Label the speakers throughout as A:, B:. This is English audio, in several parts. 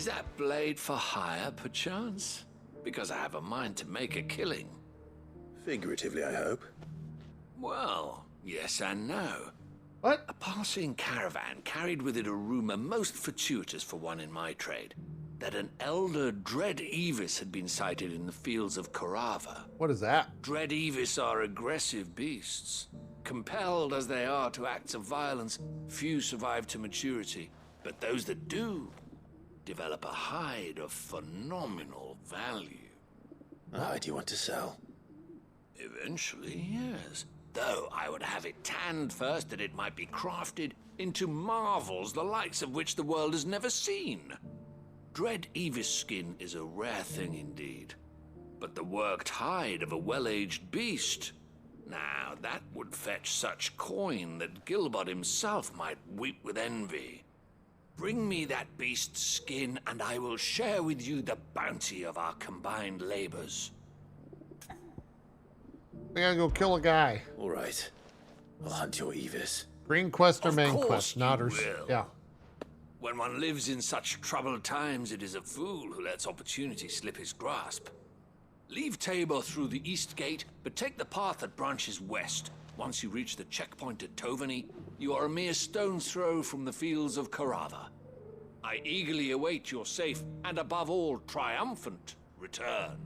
A: Is that blade for hire, perchance? Because I have a mind to make a killing.
B: Figuratively, I hope.
A: Well, yes and no.
C: What?
A: A passing caravan carried with it a rumor most fortuitous for one in my trade, that an elder Dread Evis had been sighted in the fields of Korava.
C: What is that?
A: Dread Evis are aggressive beasts. Compelled as they are to acts of violence, few survive to maturity, but those that do develop a hide of phenomenal value.
B: A hide you want to sell?
A: Eventually, yes. Though I would have it tanned first that it might be crafted into marvels the likes of which the world has never seen. Dread Evis skin is a rare thing indeed. But the worked hide of a well-aged beast, now that would fetch such coin that Gilbert himself might weep with envy. Bring me that beast's skin, and I will share with you the bounty of our combined labors.
C: We gotta go kill a guy.
B: All right. I'll hunt your Evis.
C: Green quest or
A: Of
C: main
A: course
C: quest?
A: you
C: Nodders.
A: will.
C: Yeah.
A: When one lives in such troubled times, it is a fool who lets opportunity slip his grasp. Leave Tabor through the east gate, but take the path that branches west. Once you reach the checkpoint at Tovany, you are a mere stone's throw from the fields of Korava. I eagerly await your safe, and above all, triumphant return.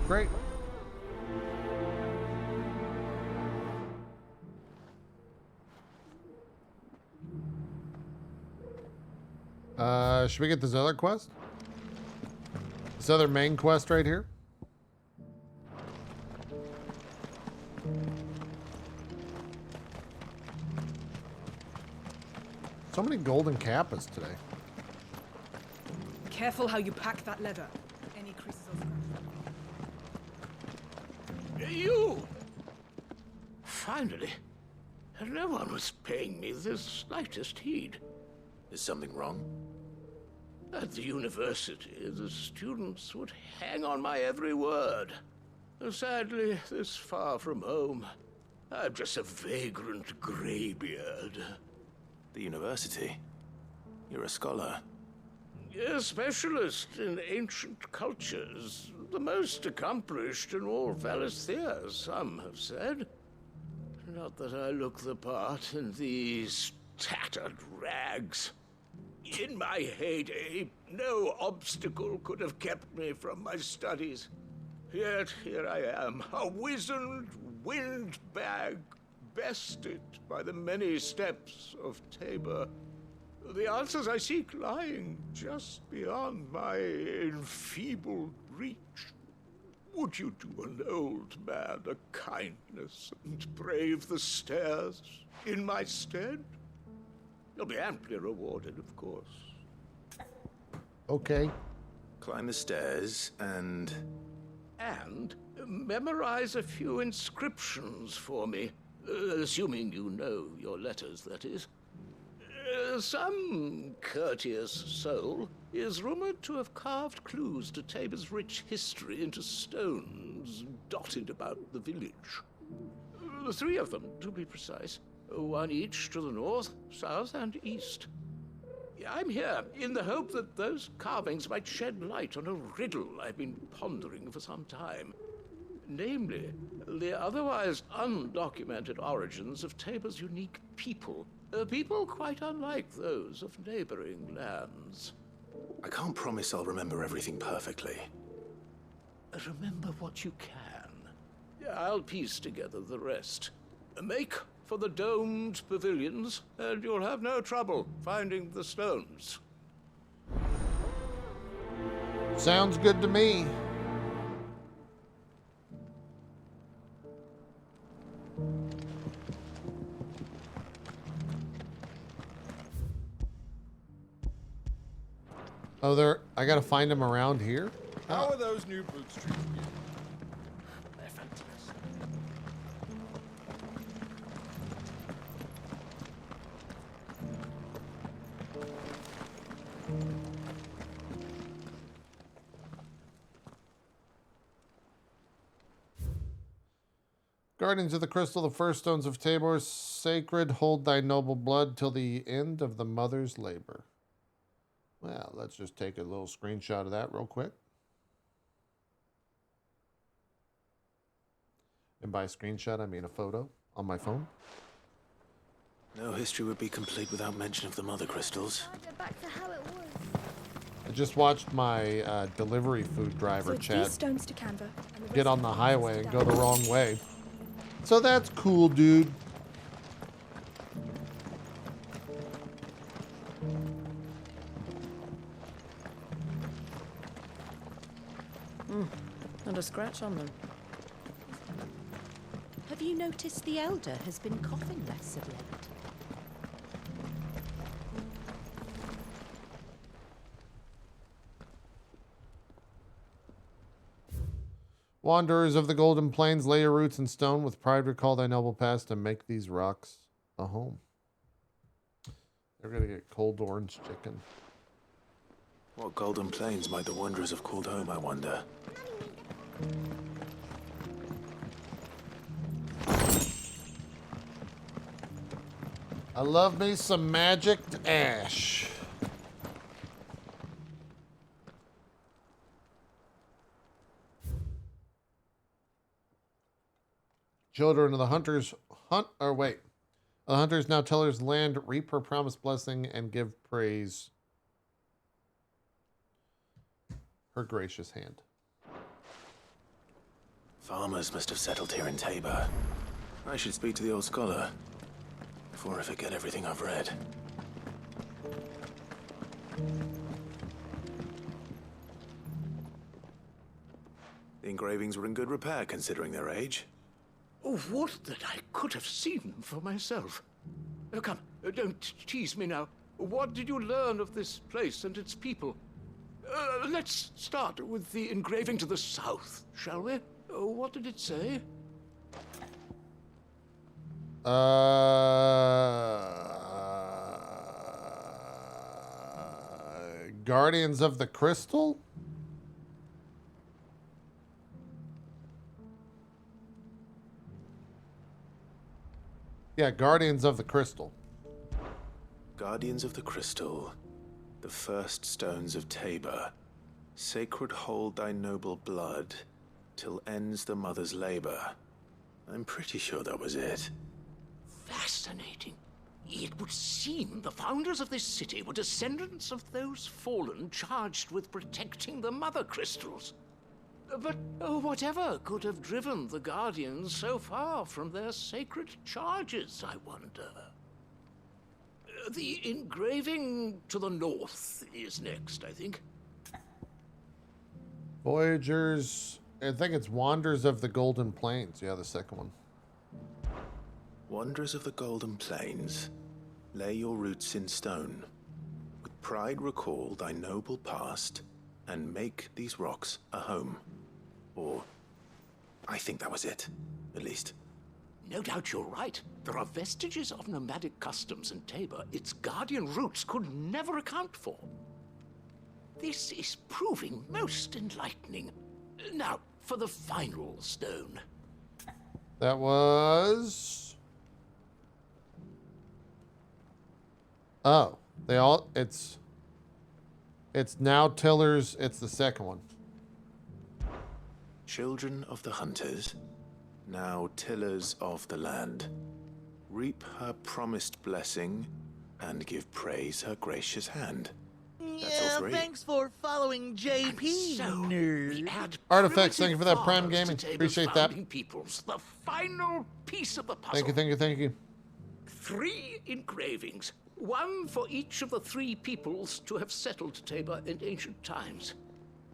C: Great. Should we get this other quest? This other main quest right here? So many golden kappas today.
D: Careful how you pack that leather. Any creases or scratches.
E: You! Finally. No one was paying me the slightest heed.
B: Is something wrong?
E: At the university, the students would hang on my every word. Sadly, this far from home, I'm just a vagrant graybeard.
B: The university? You're a scholar.
E: A specialist in ancient cultures. The most accomplished in all Valisthea, some have said. Not that I look the part in these tattered rags. In my heyday, no obstacle could have kept me from my studies. Yet here I am, a wizened windbag, bested by the many steps of Tabor. The answers I seek lying just beyond my enfeebled reach. Would you do an old man a kindness and brave the stairs in my stead? You'll be amply rewarded, of course.
C: Okay.
B: Climb the stairs and...
E: And memorize a few inscriptions for me, assuming you know your letters, that is. Some courteous soul is rumored to have carved clues to Tabor's rich history into stones dotted about the village. 3 of them, to be precise. 1 each to the north, south, and east. I'm here in the hope that those carvings might shed light on a riddle I've been pondering for some time. Namely, the otherwise undocumented origins of Tabor's unique people. People quite unlike those of neighboring lands.
B: I can't promise I'll remember everything perfectly.
E: Remember what you can. I'll piece together the rest. Make for the domed pavilions, and you'll have no trouble finding the stones.
C: Sounds good to me. Oh, I gotta find them around here?
F: How are those new boots treating you?
E: They're fantastic.
C: Guardians of the Crystal, the first stones of Tabor, sacred, hold thy noble blood till the end of the mother's labor. Well, let's just take a little screenshot of that real quick. And by screenshot, I mean a photo on my phone.
B: No history would be complete without mention of the mother crystals.
G: Back to how it was.
C: I just watched my delivery food driver
G: So it's
C: chat
G: these stones to Canva. And the
C: get
G: rest
C: on
G: of
C: the
G: them
C: highway
G: to
C: and go the
G: Dad.
C: wrong way. So that's cool, dude.
D: Not a scratch on them.
H: Have you noticed the elder has been coughing less of late?
C: Wanderers of the Golden Plains, lay your roots in stone. With pride recall thy noble past and make these rocks a home. They're going to get cold orange chicken.
B: What golden plains might the wanderers have called home, I wonder?
C: I love me some magicked ash. Children of the hunters hunt, or wait. The hunters now tellers land, reap her promised blessing, and give praise her gracious hand.
B: Farmers must have settled here in Tabor. I should speak to the old scholar before I forget everything I've read. The engravings were in good repair considering their age.
E: Oh, would that I could have seen them for myself. Oh, come, don't tease me now. What did you learn of this place and its people? Let's start with the engraving to the south, shall we? What did it say?
C: Guardians of the Crystal? Yeah, Guardians of the Crystal.
B: Guardians of the Crystal, the first stones of Tabor. Sacred hold thy noble blood, till ends the mother's labor. I'm pretty sure that was it.
E: Fascinating. It would seem the founders of this city were descendants of those fallen charged with protecting the mother crystals. But whatever could have driven the Guardians so far from their sacred charges, I wonder? The engraving to the north is next, I think.
C: Voyagers. I think it's Wanderers of the Golden Plains. Yeah, the second one.
B: Wanderers of the Golden Plains, lay your roots in stone. With pride recall thy noble past, and make these rocks a home. Or, I think that was it, at least.
E: No doubt you're right. There are vestiges of nomadic customs in Tabor its guardian roots could never account for. This is proving most enlightening. Now, for the final stone.
C: That was... Oh, they all... It's now Tillers. It's the second one.
B: Children of the hunters, now tillers of the land, reap her promised blessing, and give praise her gracious hand. That's all three.
I: Thanks for following JP, nerd.
C: Artifacts, thank you for that Prime Gaming. Appreciate that.
E: Peoples, the final piece of the puzzle.
C: Thank you.
E: 3 engravings, one for each of the 3 peoples to have settled Tabor in ancient times.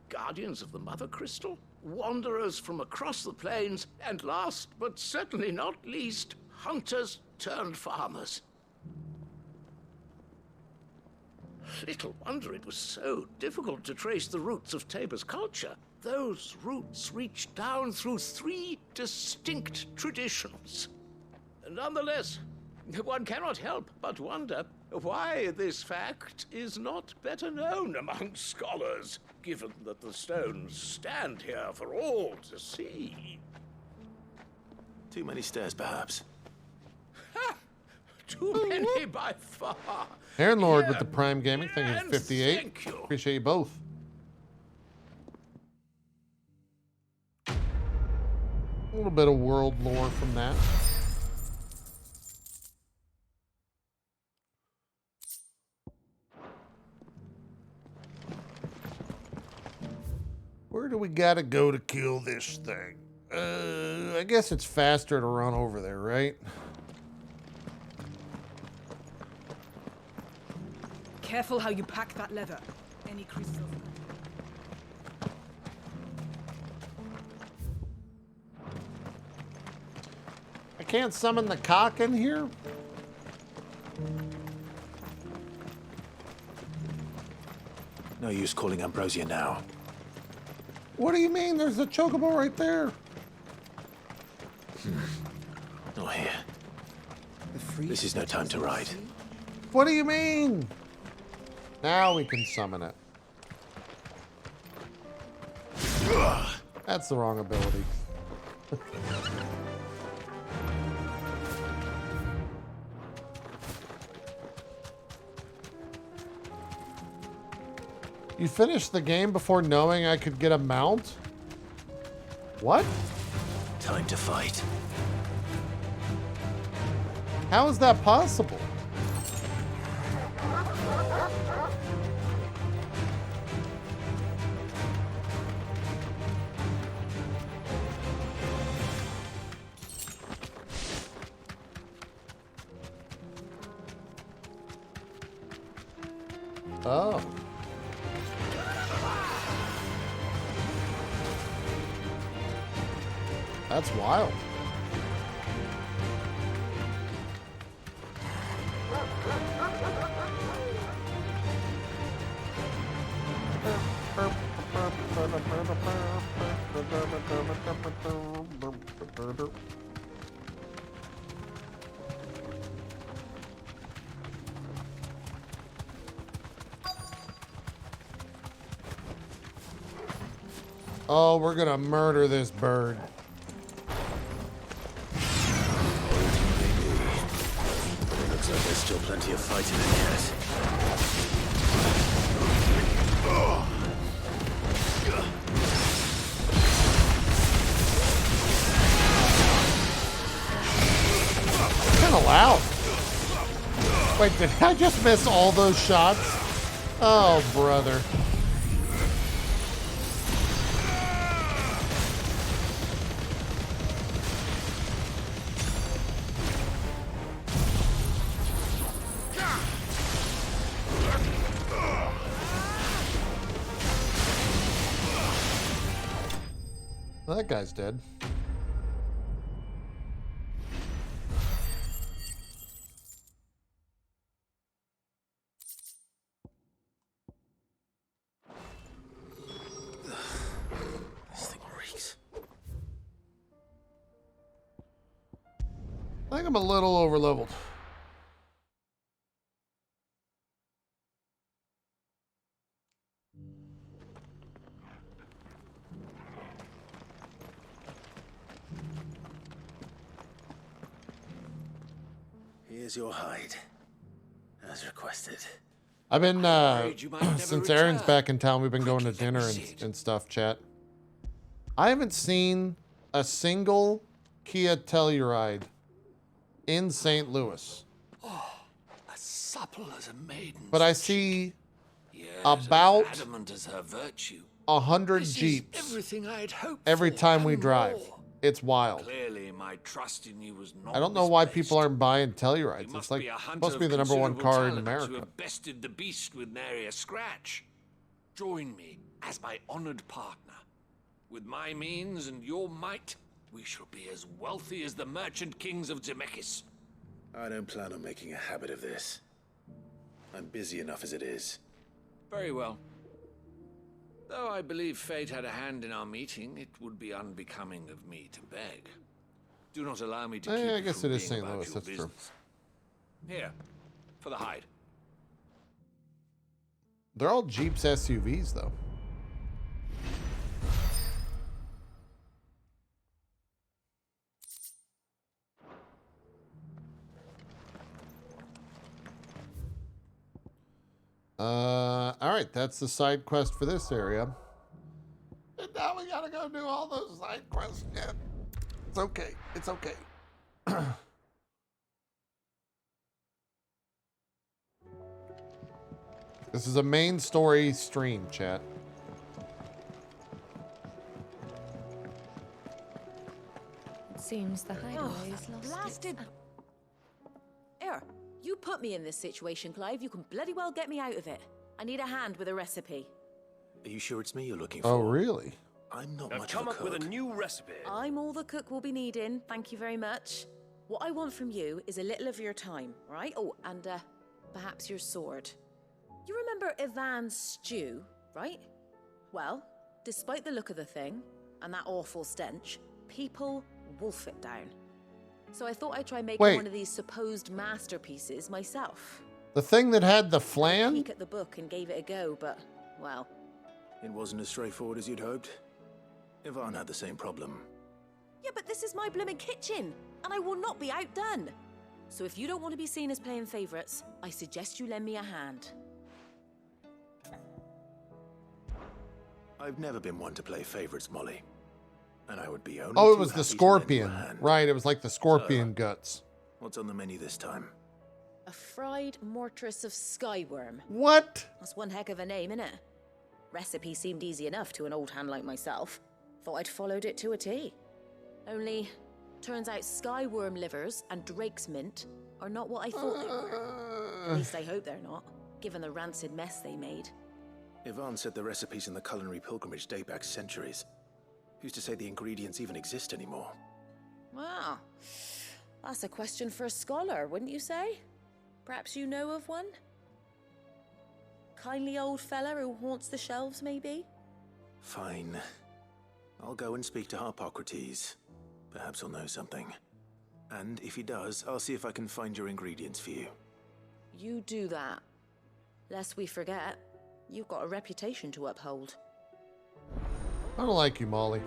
E: Guardians of the Mother Crystal, wanderers from across the plains, and last but certainly not least, hunters turned farmers. Little wonder it was so difficult to trace the roots of Tabor's culture. Those roots reach down through 3 distinct traditions. Nonetheless, one cannot help but wonder why this fact is not better known among scholars, given that the stones stand here for all to see.
B: Too many stairs, perhaps.
E: Ha! Too many by far.
C: Aaron Lord with
E: Yeah,
C: the Prime Gaming. Thank you for
E: and
C: 58.
E: thank you.
C: Appreciate you both. A little bit of world lore from that. Where do we gotta go to kill this thing? I guess it's faster to run over there, right?
D: Careful how you pack that leather. Any creases of
C: I can't summon the cock in here?
B: No use calling Ambrosia now.
C: What do you mean? There's a chocobo right there.
B: Not here. This is no time to ride.
C: What do you mean? Now we can summon it. That's the wrong ability. You finished the game before knowing I could get a mount? What?
B: Time to fight.
C: How is that possible? Oh. That's wild. Oh, we're gonna murder this bird.
B: Looks like there's still plenty of fighting in
C: Kinda loud. Wait, did I just miss all those shots? Oh, brother. Well, that guy's dead.
B: This thing reeks.
C: I think I'm a little overleveled.
B: Here's your hide, as requested.
C: I've been,
A: worried you might never
C: since Aaron's
A: return.
C: back in town, we've been going to
A: Quickly, let
C: dinner
A: me see it.
C: and stuff, chat. I haven't seen a single Kia Telluride in St. Louis.
A: As supple as a maiden.
C: But I see
A: Yes,
C: about
A: as adamant as her virtue.
C: 100
A: This is
C: Jeeps
A: everything I'd hoped
C: every
A: for,
C: time we
A: and
C: drive.
A: more.
C: It's wild.
A: Clearly, my trust in you was not
C: I don't know why
A: misplaced.
C: people aren't buying
A: You
C: Tellurides. It's
A: must
C: like
A: be a hunter
C: supposed to be
A: of
C: the number one
A: considerable
C: car in
A: talent to
C: America.
A: have bested the beast with nary a scratch. Join me as my honored partner. With my means and your might, we shall be as wealthy as the merchant kings of Zemeckis.
B: I don't plan on making a habit of this. I'm busy enough as it is.
A: Very well. Though I believe fate had a hand in our meeting, it would be unbecoming of me to beg. Do not allow me to keep
C: I
A: you
C: guess
A: from
C: it is
A: being
C: St.
A: about
C: Louis,
A: your
C: that's true.
A: business. Here, for the hide.
C: They're all Jeeps SUVs, though. All right, that's the side quest for this area. And now we gotta go do all those side quests again. It's okay. It's okay. This is a main story stream, chat.
H: It seems the hideaway is lost.
J: Blasted. Here, you put me in this situation, Clive. You can bloody well get me out of it. I need a hand with a recipe.
B: Are you sure it's me you're looking for?
C: Oh, really?
B: I'm not
K: I've
B: much
K: come
B: of a
K: up with
B: cook.
K: a new recipe.
J: I'm all the cook will be needing. Thank you very much. What I want from you is a little of your time, right? Oh, and perhaps your sword. You remember Ivan's stew, right? Well, despite the look of the thing and that awful stench, people wolf it down. So I thought I'd try making
C: Wait.
J: one of these supposed masterpieces myself.
C: The thing that had the
J: I
C: flan?
J: peeked at the book and gave it a go, but, well,
B: It wasn't as straightforward as you'd hoped. Ivan had the same problem.
J: yeah, but this is my blooming kitchen, and I will not be outdone. So if you don't want to be seen as playing favourites, I suggest you lend me a hand.
B: I've never been one to play favorites, Molly. And I would be only
C: Oh, it
B: too
C: was the
B: happy to lend you a
C: scorpion.
B: hand.
C: Right, it was like the scorpion guts.
B: What's on the menu this time?
J: A fried mortress of skyworm.
C: What?
J: That's one heck of a name, innit? Recipe seemed easy enough to an old hand like myself. Thought I'd followed it to a T. Only, turns out skyworm livers and drake's mint are not what I thought they were. At least I hope they're not, given the rancid mess they made.
B: Ivan said the recipes in the culinary pilgrimage date back centuries. Who's to say the ingredients even exist anymore?
J: Wow. That's a question for a scholar, wouldn't you say? Perhaps you know of one? Kindly old fella who haunts the shelves, maybe?
B: Fine. I'll go and speak to Harpocrates. Perhaps he'll know something. And if he does, I'll see if I can find your ingredients for you.
J: You do that. Lest we forget, you've got a reputation to uphold.
C: I don't like you, Molly.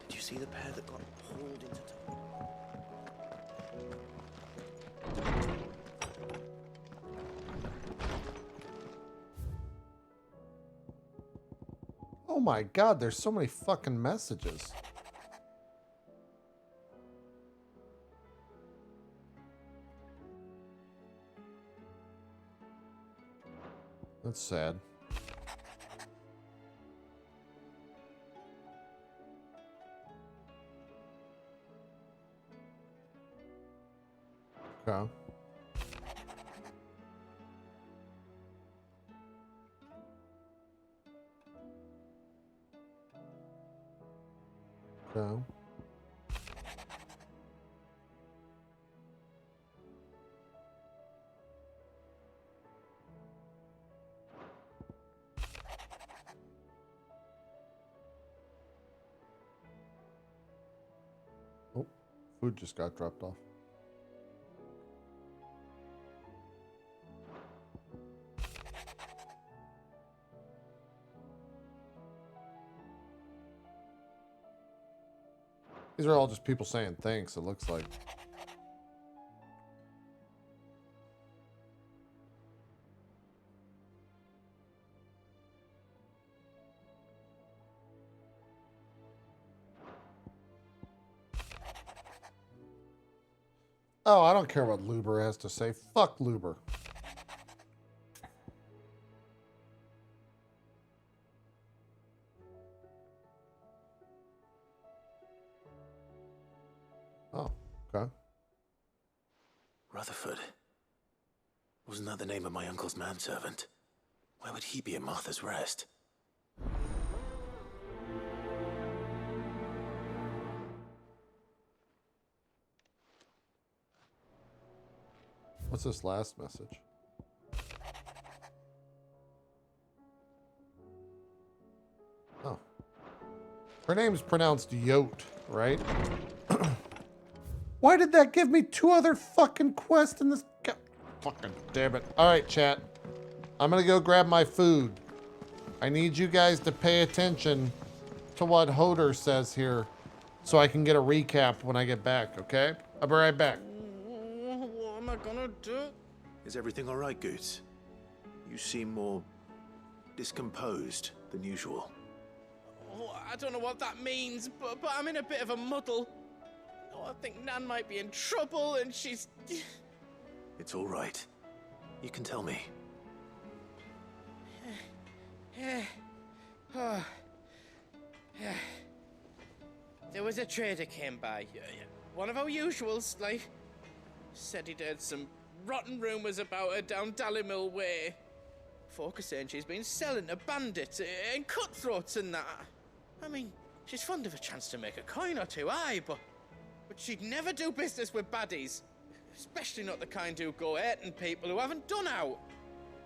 I: Did you see the pair that got hauled into town?
C: Oh my god, there's so many fucking messages. That's sad. Okay. Okay. Oh, food just got dropped off. These are all just people saying thanks, it looks like. Oh, I don't care what Luber has to say. Fuck Luber. Oh, okay.
B: Rutherford. Wasn't that the name of my uncle's manservant? Why would he be at Martha's Rest?
C: What's this last message? Oh. Her name's pronounced Yote, right? Why did that give me 2 other fucking quests in this? Fucking damn it. All right, chat. I'm gonna go grab my food. I need you guys to pay attention to what Hodor says here so I can get a recap when I get back, okay? I'll be right back.
I: What am I gonna do?
B: Is everything all right, Goose? You seem more discomposed than usual.
I: Oh, I don't know what that means, but I'm in a bit of a muddle. Oh, I think Nan might be in trouble, and she's...
B: It's all right. You can tell me.
I: There was a trader came by. One of our usuals, like. Said he'd heard some rotten rumours about her down Dallimil Way. Folk are saying she's been selling to bandits and cutthroats and that. I mean, she's fond of a chance to make a coin or two, aye, but she'd never do business with baddies. Especially not the kind who go hurting people who haven't done out.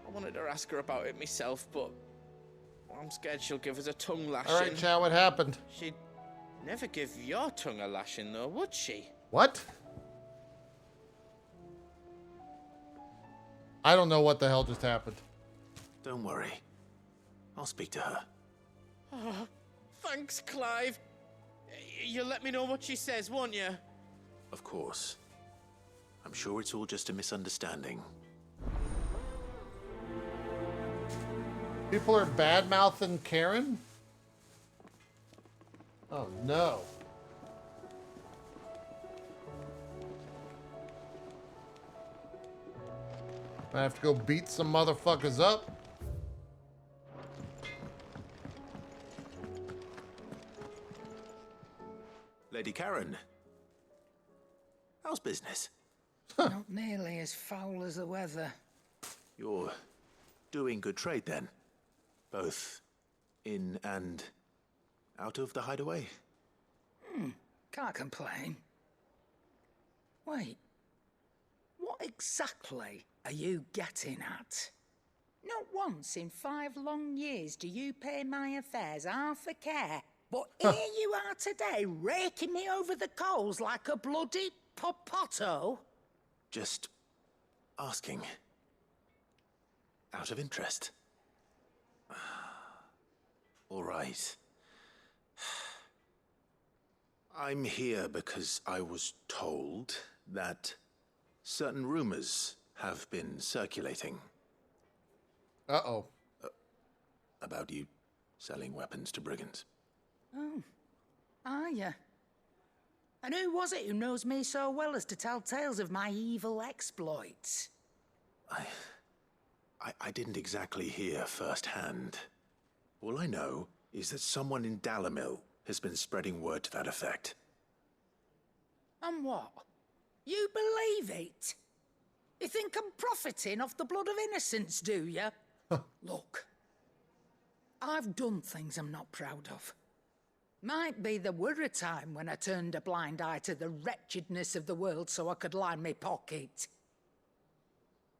I: I wanted to ask her about it myself, but I'm scared she'll give us a tongue lashing.
C: All right, Chow, what happened?
I: She'd never give your tongue a lashing, though, would she?
C: What? I don't know what the hell just happened.
B: Don't worry. I'll speak to her.
I: Oh, thanks, Clive. You'll let me know what she says, won't you?
B: Of course. I'm sure it's all just a misunderstanding.
C: People are bad-mouthing Karen? Oh, no. I have to go beat some motherfuckers up.
B: Lady Karen, how's business?
K: Not nearly as foul as the weather.
B: You're doing good trade then? Both in and out of the hideaway?
K: Can't complain. Wait. What exactly are you getting at? Not once in 5 long years do you pay my affairs half a care. But here you are today, raking me over the coals like a bloody popoto.
B: Just asking. Out of interest. All right. I'm here because I was told that certain rumors have been circulating.
C: Uh-oh.
B: About you selling weapons to brigands.
K: Oh, are you? And who was it who knows me so well as to tell tales of my evil exploits?
B: I didn't exactly hear firsthand. All I know is that someone in Dallimil has been spreading word to that effect.
K: And what? You believe it? You think I'm profiting off the blood of innocents, do you? Look, I've done things I'm not proud of. Might be there were a time when I turned a blind eye to the wretchedness of the world so I could line my pocket.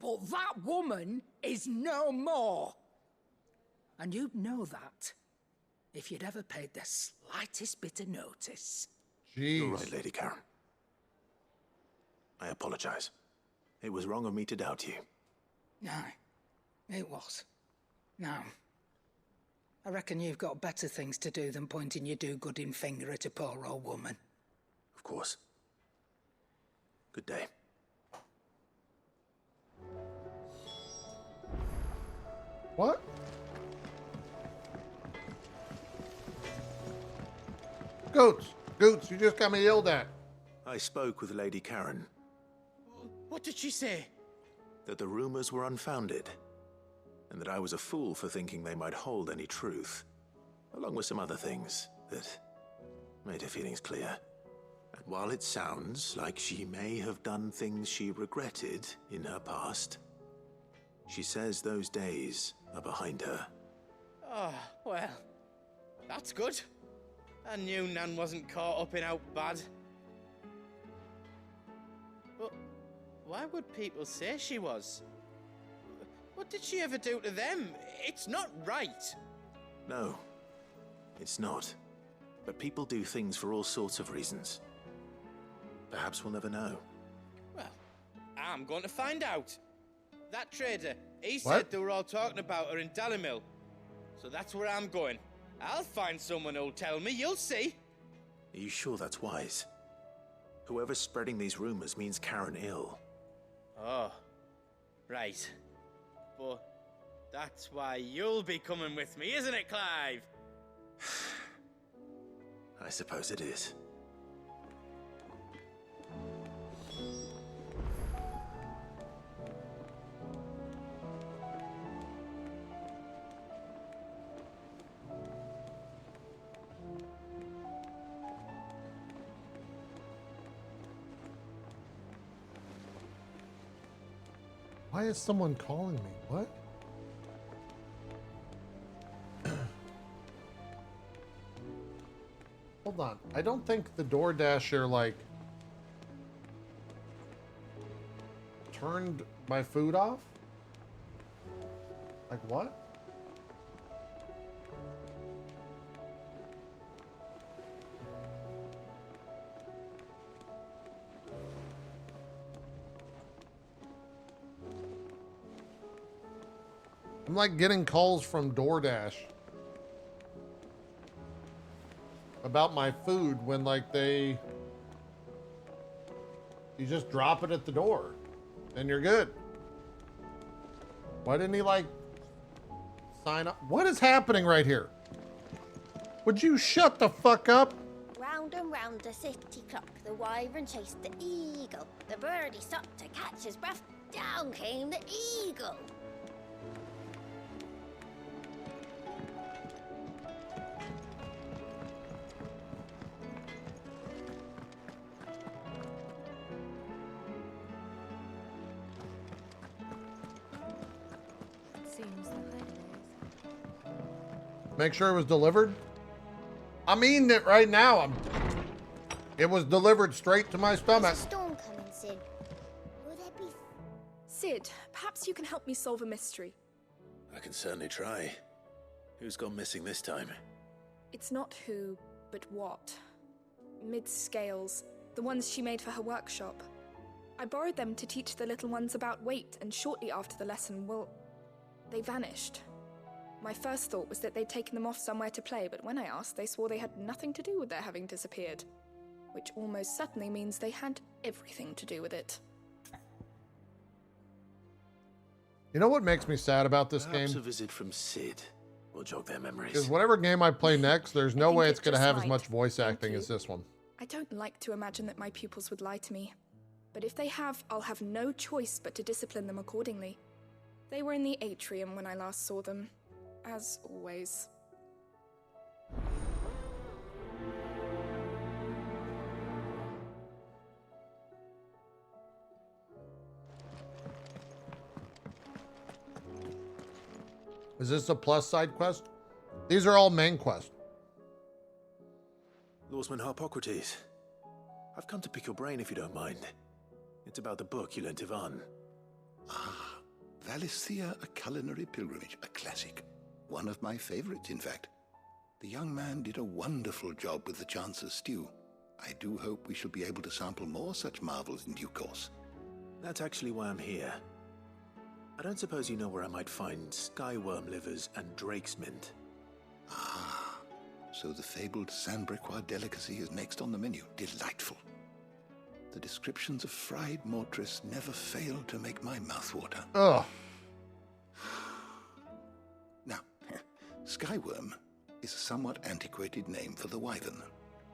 K: But that woman is no more. And you'd know that if you'd ever paid the slightest bit of notice.
C: Jeez.
B: You're right, Lady Karen. I apologize. It was wrong of me to doubt you.
K: No, it was. Now, I reckon you've got better things to do than pointing your do-gooding finger at a poor old woman.
B: Of course. Good day.
C: What? Goots, you just got me yelled at.
B: I spoke with Lady Karen.
I: What did she say?
B: That the rumors were unfounded, and that I was a fool for thinking they might hold any truth, along with some other things that made her feelings clear. And while it sounds like she may have done things she regretted in her past, she says those days are behind her.
I: Oh, well, that's good. I knew Nan wasn't caught up in out bad. But why would people say she was? What did she ever do to them? It's not right.
B: No, it's not. But people do things for all sorts of reasons. Perhaps we'll never know.
I: Well, I'm going to find out. That trader, he
C: What?
I: said they were all talking about her in Dallimil. So that's where I'm going. I'll find someone who'll tell me, you'll see.
B: Are you sure that's wise? Whoever's spreading these rumors means Karen ill.
I: Oh, right. But that's why you'll be coming with me, isn't it, Clive?
B: I suppose it is.
C: Why is someone calling me? What? Hold on. I don't think the DoorDasher, like, turned my food off? Like, what? I'm like getting calls from DoorDash about my food when like you just drop it at the door and you're good. Why didn't he like sign up? What is happening right here? Would you shut the fuck up?
G: Round and round the city clock, the wyvern chased the eagle. The birdie stopped to catch his breath. Down came the eagle.
C: Make sure it was delivered. I'm eating it right now. It was delivered straight to my stomach.
G: There's a storm coming, Sid. Will there be...
L: Sid, perhaps you can help me solve a mystery.
B: I can certainly try. Who's gone missing this time?
L: It's not who, but what. Mid's scales, the ones she made for her workshop. I borrowed them to teach the little ones about weight, and shortly after the lesson, well, they vanished. My first thought was that they'd taken them off somewhere to play, but when I asked, they swore they had nothing to do with their having disappeared. Which almost certainly means they had everything to do with it.
C: You know what makes me sad about this
B: Perhaps
C: game?
B: a visit from Sid will jog their memories.
C: Because whatever game I play next, there's no way it's going to have as
L: might.
C: much voice
L: Thank
C: acting
L: you.
C: as this one.
L: I don't like to imagine that my pupils would lie to me. But if they have, I'll have no choice but to discipline them accordingly. They were in the atrium when I last saw them. As always.
C: Is this a plus side quest? These are all main quests.
B: Lawsman Harpocrates, I've come to pick your brain if you don't mind. It's about the book you lent Ivan.
M: Ah, Valisthea, A Culinary Pilgrimage, a classic. One of my favorites, in fact. The young man did a wonderful job with the Chance's stew. I do hope we shall be able to sample more such marvels in due course.
B: That's actually why I'm here. I don't suppose you know where I might find skyworm livers and drake's mint.
M: Ah, so the fabled Sandbrequois delicacy is next on the menu. Delightful. The descriptions of fried mortress never fail to make my mouth water.
C: Ugh.
M: Now, skyworm is a somewhat antiquated name for the wyvern,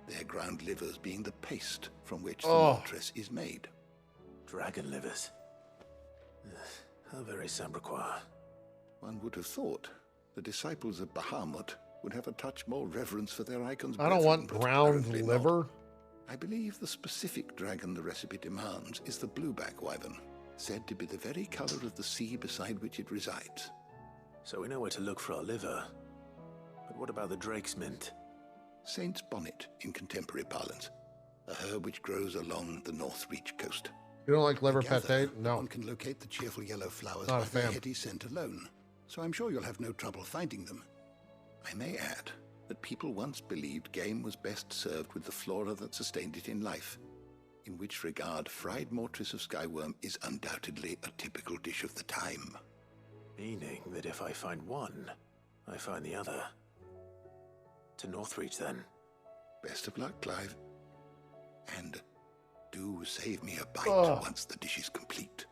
M: their ground livers being the paste from which the mortress is made.
B: Dragon livers. How very Sandbrequois.
M: One would have thought the disciples of Bahamut would have a touch more reverence for their icons.
C: I don't want ground liver.
M: Not. I believe the specific dragon the recipe demands is the blueback wyvern, said to be the very color of the sea beside which it resides.
B: So we know where to look for our liver. But what about the drake's mint?
M: Saint's bonnet in contemporary parlance, a herb which grows along the North Reach coast.
C: You don't like liver pate? No.
M: One can locate the cheerful yellow flowers
C: Not
M: by
C: a fan.
M: their heady scent alone, so I'm sure you'll have no trouble finding them. I may add that people once believed game was best served with the flora that sustained it in life, in which regard fried mortress of skyworm is undoubtedly a typical dish of the time.
B: Meaning that if I find one, I find the other. To Northreach, then.
M: Best of luck, Clive. And do save me a bite once the dish is complete.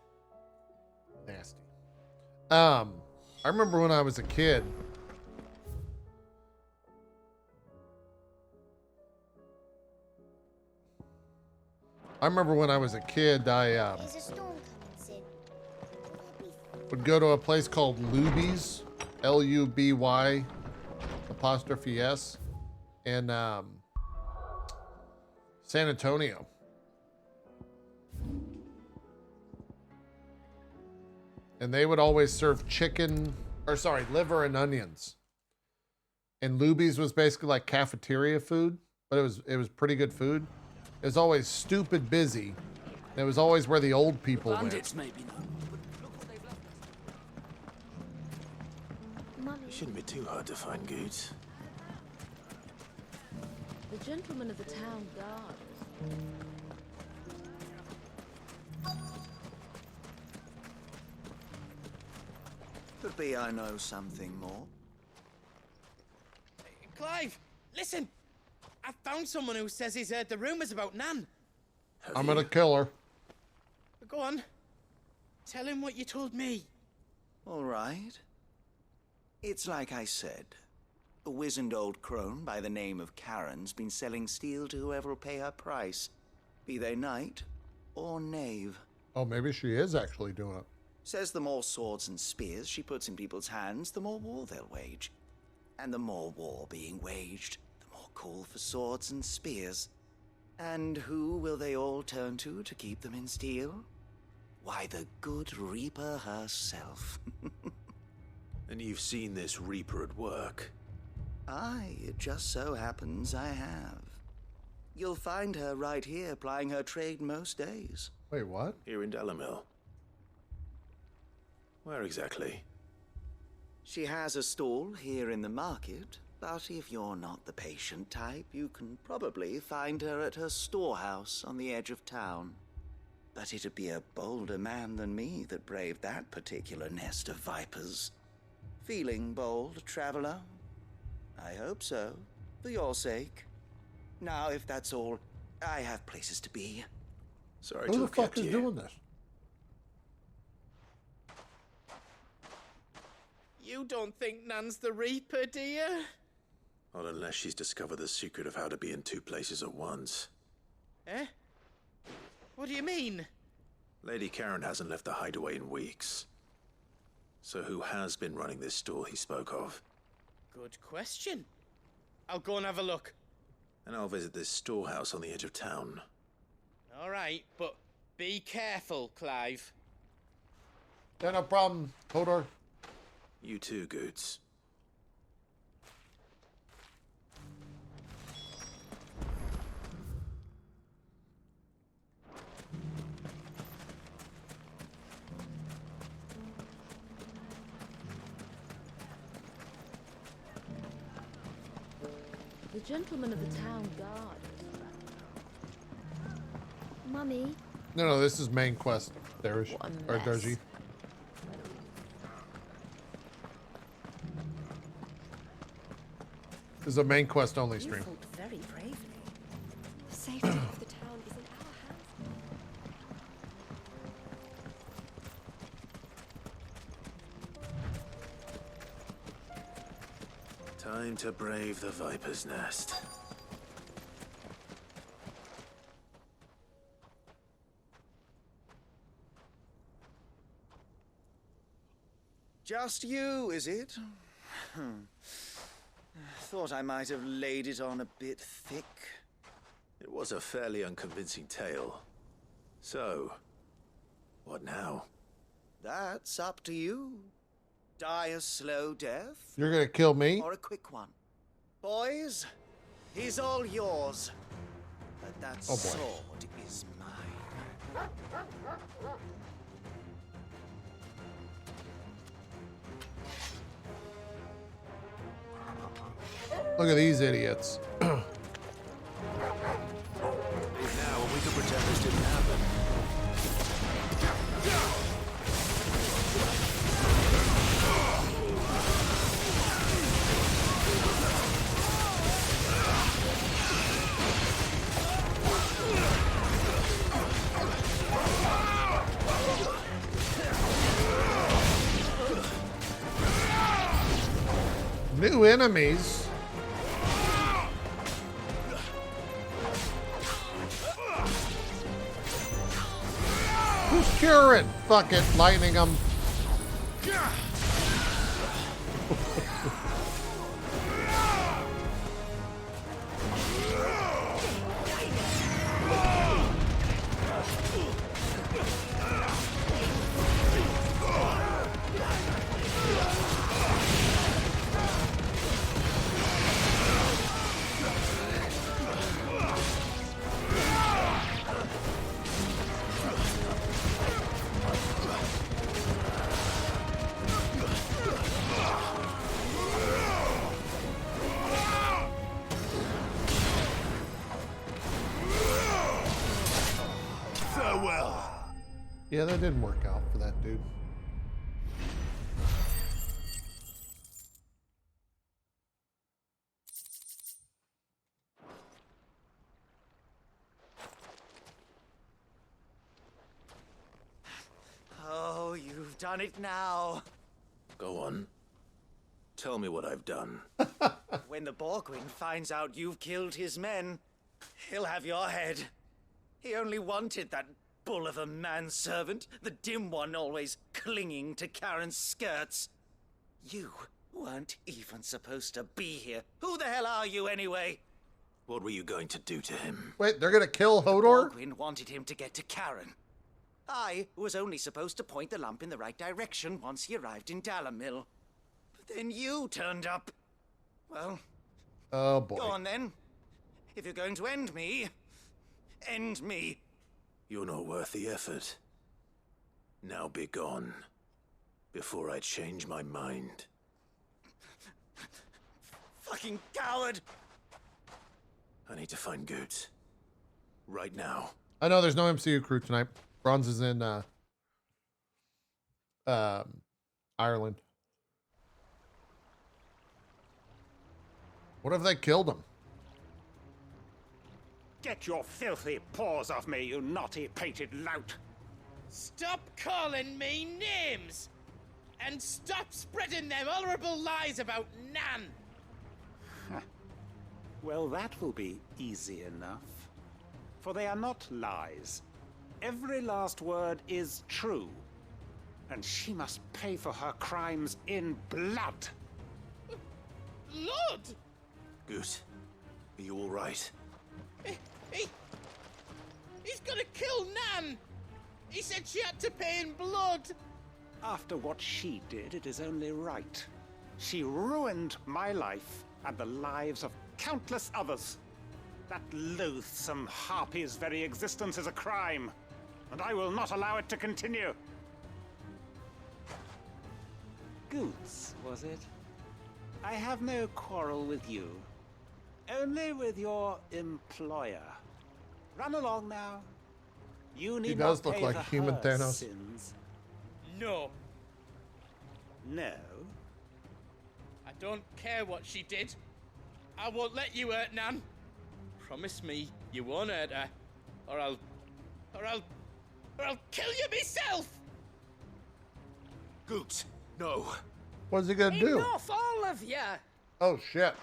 C: Nasty. I remember when I was a kid. I
G: There's a storm coming soon.
C: would go to a place called Luby's, Luby apostrophe S, in San Antonio. And they would always serve liver and onions. And Luby's was basically like cafeteria food, but it was pretty good food. It was always stupid busy. And it was always where the old people went.
A: Bandits maybe not.
B: It shouldn't be too hard to find goods.
J: The gentleman of the town guard.
N: Could be I know something more.
I: Clive, listen! I found someone who says he's heard the rumours about Nan.
C: I'm gonna kill her.
I: Go on. Tell him what you told me.
N: All right. It's like I said. A wizened old crone by the name of Karen's been selling steel to whoever'll pay her price, be they knight or knave.
C: Oh, maybe she is actually doing it.
N: Says the more swords and spears she puts in people's hands, the more war they'll wage. And the more war being waged, the more call for swords and spears. And who will they all turn to keep them in steel? Why, the good Reaper herself.
B: And you've seen this Reaper at work?
N: Aye, it just so happens I have. You'll find her right here plying her trade most days.
C: Wait, what?
B: Here in Delamil. Where exactly?
N: She has a stall here in the market, but if you're not the patient type, you can probably find her at her storehouse on the edge of town. But it'd be a bolder man than me that braved that particular nest of vipers. Feeling bold, traveler? I hope so, for your sake. Now, if that's all, I have places to be.
B: Sorry
C: Who
B: to
C: the
B: have
C: fuck
B: kept
C: is
B: you.
C: doing this?
I: You don't think Nan's the Reaper, do you?
B: Not unless she's discovered the secret of how to be in two places at once.
I: Eh? What do you mean?
B: Lady Karen hasn't left the hideaway in weeks. So who has been running this stall he spoke of?
I: Good question. I'll go and have a look.
B: And I'll visit this storehouse on the edge of town.
I: All right, but be careful, Clive.
C: Yeah, no problem, Hodor.
B: You too, Goots.
J: The gentleman of the town guard.
G: Mummy,
C: No, this is main quest. Darish.
J: What a
C: Or
J: mess.
C: Darji. This is a main quest only
H: You
C: stream.
H: fought very bravely.
O: The safety of the town is in our hands.
B: Time to brave the Viper's Nest.
N: Just you, is it? Thought I might have laid it on a bit thick.
B: It was a fairly unconvincing tale. So, what now?
N: That's up to you. Die a slow death?
C: You're gonna kill me?
N: Or a quick one? Boys, he's all yours. But that
C: Oh, boy.
N: sword is mine.
C: Look at these idiots.
B: Leave now, and we can pretend this didn't happen.
C: New enemies. Who's curing? Fuck it, lightning them. Yeah, that didn't work out for that dude.
N: Oh, you've done it now.
B: Go on. Tell me what I've done.
N: When the Borgwin finds out you've killed his men, he'll have your head. He only wanted that bull of a manservant, the dim one always clinging to Karen's skirts. You weren't even supposed to be here. Who the hell are you anyway?
B: What were you going to do to him?
C: Wait, they're gonna kill Hodor?
N: Borgwin wanted him to get to Karen. I was only supposed to point the lamp in the right direction once he arrived in Dalamil. But then you turned up. Well,
C: oh boy.
N: Go on then. If you're going to end me, end me.
B: You're not worth the effort. Now be gone, before I change my mind.
N: Fucking coward!
B: I need to find Goots. Right now.
C: I know there's no MCU crew tonight. Bronze is in Ireland. What if they killed him?
P: Get your filthy paws off me, you naughty-pated lout!
I: Stop calling me names! And stop spreading them horrible lies about Nan!
P: Well, that will be easy enough. For they are not lies. Every last word is true. And she must pay for her crimes in blood.
I: Blood?
B: Goot, are you all right?
I: He's gonna kill Nan! He said she had to pay in blood!
P: After what she did, it is only right. She ruined my life and the lives of countless others. That loathsome harpy's very existence is a crime, and I will not allow it to continue. Goots, was it? I have no quarrel with you. Only with your employer. Run along now. You need
C: He does
P: not
C: look
P: pay
C: like
P: for
C: human
P: her
C: Thanos.
P: sins.
I: No.
P: No.
I: I don't care what she did. I won't let you hurt Nan. Promise me you won't hurt her, or I'll kill you myself.
B: Goots, no.
C: What's he gonna do?
K: Enough, all of you!
C: Oh shit.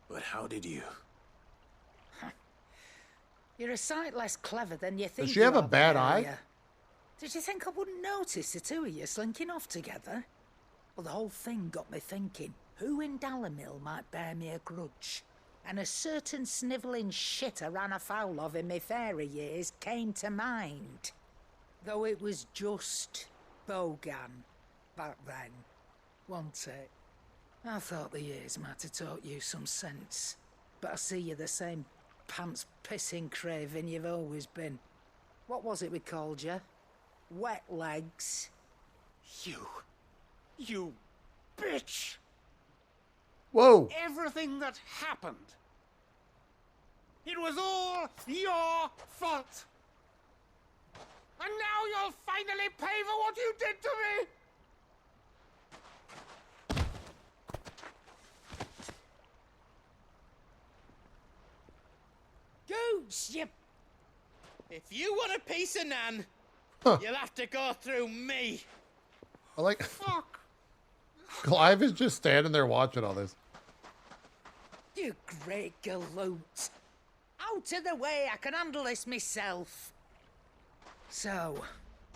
B: But how did you?
K: You're a sight less clever than you think.
C: Does she have
K: you
C: a
K: are,
C: bad
K: aren't
C: eye?
K: you? Did you think I wouldn't notice the two of you slinking off together? Well, the whole thing got me thinking, who in Dalamil might bear me a grudge? And a certain snivelling shit I ran afoul of in my fairy years came to mind. Though it was just Bogan back then, wasn't it? I thought the years might have taught you some sense, but I see you're the same pants-pissing craven you've always been. What was it we called you? Wet legs?
P: You bitch!
C: Whoa!
P: Everything that happened, it was all your fault! And now you'll finally pay for what you did to me!
K: Goots, you...
I: If you want a piece of Nan, you'll have to go through me.
C: I like... Clive is just standing there watching all this.
K: You great galoot. Out of the way, I can handle this myself. So,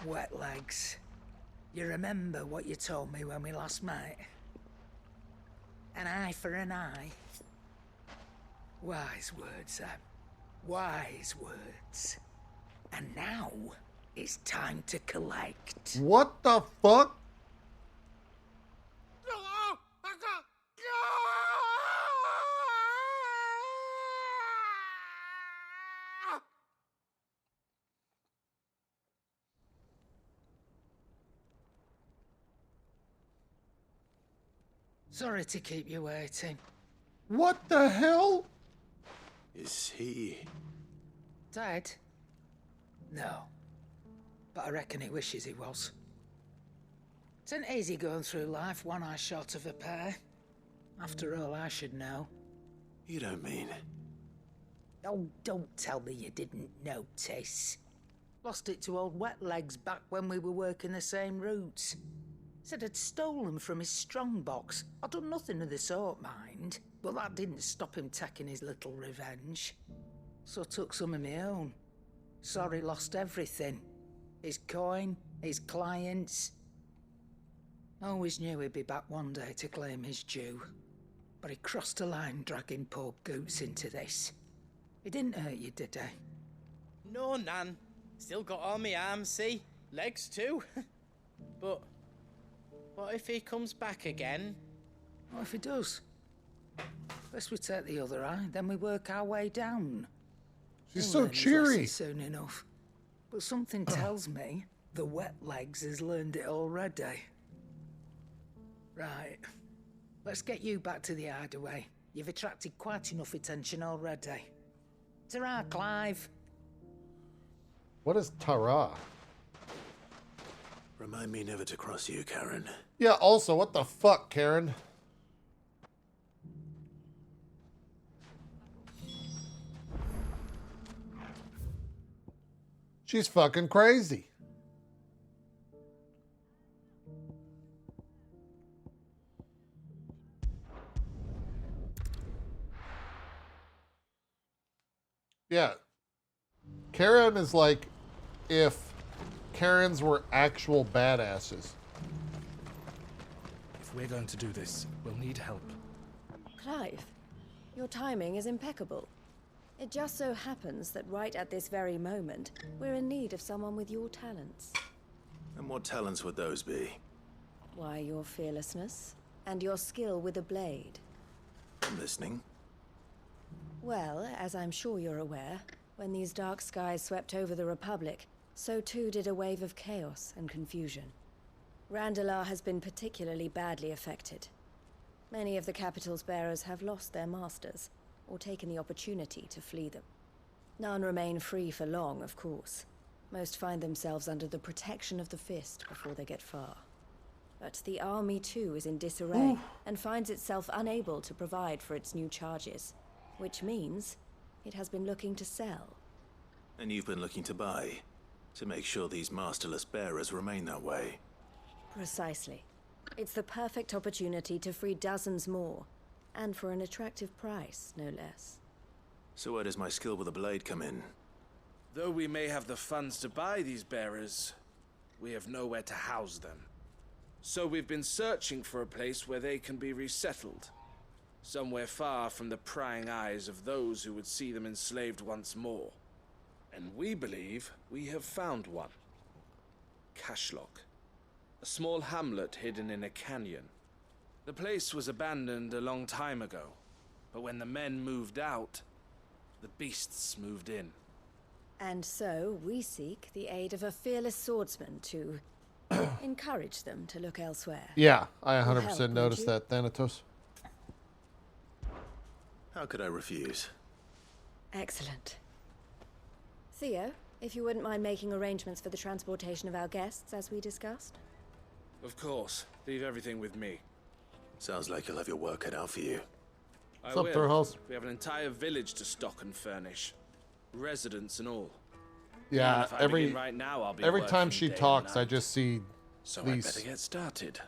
K: wet legs. You remember what you told me when we last met? An eye for an eye. Wise words, Sam. Wise words. And now, it's time to collect.
C: What the fuck?
K: Sorry to keep you waiting.
C: What the hell?
B: Is he...
K: Dead? No. But I reckon he wishes he was. It ain't easy going through life one eye short of a pair. After all, I should know.
B: You don't mean...
K: Oh, don't tell me you didn't notice. Lost it to old Wet Legs back when we were working the same routes. Said I'd stolen from his strongbox. I'd done nothing of the sort, mind. But that didn't stop him taking his little revenge. So I took some of my own. Sorry, lost everything. His coin, his clients. Always knew he'd be back one day to claim his due. But he crossed a line dragging poor Goots into this. He didn't hurt you, did he?
I: No, Nan. Still got all my arms, see? Legs too. But what if he comes back again?
K: What if he does? First we take the other eye, then we work our way down.
C: She's
K: He'll
C: so
K: learn his
C: cheery.
K: lesson soon enough. But something tells me the Wet Legs has learned it already. Right. Let's get you back to the hideaway. You've attracted quite enough attention already. Ta-ra, Clive.
C: What is Tara?
B: Remind me never to cross you, Karen.
C: Yeah, also, what the fuck, Karen? She's fucking crazy. Yeah. Karen is like if Karens were actual badasses.
Q: If we're going to do this, we'll need help.
J: Clive, your timing is impeccable. It just so happens that right at this very moment, we're in need of someone with your talents.
B: And what talents would those be?
J: Why, your fearlessness and your skill with a blade.
B: I'm listening.
J: Well, as I'm sure you're aware, when these dark skies swept over the Republic, so too did a wave of chaos and confusion. Randalar has been particularly badly affected. Many of the capital's bearers have lost their masters, or taken the opportunity to flee them. None remain free for long, of course. Most find themselves under the protection of the Fist before they get far. But the army too is in disarray, and finds itself unable to provide for its new charges. Which means it has been looking to sell.
B: And you've been looking to buy, to make sure these masterless bearers remain that way.
J: Precisely. It's the perfect opportunity to free dozens more, and for an attractive price, no less.
B: So where does my skill with a blade come in?
Q: Though we may have the funds to buy these bearers, we have nowhere to house them. So we've been searching for a place where they can be resettled. Somewhere far from the prying eyes of those who would see them enslaved once more. And we believe we have found one. Cashlock. A small hamlet hidden in a canyon. The place was abandoned a long time ago, but when the men moved out, the beasts moved in.
J: And so we seek the aid of a fearless swordsman to encourage them to look elsewhere.
C: Yeah, I
J: Will
C: 100%
J: help,
C: noticed
J: won't
C: that, Thanatos.
B: How could I refuse?
J: Excellent. Theo, if you wouldn't mind making arrangements for the transportation of our guests, as we discussed.
Q: Of course. Leave everything with me.
B: Sounds like you'll have your work cut out for you.
Q: I
C: What's up, Thurhouse?
Q: We have an entire village to stock and furnish. Residents and all.
C: Yeah,
Q: Even if I begin right now, I'll be
C: every time
Q: working
C: she
Q: day and
C: talks, I
Q: night.
C: just see
Q: So
C: Lease.
Q: I'd better get started.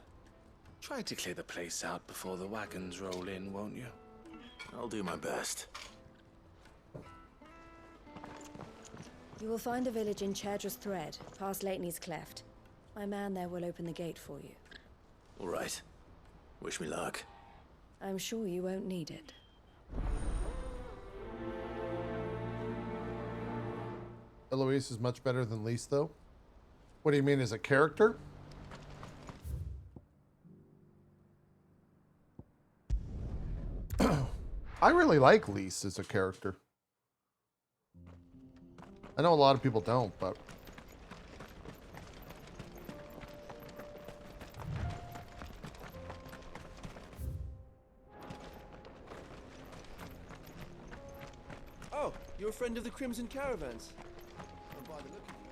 Q: Try to clear the place out before the wagons roll in, won't you?
B: I'll do my best.
O: You will find a village in Chedra's Thread, past Lateney's Cleft. My man there will open the gate for you.
B: All right. Wish me luck.
O: I'm sure you won't need it.
C: Eloise is much better than Lise, though. What do you mean as a character? I really like Lise as a character. I know a lot of people don't, but...
R: Oh, you're a friend of the Crimson Caravans. And by the look of you...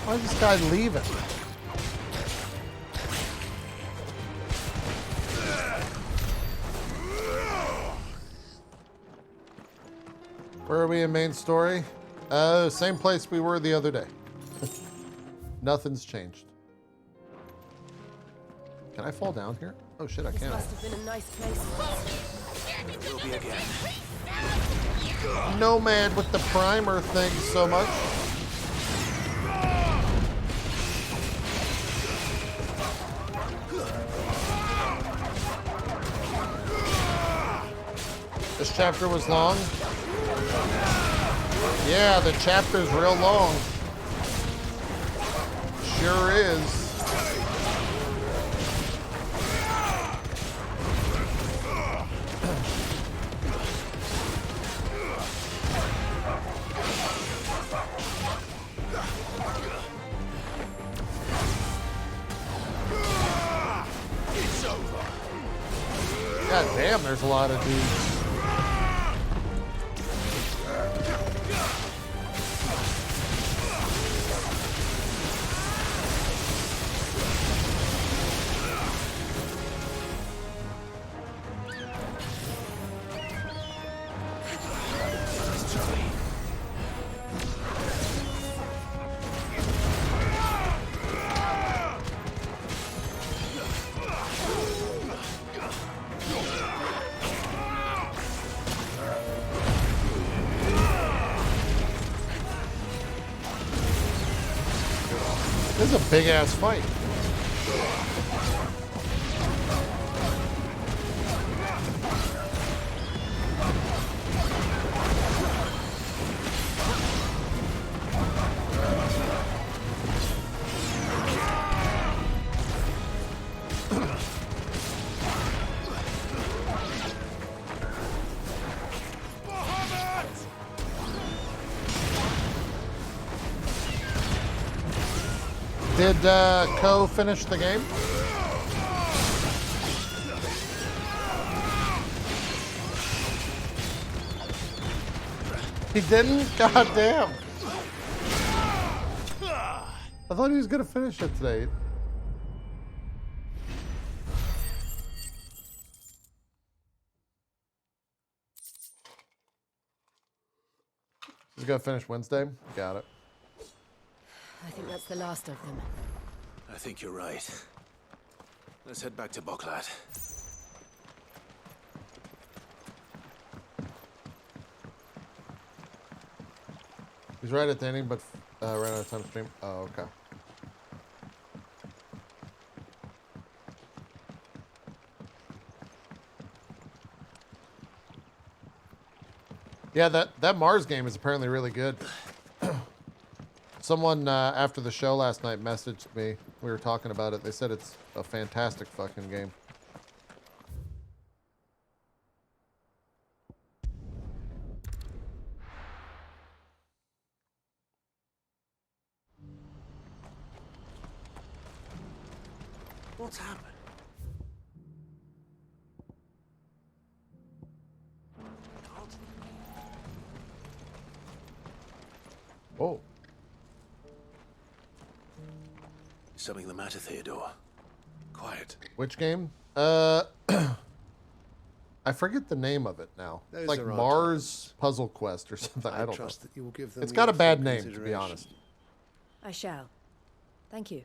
C: Why is this guy leaving? Where are we in main story? Same place we were the other day. Nothing's changed. Can I fall down here? Oh shit, I
O: This
C: can.
O: must have been a nice place.
B: Will be again.
C: Nomad with the primer, thanks so much. This chapter was long. Yeah, the chapter's real long. Sure is.
B: It's over.
C: God damn, there's a lot of dudes. This is a big ass fight. Did Ko finish the game? He didn't? God damn. I thought he was gonna finish it today. He's gonna finish Wednesday? Got it.
O: I think that's the last of them.
B: I think you're right. Let's head back to Boklat.
C: He's right at the ending, but ran out of time stream. Oh, okay. Yeah, that Mars game is apparently really good. Someone after the show last night messaged me. We were talking about it. They said it's a fantastic fucking game.
B: What's happened?
C: Oh.
B: Is something the matter, Theodore?
A: Quiet.
C: Which game? I forget the name of it now.
R: Those
C: It's like
R: are our
C: Mars Puzzle Quest or something. I don't
R: trust
C: know.
R: that you will give them
C: It's
R: the
C: got a bad
R: full
C: name, to be
R: consideration.
C: honest.
O: I shall. Thank you.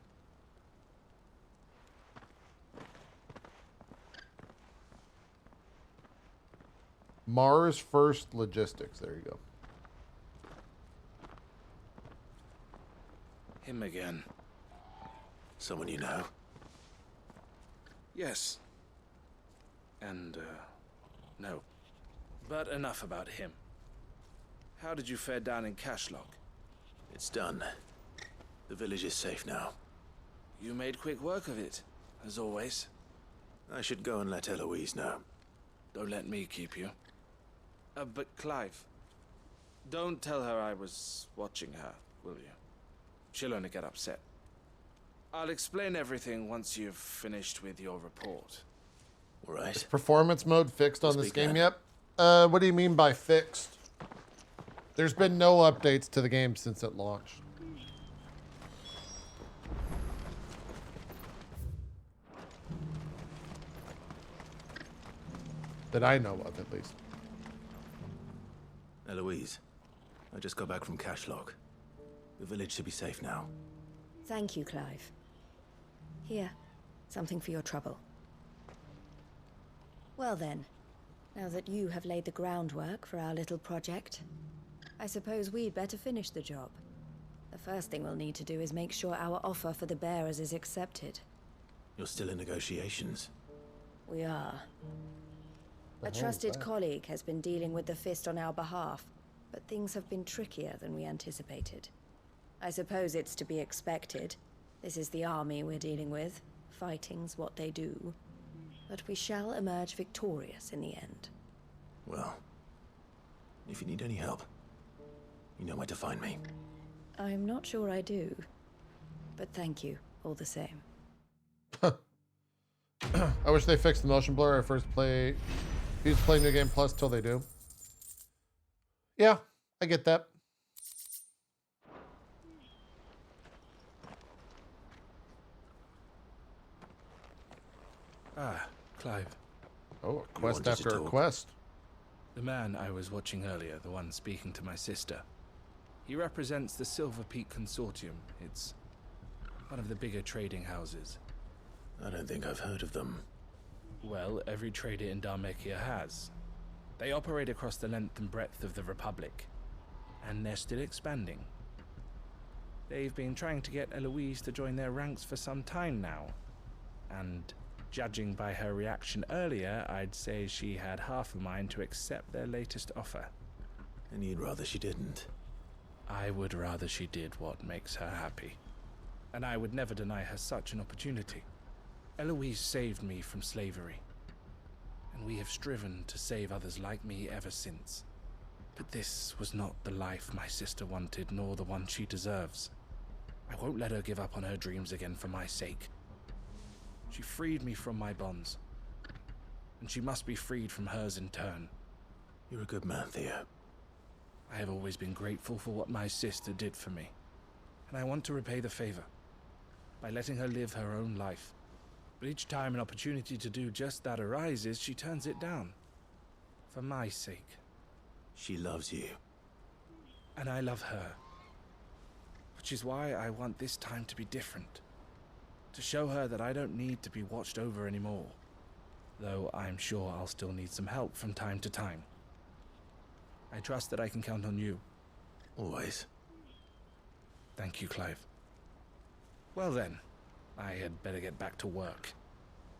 C: Mars First Logistics. There you go.
Q: Him again.
B: Someone you know?
Q: Yes. And, no. But enough about him. How did you fare down in Cashlock?
B: It's done. The village is safe now.
Q: You made quick work of it, as always.
B: I should go and let Eloise know.
Q: Don't let me keep you. But Clive, don't tell her I was watching her, will you? She'll only get upset. I'll explain everything once you've finished with your report.
B: All right.
C: Is performance mode fixed on this
B: Speak
C: game
B: then.
C: yet? What do you mean by fixed? There's been no updates to the game since it launched. That I know of, at least.
B: Eloise, I just got back from Cashlock. The village should be safe now.
O: Thank you, Clive. Here, something for your trouble. Well then, now that you have laid the groundwork for our little project, I suppose we'd better finish the job. The first thing we'll need to do is make sure our offer for the bearers is accepted.
B: You're still in negotiations.
O: We are. A
B: hell is
O: trusted
B: that?
O: colleague has been dealing with the Fist on our behalf, but things have been trickier than we anticipated. I suppose it's to be expected. This is the army we're dealing with. Fighting's what they do. But we shall emerge victorious in the end.
B: Well, if you need any help, you know where to find me.
O: I'm not sure I do. But thank you, all the same.
C: I wish they fixed the motion blur. I first play... Used to play New Game Plus till they do. Yeah, I get that.
Q: Ah, Clive.
C: Oh, a quest
B: wanted to
C: after a
B: talk.
C: quest.
Q: The man I was watching earlier, the one speaking to my sister. He represents the Silver Peak Consortium. It's one of the bigger trading houses.
B: I don't think I've heard of them.
Q: Well, every trader in Dharmekia has. They operate across the length and breadth of the Republic, and they're still expanding. They've been trying to get Eloise to join their ranks for some time now, and judging by her reaction earlier, I'd say she had half a mind to accept their latest offer.
B: And you'd rather she didn't?
Q: I would rather she did what makes her happy, and I would never deny her such an opportunity. Eloise saved me from slavery, and we have striven to save others like me ever since. But this was not the life my sister wanted, nor the one she deserves. I won't let her give up on her dreams again for my sake. She freed me from my bonds, and she must be freed from hers in turn.
B: You're a good man, Theo.
Q: I have always been grateful for what my sister did for me, and I want to repay the favor by letting her live her own life. But each time an opportunity to do just that arises, she turns it down. For my sake.
B: She loves you.
Q: And I love her. Which is why I want this time to be different. To show her that I don't need to be watched over anymore. Though I'm sure I'll still need some help from time to time. I trust that I can count on you.
B: Always.
Q: Thank you, Clive. Well then, I had better get back to work.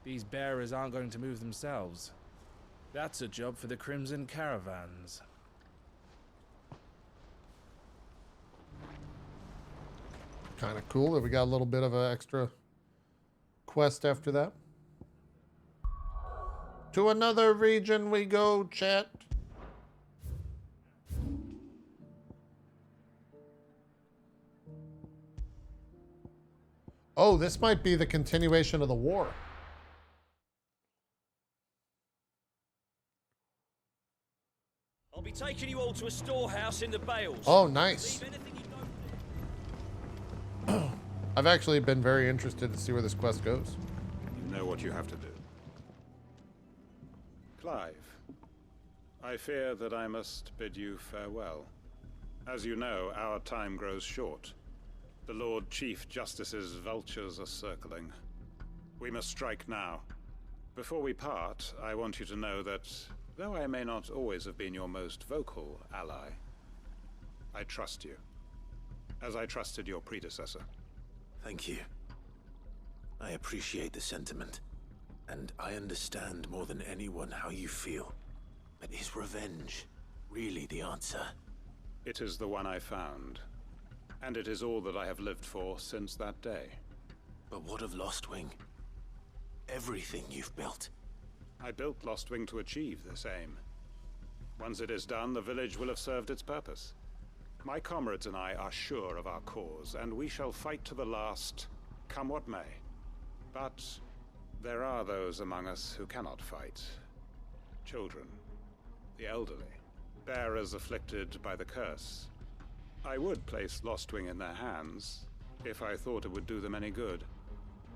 Q: These bearers aren't going to move themselves. That's a job for the Crimson Caravans.
C: Kind of cool that we got a little bit of an extra quest after that. To another region we go, chat. Oh, this might be the continuation of the war.
S: I'll be taking you all to a storehouse in the Bales.
C: Oh, nice.
S: Leave anything you don't
C: I've actually been very interested to see where this quest goes.
S: You know what you have to do. Clive, I fear that I must bid you farewell. As you know, our time grows short. The Lord Chief Justice's vultures are circling. We must strike now. Before we part, I want you to know that, though I may not always have been your most vocal ally, I trust you, as I trusted your predecessor.
B: Thank you. I appreciate the sentiment, and I understand more than anyone how you feel. But is revenge really the answer?
S: It is the one I found, and it is all that I have lived for since that day.
B: But what of Lostwing? Everything you've built.
S: I built Lostwing to achieve this aim. Once it is done, the village will have served its purpose. My comrades and I are sure of our cause, and we shall fight to the last, come what may. But there are those among us who cannot fight. Children, the elderly, bearers afflicted by the curse. I would place Lostwing in their hands, if I thought it would do them any good.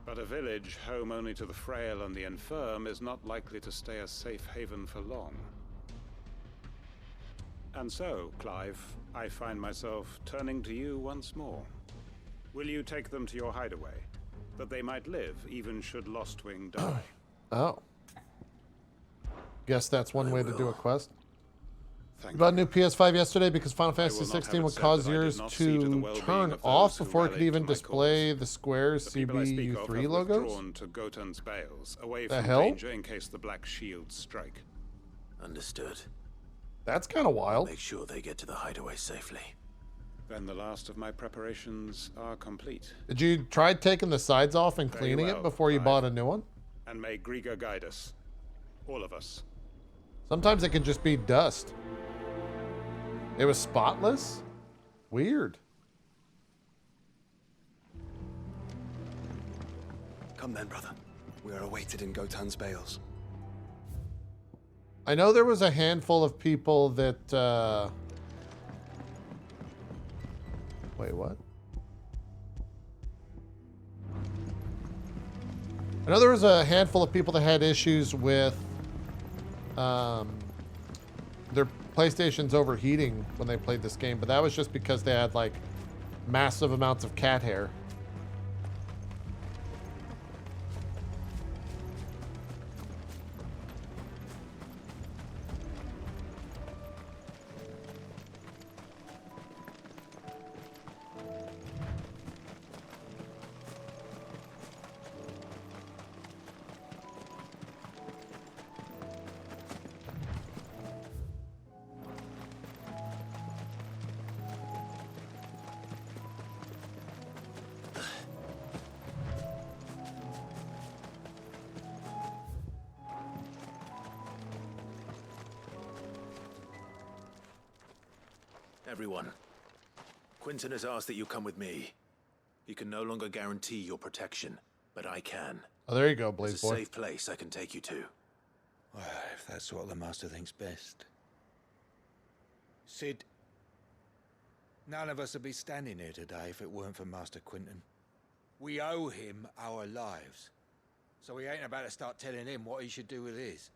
S: But a village home only to the frail and the infirm is not likely to stay a safe haven for long. And so, Clive, I find myself turning to you once more. Will you take them to your hideaway, that they might live even should Lostwing die?
C: Oh. Guess that's one way to do a quest. You bought a new PS5 yesterday because Final Fantasy XVI would cause yours to turn off before it could even display the Square's CBU3 logos?
S: To Gotan's bales, away
C: The
S: from
C: hell?
S: danger in case the Black Shields strike.
B: Understood.
C: That's kind of wild.
B: Make sure they get to the hideaway safely.
S: Then the last of my preparations are complete.
C: Did you try taking the sides off and
S: Very
C: cleaning
S: well,
C: it before you bought a new one?
S: And may Griga guide us. All of us.
C: Sometimes it can just be dust. It was spotless? Weird.
R: Come then, brother. We are awaited in Gotan's bales.
C: I know there was a handful of people that, wait, what? I know there was a handful of people that had issues with, their PlayStations overheating when they played this game, but that was just because they had, like, massive amounts of cat hair.
B: Everyone, Quinton has asked that you come with me. He can no longer guarantee your protection, but I can.
C: Oh, there you go, Blaze
B: It's a
C: Boy.
B: safe place I can take you to.
T: Well, if that's what the Master thinks best. Sid, none of us would be standing here today if it weren't for Master Quinton. We owe him our lives. So we ain't about to start telling him what he should do with his.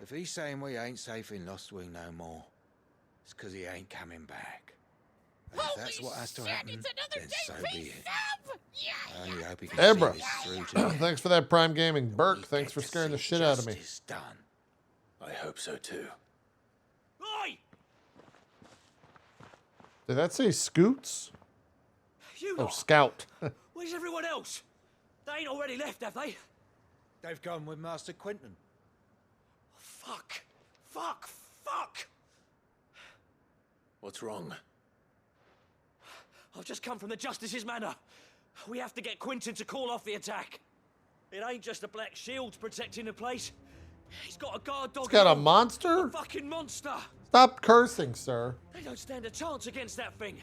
T: If he's saying we ain't safe in Lostwing no more, it's because he ain't coming back. And if that's what has to happen, then so be it. I only hope he can see
C: Abra,
T: this through to
C: thanks for that Prime Gaming. Burke, thanks for scaring the shit out of me.
T: done.
B: I hope so too.
C: Did that say Scoots?
U: You
C: Oh,
U: lot.
C: Scout.
U: Where's everyone else? They ain't already left, have they?
T: They've gone with Master Quinton.
U: Fuck. Fuck. Fuck.
B: What's wrong?
U: I've just come from the Justice's manor. We have to get Quinton to call off the attack. It ain't just the Black Shields protecting the place. He's got a guard dog.
C: It's got a
U: along.
C: monster?
U: A fucking monster.
C: Stop cursing, sir.
U: They don't stand a chance against that thing.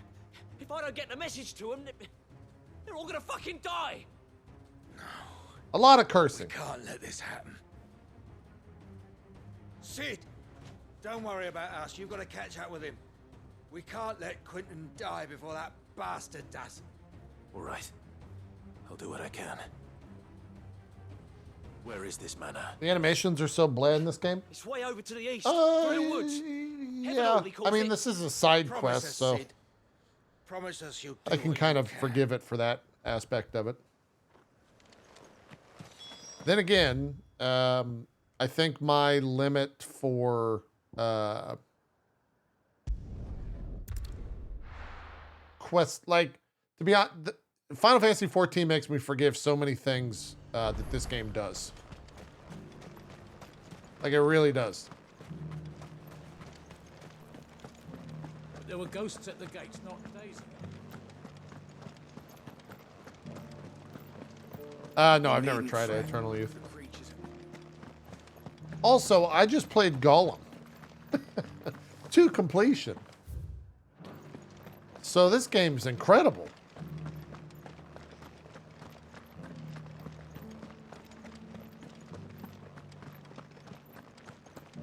U: If I don't get the message to them, they're all gonna fucking die.
C: A lot of cursing.
T: Can't let this happen. Sid, don't worry about us. You've got to catch up with him. We can't let Quinton die before that bastard does.
B: All right. I'll do what I can. Where is this manor?
C: The animations are so bland in this game.
U: It's way over to the east, through the woods.
C: Yeah, I mean, this is a side quest, so
T: Promise us you'll
C: I can kind of forgive it for that aspect of it. Then again, I think my limit for quest, like, to be honest, Final Fantasy XIV makes me forgive so many things that this game does. Like, it really does.
F: There were ghosts at the gates not days ago.
C: No, I've never tried Eternal Youth. Also, I just played Gollum to completion. So this game's incredible.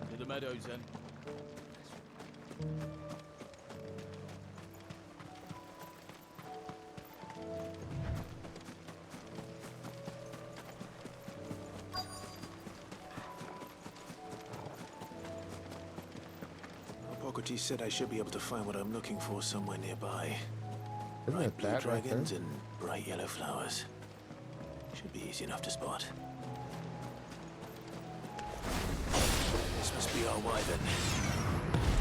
F: To the meadows then.
B: Hippocrates said I should be able to find what I'm looking for somewhere nearby.
C: Isn't it
B: Blue
C: that right
B: dragons
C: there?
B: and bright yellow flowers. Should be easy enough to spot. This must be our wyvern.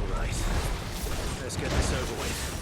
B: All right, let's get this over with.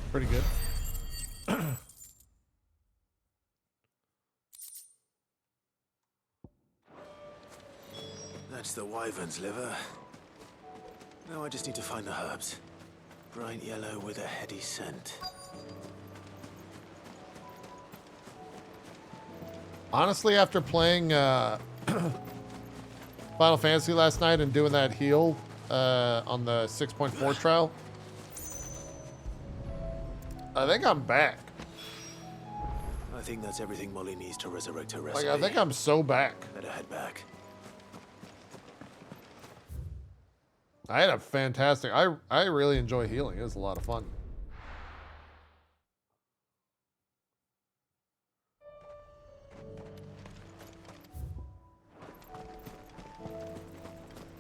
C: Pretty good.
B: That's the wyvern's liver. Now I just need to find the herbs. Bright yellow with a heady scent.
C: Honestly, after playing Final Fantasy last night and doing that heal on the 6.4 trial, I think I'm back.
B: I think that's everything Molly needs to resurrect her
C: Like,
B: recipe.
C: I think I'm so back.
B: Better head back.
C: I had a fantastic... I really enjoy healing. It was a lot of fun.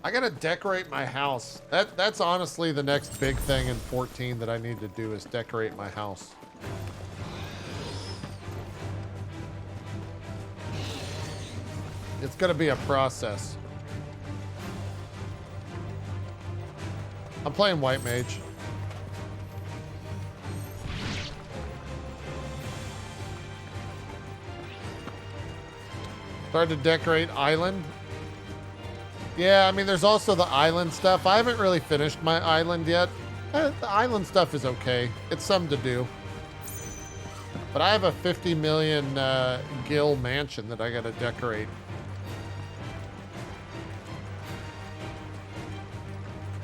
C: I gotta decorate my house. That's honestly the next big thing in 14 that I need to do is decorate my house. It's gonna be a process. I'm playing White Mage. Started to decorate island. Yeah, I mean, there's also the island stuff. I haven't really finished my island yet. The island stuff is okay. It's something to do. But I have a 50 million gil mansion that I gotta decorate.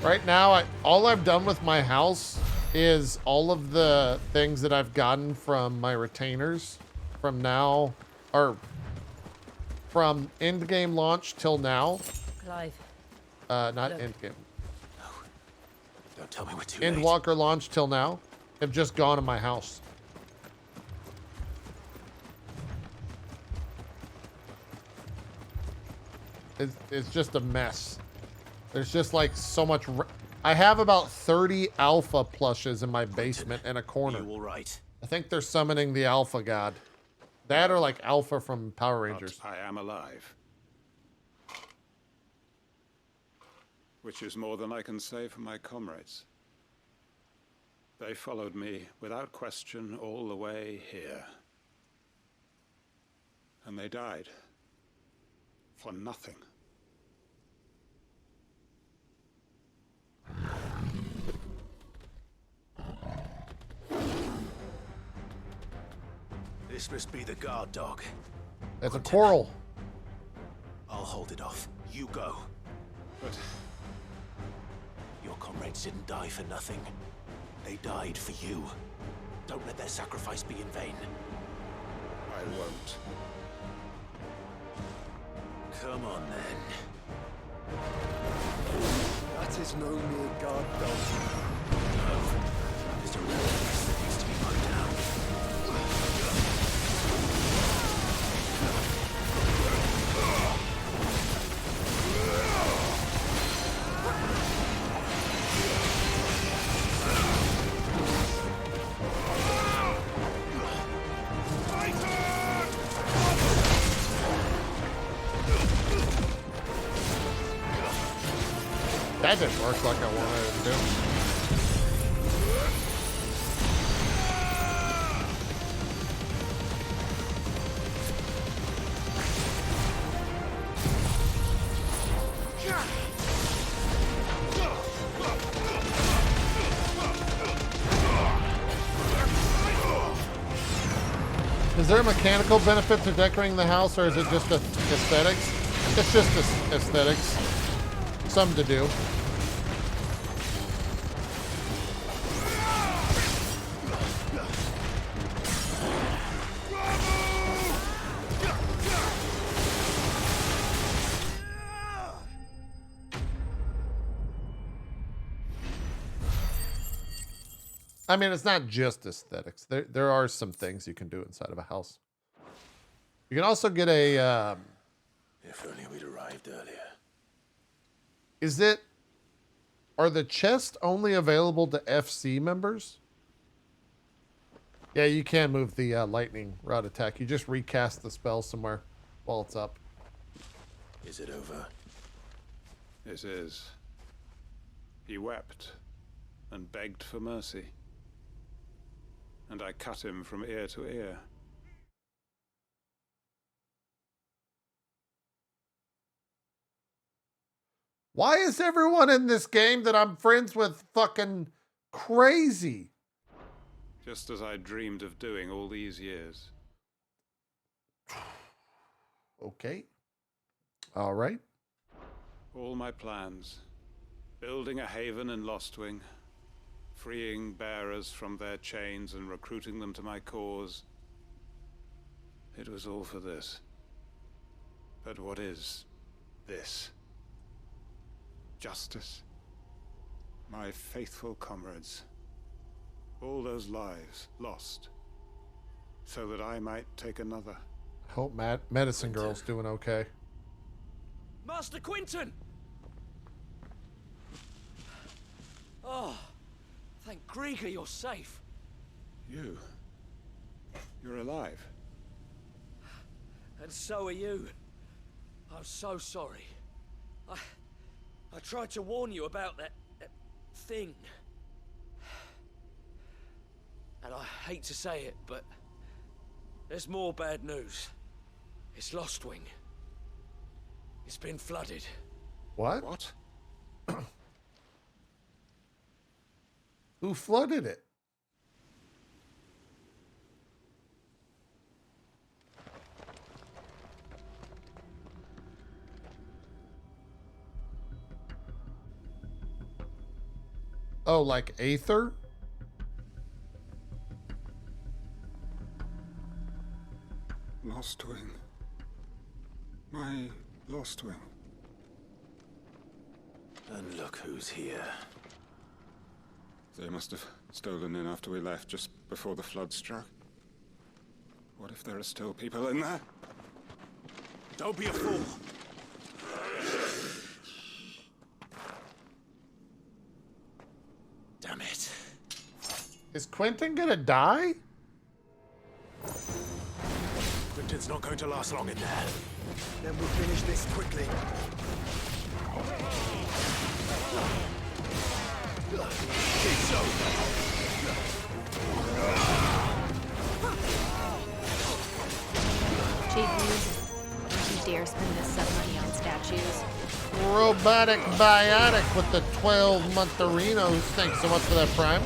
C: Right now, all I've done with my house is all of the things that I've gotten from my retainers from now, or from end game launch till now.
O: Clive.
C: Not
O: Look.
C: end game.
B: Don't tell me we're too late.
C: Endwalker launch till now have just gone in my house. It's just a mess. There's just like so much. I have about 30 alpha plushes in my basement in a corner.
B: You all right?
C: I think they're summoning the alpha god. That or like alpha from Power Rangers.
S: But I am alive. Which is more than I can say for my comrades. They followed me without question all the way here. And they died. For nothing.
B: This must be the guard dog.
C: It's a coral.
B: I'll hold it off. You go.
S: But
B: your comrades didn't die for nothing. They died for you. Don't let their sacrifice be in vain.
S: I won't.
B: Come on, then.
R: That is no mere guard dog.
B: No. There's a real beast that needs to be put down.
C: That didn't work like I wanted it to do. Is there a mechanical benefit to decorating the house, or is it just aesthetics? It's just aesthetics. Something to do. I mean, it's not just aesthetics. There are some things you can do inside of a house. You can also get a...
B: If only we'd arrived earlier.
C: Are the chests only available to FC members? Yeah, you can move the lightning rod attack. You just recast the spell somewhere while it's up.
B: Is it over?
S: It is. He wept and begged for mercy. And I cut him from ear to ear.
C: Why is everyone in this game that I'm friends with fucking crazy?
S: Just as I dreamed of doing all these years.
C: Okay. All right.
S: All my plans. Building a haven in Lostwing. Freeing bearers from their chains and recruiting them to my cause. It was all for this. But what is this? Justice. My faithful comrades. All those lives lost. So that I might take another.
C: I hope Medicine Girl's doing okay.
U: Master Quinton! Oh, thank Grieger you're safe.
S: You're alive.
U: And so are you. I'm so sorry. I tried to warn you about that thing. And I hate to say it, but there's more bad news. It's Lostwing. It's been flooded.
C: What?
S: What?
C: Who flooded it? Oh, like Aether?
S: Lostwing. My Lostwing.
B: And look who's here.
S: They must have stolen in after we left, just before the flood struck. What if there are still people in there?
B: Don't be a fool. Damn it.
C: Is Quentin gonna die?
B: Quentin's not going to last long in there.
R: Then we'll finish this quickly.
B: It's over.
E: JP, don't you dare spend this sub money on statues.
C: Robotic Biotic with the 12-month Arenos. Thanks so much for that, Prime.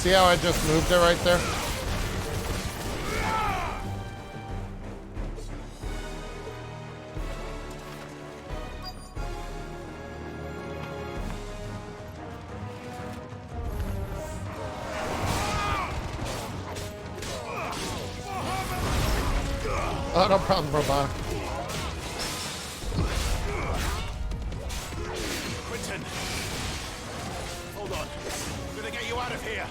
C: see how I just moved it right there? Oh, no problem, Robot.
D: Quentin! Hold on. I'm gonna get you out of here!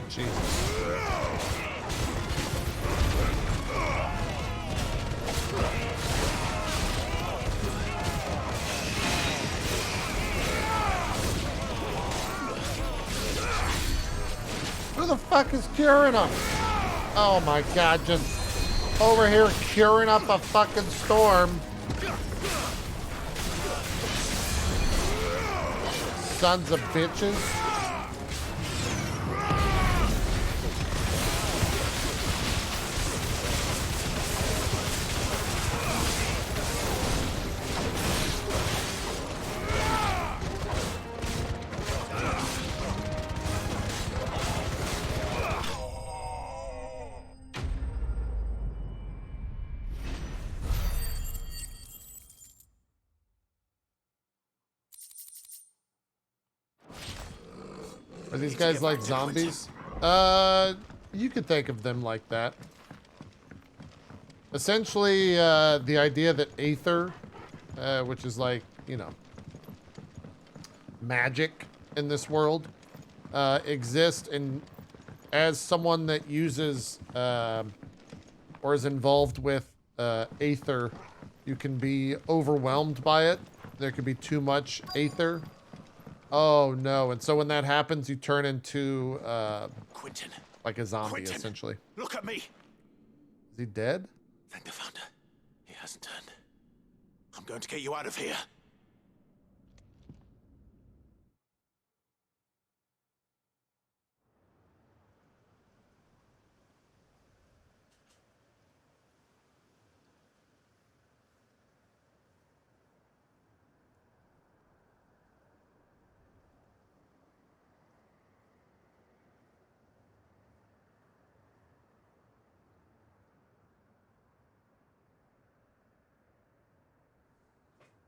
C: Jesus. Who the fuck is curing him? Oh my god, just over here curing up a fucking storm. Sons of bitches. Are these guys like zombies? You could think of them like that. Essentially, the idea that Aether, which is like, you know, magic in this world, exists, and as someone that uses or is involved with Aether, you can be overwhelmed by it. There could be too much Aether. Oh no, and so when that happens, you turn into
D: Quentin.
C: Like a zombie,
D: Quentin,
C: essentially.
D: Look at me!
C: Is he dead?
D: Thank the Founder. He hasn't turned. I'm going to get you out of here.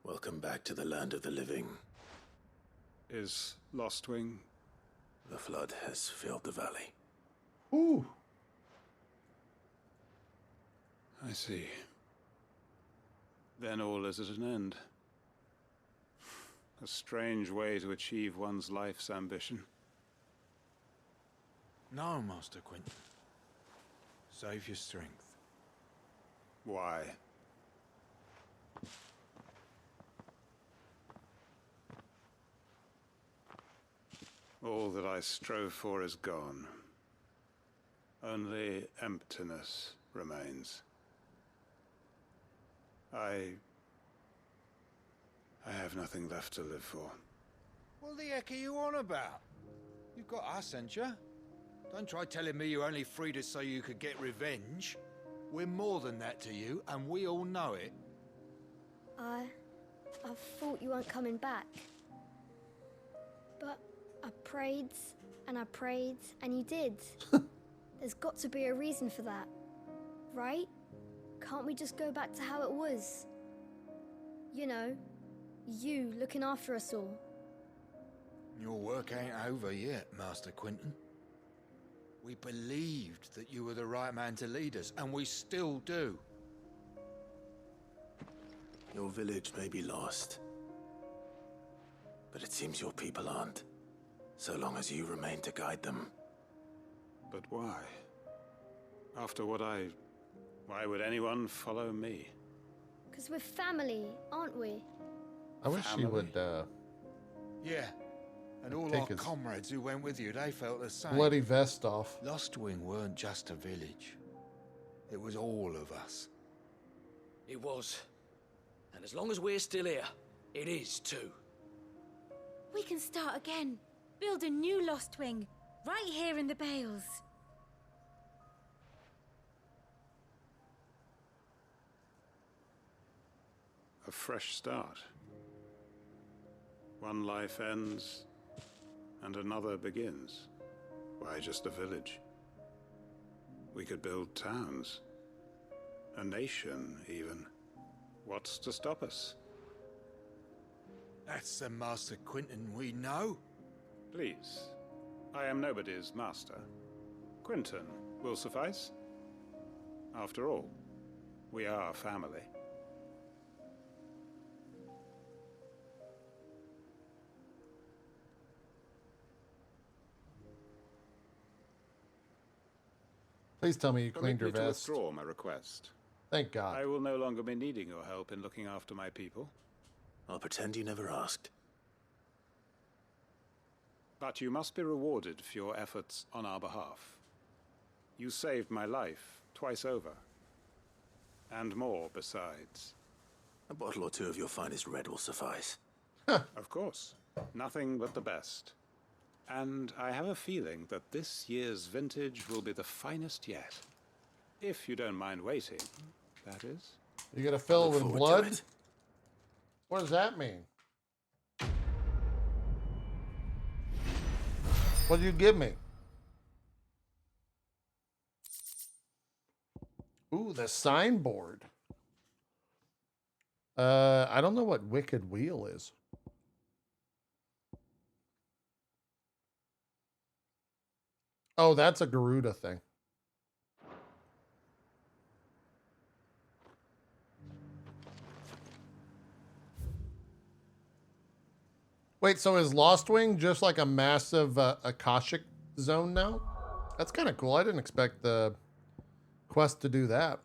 B: Welcome back to the land of the living.
S: Is Lostwing?
B: The flood has filled the valley.
C: Ooh.
S: I see. Then all is at an end. A strange way to achieve one's life's ambition.
T: No, Master Quentin. Save your strength.
S: Why? All that I strove for is gone. Only emptiness remains. I have nothing left to live for.
T: What the heck are you on about? You've got us, ain't you? Don't try telling me you only freed us so you could get revenge. We're more than that to you, and we all know it.
V: I thought you weren't coming back. But I prayed, and you did. There's got to be a reason for that, right? Can't we just go back to how it was? You know, you looking after us all.
T: Your work ain't over yet, Master Quentin. We believed that you were the right man to lead us, and we still do.
B: Your village may be lost, but it seems your people aren't, so long as you remain to guide them.
S: But why? After what why would anyone follow me?
V: Because we're family, aren't we?
C: I wish he would,
T: Yeah. And all
C: take
T: our
C: his
T: comrades who went with you, they felt the same.
C: bloody vest off.
T: Lostwing weren't just a village. It was all of us.
U: It was. And as long as we're still here, it is too.
W: We can start again.
L: Build a new Lost Wing, right here in the Bales.
S: A fresh start. One life ends, and another begins. Why just a village? We could build towns. A nation, even. What's to stop us?
T: That's the Master Quentin we know.
S: Please. I am nobody's master. Quentin will suffice. After all, we are family.
C: Please tell me you cleaned your
S: Permit me to
C: vest.
S: withdraw my request.
C: Thank God.
S: I will no longer be needing your help in looking after my people.
B: I'll pretend you never asked.
S: But you must be rewarded for your efforts on our behalf. You saved my life twice over. And more besides.
B: A bottle or two of your finest red will suffice.
S: Of course. Nothing but the best. And I have a feeling that this year's vintage will be the finest yet. If you don't mind waiting, that is.
C: You gonna fill it with blood? What does that mean? What'd you give me? Ooh, the signboard. I don't know what Wicked Wheel is. Oh, that's a Garuda thing. Wait, so is Lost Wing just like a massive Akashic zone now? That's kind of cool. I didn't expect the quest to do that.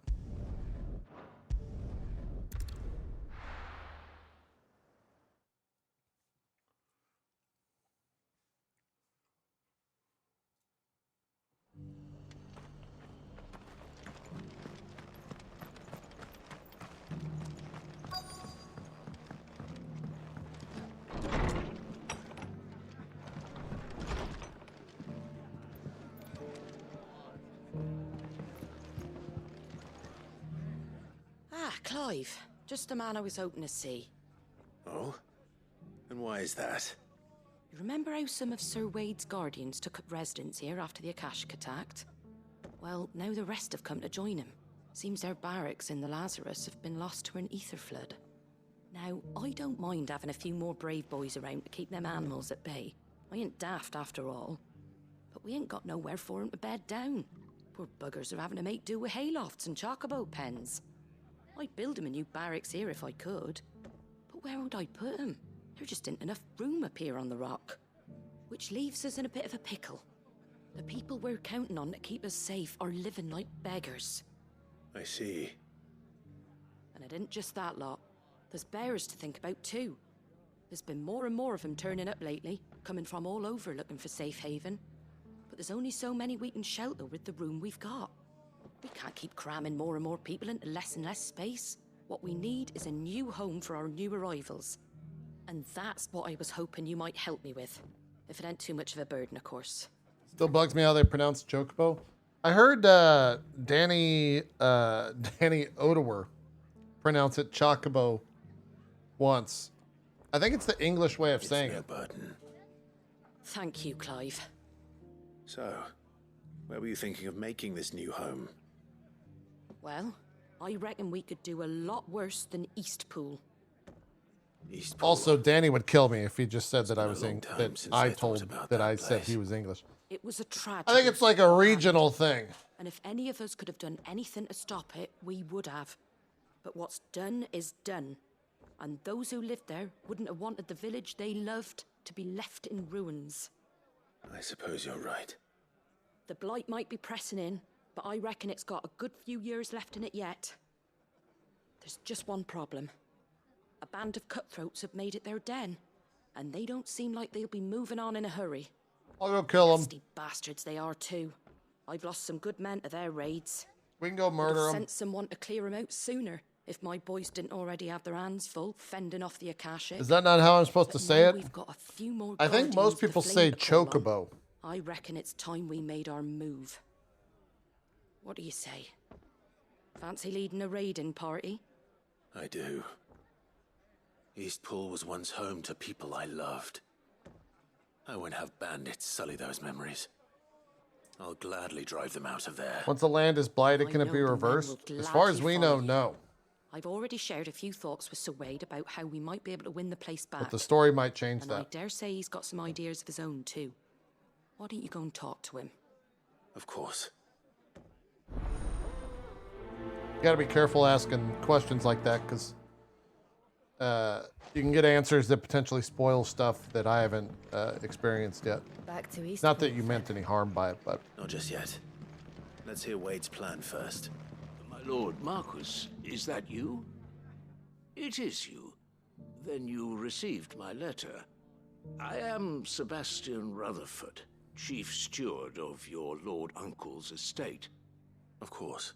H: Clive, just the man I was hoping to see.
B: Oh? And why is that?
H: You remember how some of Sir Wade's guardians took up residence here after the Akashic attacked? Well, now the rest have come to join him. Seems their barracks in the Lazarus have been lost to an ether flood. Now, I don't mind having a few more brave boys around to keep them animals at bay. I ain't daft after all. But we ain't got nowhere for 'em to bed down. Poor buggers are having to make do with haylofts and chocobo pens. I'd build 'em a new barracks here if I could. But where would I put 'em? There just ain't enough room up here on the rock. Which leaves us in a bit of a pickle. The people we're counting on to keep us safe are living like beggars.
B: I see.
H: And it ain't just that lot. There's bears to think about too. There's been more and more of them turning up lately, coming from all over looking for safe haven. But there's only so many we can shelter with the room we've got. We can't keep cramming more and more people into less and less space. What we need is a new home for our new arrivals. And that's what I was hoping you might help me with. If it ain't too much of a burden, of course.
C: Still bugs me how they pronounce Chocobo. I heard Danny Odower pronounce it Chocobo once. I think it's the English way of saying it.
B: Burden.
H: Thank you, Clive.
B: So, where were you thinking of making this new home?
H: Well, I reckon we could do a lot worse than Eastpool.
C: Also, Danny would kill me if he just said that I was that I told that I said he was English.
H: It was a tragedy.
C: I think it's like a regional thing.
H: And if any of us could have done anything to stop it, we would have. But what's done is done. And those who lived there wouldn't have wanted the village they loved to be left in ruins.
B: I suppose you're right.
H: The blight might be pressing in, but I reckon it's got a good few years left in it yet. There's just one problem. A band of cutthroats have made it their den, and they don't seem like they'll be moving on in a hurry.
C: I'll go kill them.
H: Nasty bastards they are too. I've lost some good men to their raids.
C: We can go murder them.
H: Sent someone to clear them out sooner, If my boys didn't already have their hands full fending off the Akashic.
C: Is that not how I'm supposed to say it?
H: We've got a few more
C: I think most
H: guardians to
C: people
H: flame
C: say
H: to call on.
C: chocobo.
H: I reckon it's time we made our move. What do you say? Fancy leading a raiding party?
B: I do. Eastpool was once home to people I loved. I won't have bandits sully those memories. I'll gladly drive them out of there.
C: Once the land is blighted, can it be
H: know the men
C: reversed?
H: will
C: As far as
H: gladly
C: we know,
H: follow you.
C: no.
H: I've already shared a few thoughts with Sir Wade about how we might be able to win the place back.
C: But the story might change
H: and I
C: that.
H: dare say he's got some ideas of his own too. Why don't you go and talk to him?
B: Of course.
C: You gotta be careful asking questions like that, because you can get answers that potentially spoil stuff that I haven't experienced yet.
O: Back to East.
C: Not that you meant any harm by it, but...
B: Not just yet. Let's hear Wade's plan first.
A: My lord Marquis, is that you? It is you. Then you received my letter. I am Sebastian Rutherford, Chief Steward of your Lord Uncle's estate.
B: Of course.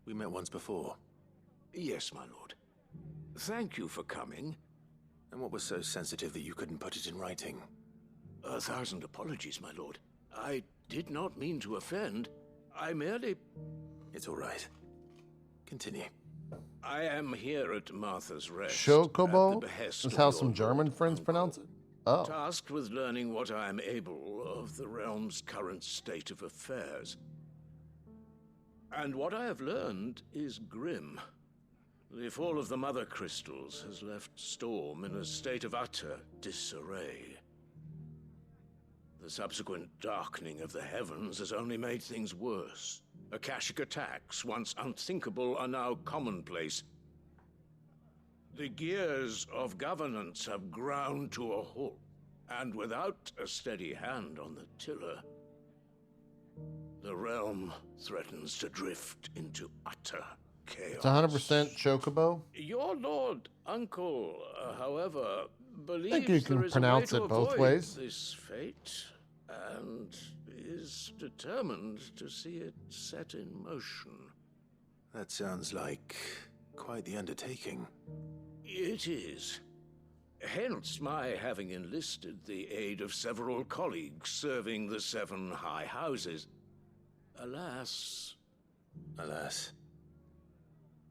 B: We met once before.
A: Yes, my lord. Thank you for coming.
B: And what was so sensitive that you couldn't put it in writing?
A: 1,000 apologies, my lord. I did not mean to offend. I merely...
B: It's all right. Continue.
A: I am here at Martha's Rest.
C: Chocobo?
A: At the behest
C: Is
A: of
C: how
A: your
C: some German friends pronounce it? Oh.
A: Tasked with learning what I am able of the realm's current state of affairs. And what I have learned is grim. The fall of the Mother Crystals has left Storm in a state of utter disarray. The subsequent darkening of the heavens has only made things worse. Akashic attacks, once unthinkable, are now commonplace. The gears of governance have ground to a halt, and without a steady hand on the tiller, the realm threatens to drift into utter chaos.
C: It's 100% chocobo?
A: Your Lord Uncle, however, believes
C: I think you can
A: there is
C: pronounce
A: a way
C: it
A: to
C: both
A: avoid
C: ways.
A: this fate, and is determined to see it set in motion.
B: That sounds like quite the undertaking.
A: It is. Hence my having enlisted the aid of several colleagues serving the 7 high houses. Alas,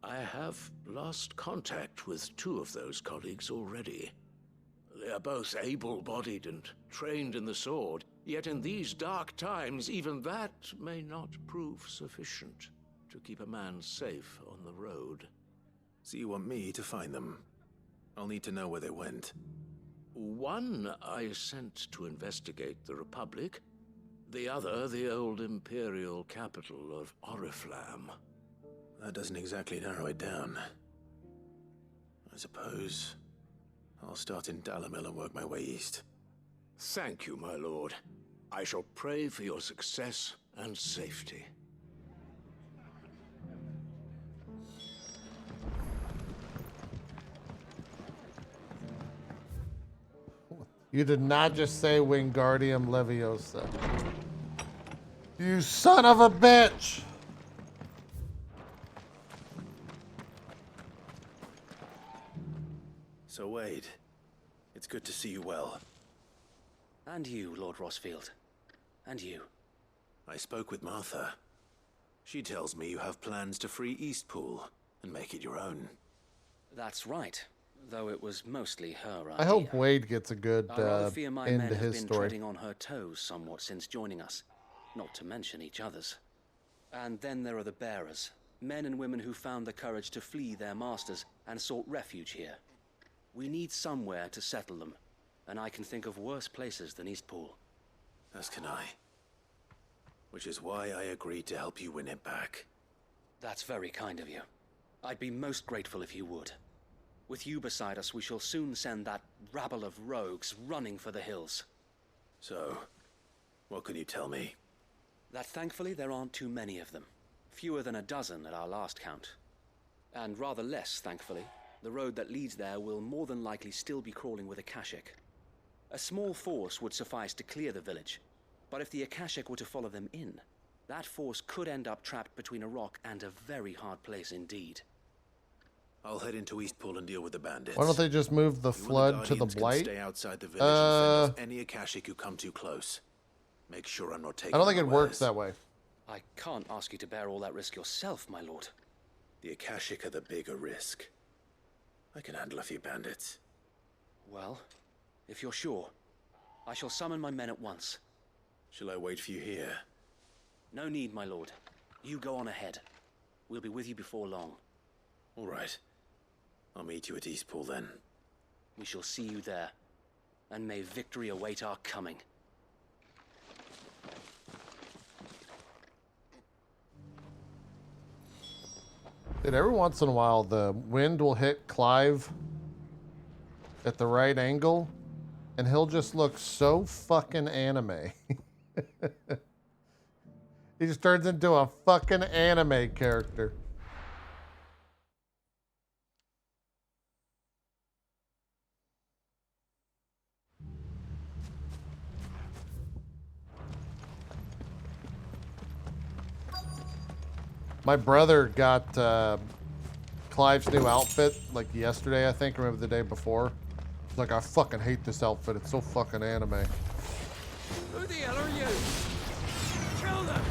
A: I have lost contact with 2 of those colleagues already. They are both able-bodied and trained in the sword, yet in these dark times, even that may not prove sufficient to keep a man safe on the road.
B: So you want me to find them? I'll need to know where they went.
A: One I sent to investigate the Republic, the other the old Imperial capital of Oriflamme.
B: That doesn't exactly narrow it down. I suppose I'll start in Dalimil and work my way east.
A: Thank you, my lord. I shall pray for your success and safety.
C: You did not just say Wingardium Leviosa. You son of a bitch!
B: So Wade, it's good to see you well.
G: And you, Lord Rossfield. And you.
B: I spoke with Martha. She tells me you have plans to free Eastpool and make it your own.
G: That's right, though it was mostly her idea.
C: I hope Wade gets a good
G: I rather fear my
C: end
G: men
C: to
G: have
C: his
G: been
C: story.
G: treading on her toes somewhat since joining us, not to mention each other's. And then there are the bearers, men and women who found the courage to flee their masters and sought refuge here. We need somewhere to settle them, and I can think of worse places than Eastpool.
B: As can I. Which is why I agreed to help you win it back.
G: That's very kind of you. I'd be most grateful if you would. With you beside us, we shall soon send that rabble of rogues running for the hills.
B: So, what can you tell me?
G: That thankfully there aren't too many of them. Fewer than a dozen at our last count. And rather less, thankfully, the road that leads there will more than likely still be crawling with Akashic. A small force would suffice to clear the village, but if the Akashic were to follow them in, that force could end up trapped between a rock and a very hard place indeed.
B: I'll head into Eastpool and deal with the bandits.
C: Why don't they just move the flood to the
B: Guardians can
C: blight?
B: Stay outside the village and fend off any Akashic who come too close. Make sure I'm not taking
C: I don't think it
B: unawares.
C: works that way.
G: I can't ask you to bear all that risk yourself, my lord.
B: The Akashic are the bigger risk. I can handle a few bandits.
G: Well, if you're sure, I shall summon my men at once.
B: Shall I wait for you here?
G: No need, my lord. You go on ahead. We'll be with you before long.
B: All right. I'll meet you at Eastpool then.
G: We shall see you there. And may victory await our coming.
C: Dude, every once in a while, the wind will hit Clive at the right angle, and he'll just look so fucking anime. He just turns into a fucking anime character. My brother got Clive's new outfit like yesterday, I think, or maybe the day before. He's like, I fucking hate this outfit. It's so fucking anime.
K: Who the hell are you? Kill them!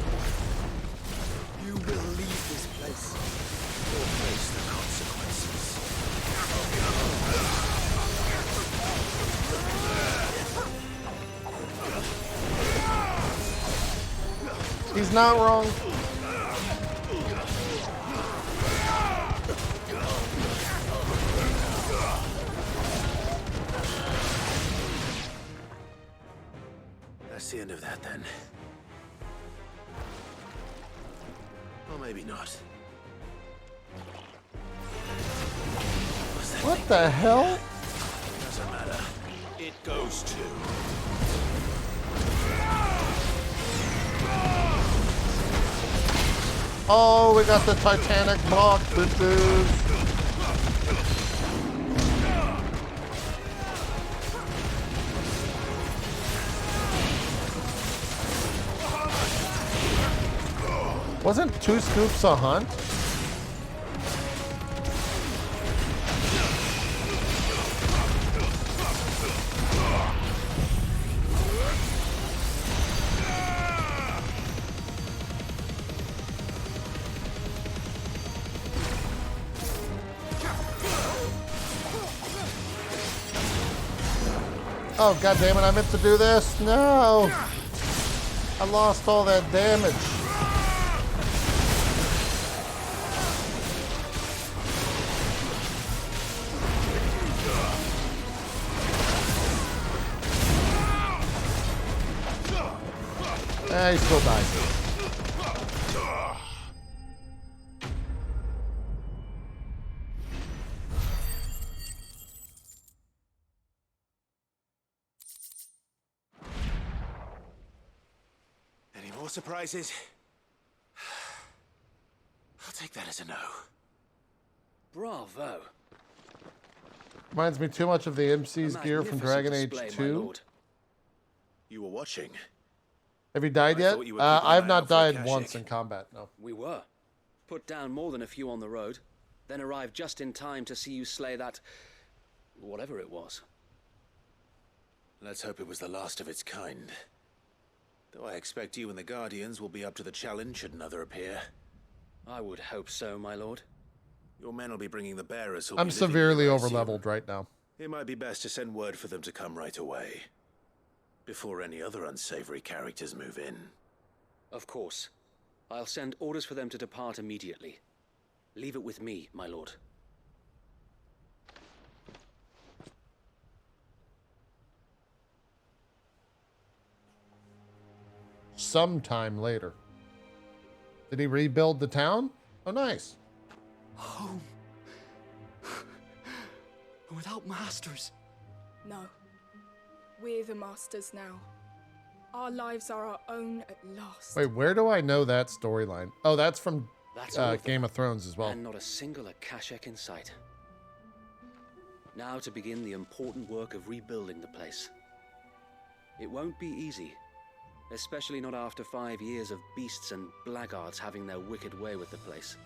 K: You will leave this place or face the consequences.
C: He's not wrong.
B: That's the end of that then. Or maybe not.
C: What the hell?
B: Doesn't matter. It goes to.
C: Oh, we got the Titanic block, bitches. Wasn't 2 scoops a hunt? Oh, god damn it, I meant to do this. No. I lost all that damage. He still dies.
B: Any more surprises? I'll take that as a no.
G: Bravo.
C: Reminds me too much of the MC's gear from Dragon Age 2.
B: You were watching.
C: Have you died yet?
B: thought you were keeping an
C: I have
B: eye
C: not
B: out for
C: died
B: Akashic.
C: once in combat, no.
G: We were. Put down more than a few on the road, then arrived just in time to see you slay that... whatever it was.
B: Let's hope it was the last of its kind. Though I expect you and the Guardians will be up to the challenge should another appear.
G: I would hope so, my lord.
B: Your men will be bringing the bearers.
C: I'm severely overleveled right now.
B: It might be best to send word for them to come right away. Before any other unsavory characters move in.
G: Of course. I'll send orders for them to depart immediately. Leave it with me, my lord.
C: Sometime later. Did he rebuild the town? Oh, nice.
M: Home. Without masters.
N: No. We're the masters now. Our lives are our own at last.
C: Wait, where do I know that storyline? Oh, that's from
G: That's all
C: Game of Thrones as well.
G: And not a single Akashic in sight. Now to begin the important work of rebuilding the place. It won't be easy. Especially not after 5 years of beasts and blackguards having their wicked way with the place.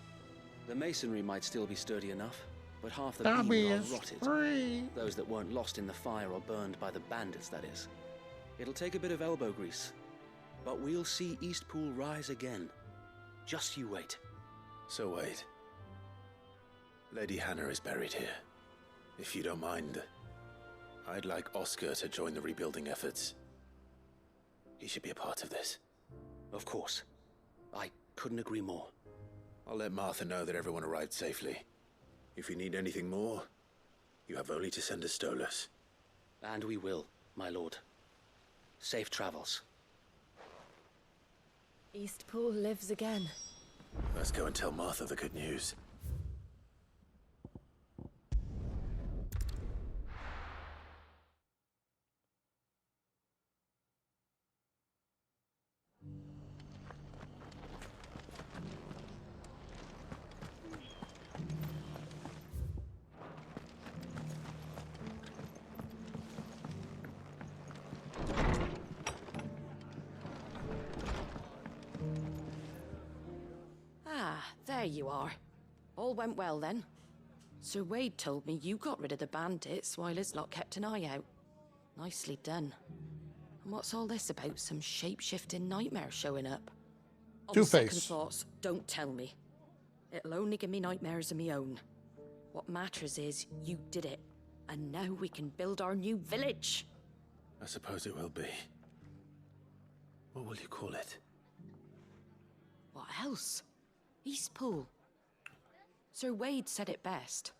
G: The masonry might still be sturdy enough, but half the
C: Dobby
G: beams
C: is
G: are rotted.
C: free.
G: Those that weren't lost in the fire or burned by the bandits, that is. It'll take a bit of elbow grease, but we'll see Eastpool rise again. Just you wait.
B: So wait. Lady Hannah is buried here. If you don't mind, I'd like Oscar to join the rebuilding efforts. He should be a part of this.
G: Of course. I couldn't agree more.
B: I'll let Martha know that everyone arrived safely. If you need anything more, you have only to send a Stolas.
G: And we will, my lord. Safe travels.
H: Eastpool lives again.
B: Let's go and tell Martha the good news.
H: There you are. All went well then. Sir Wade told me you got rid of the bandits while his lot kept an eye out. Nicely done. And what's all this about some shape-shifting nightmare showing up? On second thoughts, don't tell me. It'll only give me nightmares of me own. What matters is you did it. And now we can build our new village.
B: I suppose it will be. What will you call it?
H: What else? Eastpool. Sir Wade said it best.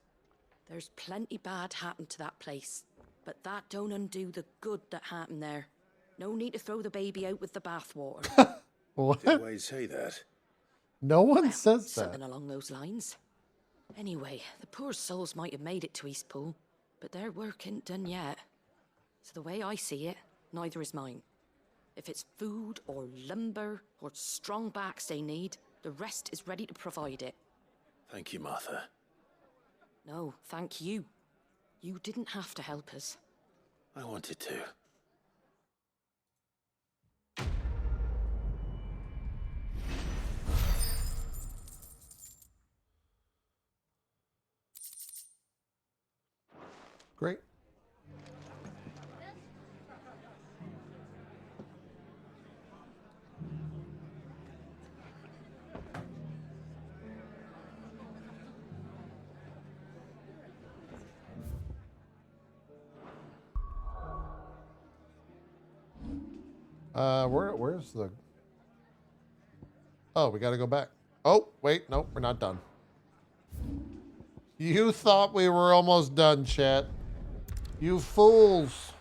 H: There's plenty bad happened to that place, but that don't undo the good that happened there. No need to throw the baby out with the bathwater.
C: What?
B: Did Wade say that?
C: No one says that.
H: Something along those lines. Anyway, the poor souls might have made it to Eastpool, but their work ain't done yet. So the way I see it, neither is mine. If it's food or lumber or strong backs they need, the rest is ready to provide it.
B: Thank you, Martha.
H: No, thank you. You didn't have to help us.
B: I wanted to.
C: Great. Where's the... Oh, we gotta go back. Oh, wait, nope, we're not done. You thought we were almost done, chat. You fools.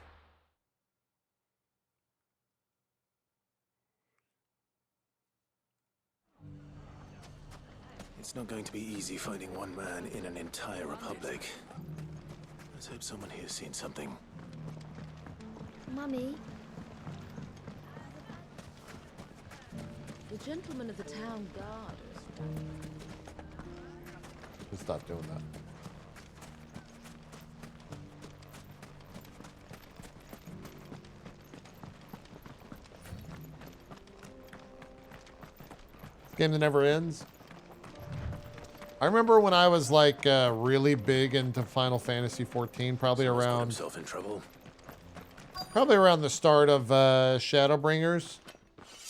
B: It's not going to be easy finding one man in an entire republic. Let's hope someone here's seen something.
V: Mummy?
H: The gentleman of the town guard
C: Just stop doing that. Game that never ends. I remember when I was like really big into Final Fantasy XIV, probably
B: Someone's got
C: around
B: himself in trouble.
C: Probably around the start of Shadowbringers.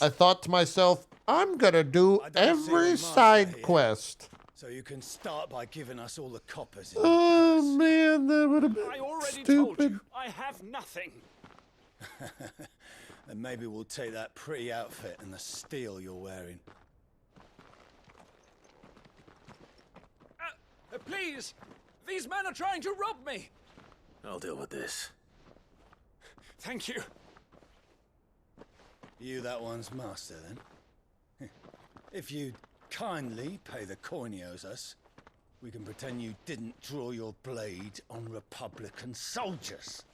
C: I thought to myself, I'm gonna do every side quest.
T: So you can start by giving us all the coppers.
C: Oh man, that would have been
D: I already
C: stupid.
D: told you, I have nothing.
T: And maybe we'll take that pretty outfit and the steel you're wearing.
D: Please, these men are trying to rob me.
B: I'll deal with this.
D: Thank you.
T: You that one's master, then? If you'd kindly pay the coin he owes us, we can pretend you didn't draw your blade on Republican soldiers.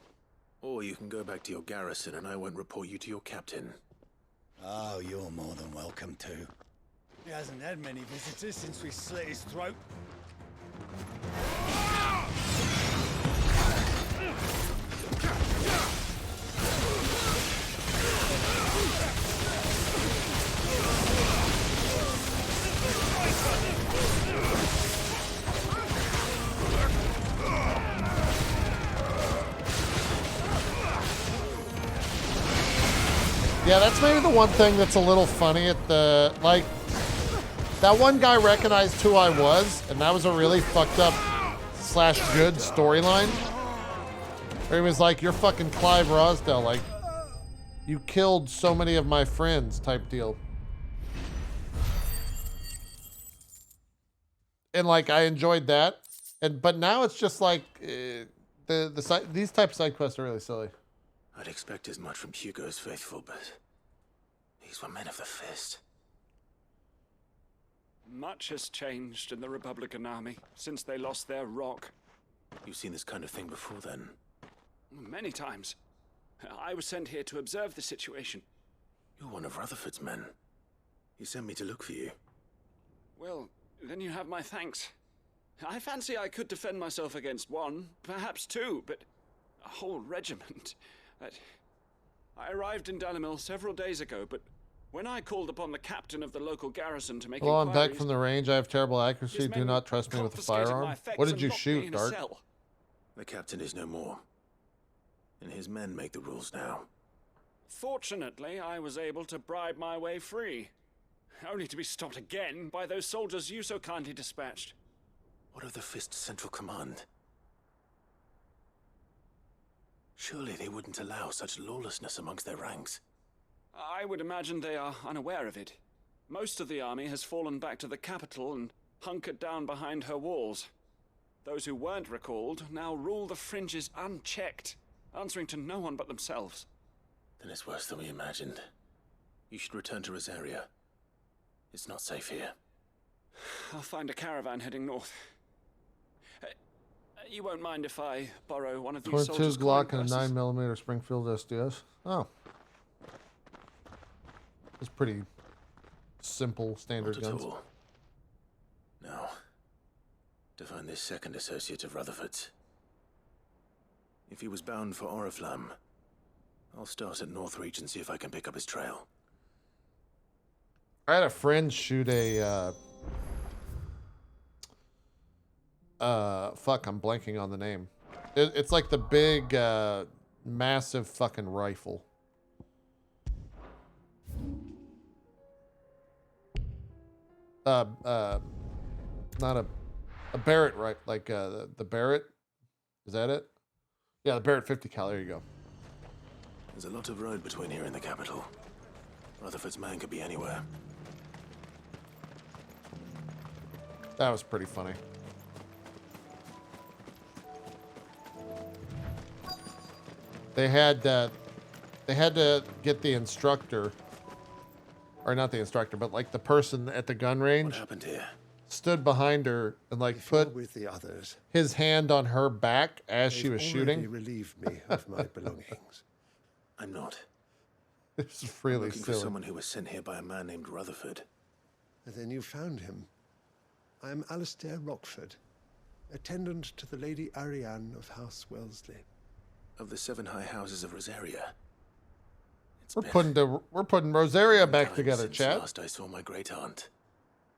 B: Or you can go back to your garrison and I won't report you to your captain.
T: Oh, you're more than welcome to. He hasn't had many visitors since we slit his throat.
C: Yeah, that's maybe the one thing that's a little funny at the, like, that one guy recognized who I was, and that was a really fucked up / good storyline. Where he was like, you're fucking Clive Rosdell, like, you killed so many of my friends type deal. And like, I enjoyed that. But now it's just like, these type of side quests are really silly.
B: I'd expect as much from Hugo's faithful, but these were men of the fist.
I: Much has changed in the Republican army since they lost their rock.
B: You've seen this kind of thing before, then?
I: Many times. I was sent here to observe the situation.
B: You're one of Rutherford's men. He sent me to look for you.
I: Well, then you have my thanks. I fancy I could defend myself against one, perhaps two, but a whole regiment. I arrived in Dalimil several days ago, but when I called upon the captain of the local garrison to make
C: Hello, I'm
I: inquiries,
C: back from the range. I have terrible accuracy. Do not trust me with a firearm. What did you shoot, Dart?
B: The captain is no more. And his men make the rules now.
I: Fortunately, I was able to bribe my way free. Only to be stopped again by those soldiers you so kindly dispatched.
B: What of the Fist's central command? Surely they wouldn't allow such lawlessness amongst their ranks.
I: I would imagine they are unaware of it. Most of the army has fallen back to the capital and hunkered down behind her walls. Those who weren't recalled now rule the fringes unchecked, answering to no one but themselves.
B: Then it's worse than we imagined. You should return to Rosaria. It's not safe here.
I: I'll find a caravan heading north. You won't mind if I borrow one of these soldiers'
C: Glock
I: coin
C: and a
I: purses?
C: 9mm Springfield SDS. Oh. It's pretty simple, standard
B: Not at
C: guns.
B: all. Now, to find this second associate of Rutherford's. If he was bound for Oriflamme, I'll start at Northreach and see if I can pick up his trail.
C: I had a friend shoot a, fuck, I'm blanking on the name. It's like the big, massive fucking rifle. Not a Barrett, right? Like, the Barrett? Is that it? Yeah, the Barrett 50 cal, there you go.
B: There's a lot of road between here and the capital. Rutherford's man could be anywhere.
C: That was pretty funny. They had to get the instructor, or not the instructor, but like the person at the gun range.
B: What happened here?
C: Stood behind her and like put
P: with the others,
C: his hand on her back as she was shooting.
P: Relieved me of my belongings.
B: I'm not.
C: This is really
B: I'm looking
C: silly.
B: for someone who was sent here by a man named Rutherford.
P: And then you found him. I am Alistair Rockford, attendant to the Lady Ariane of House Wellesley.
B: Of the 7 high houses of Rosaria.
C: We're putting Rosaria back together,
B: Since
C: Chad.
B: last I saw my great aunt.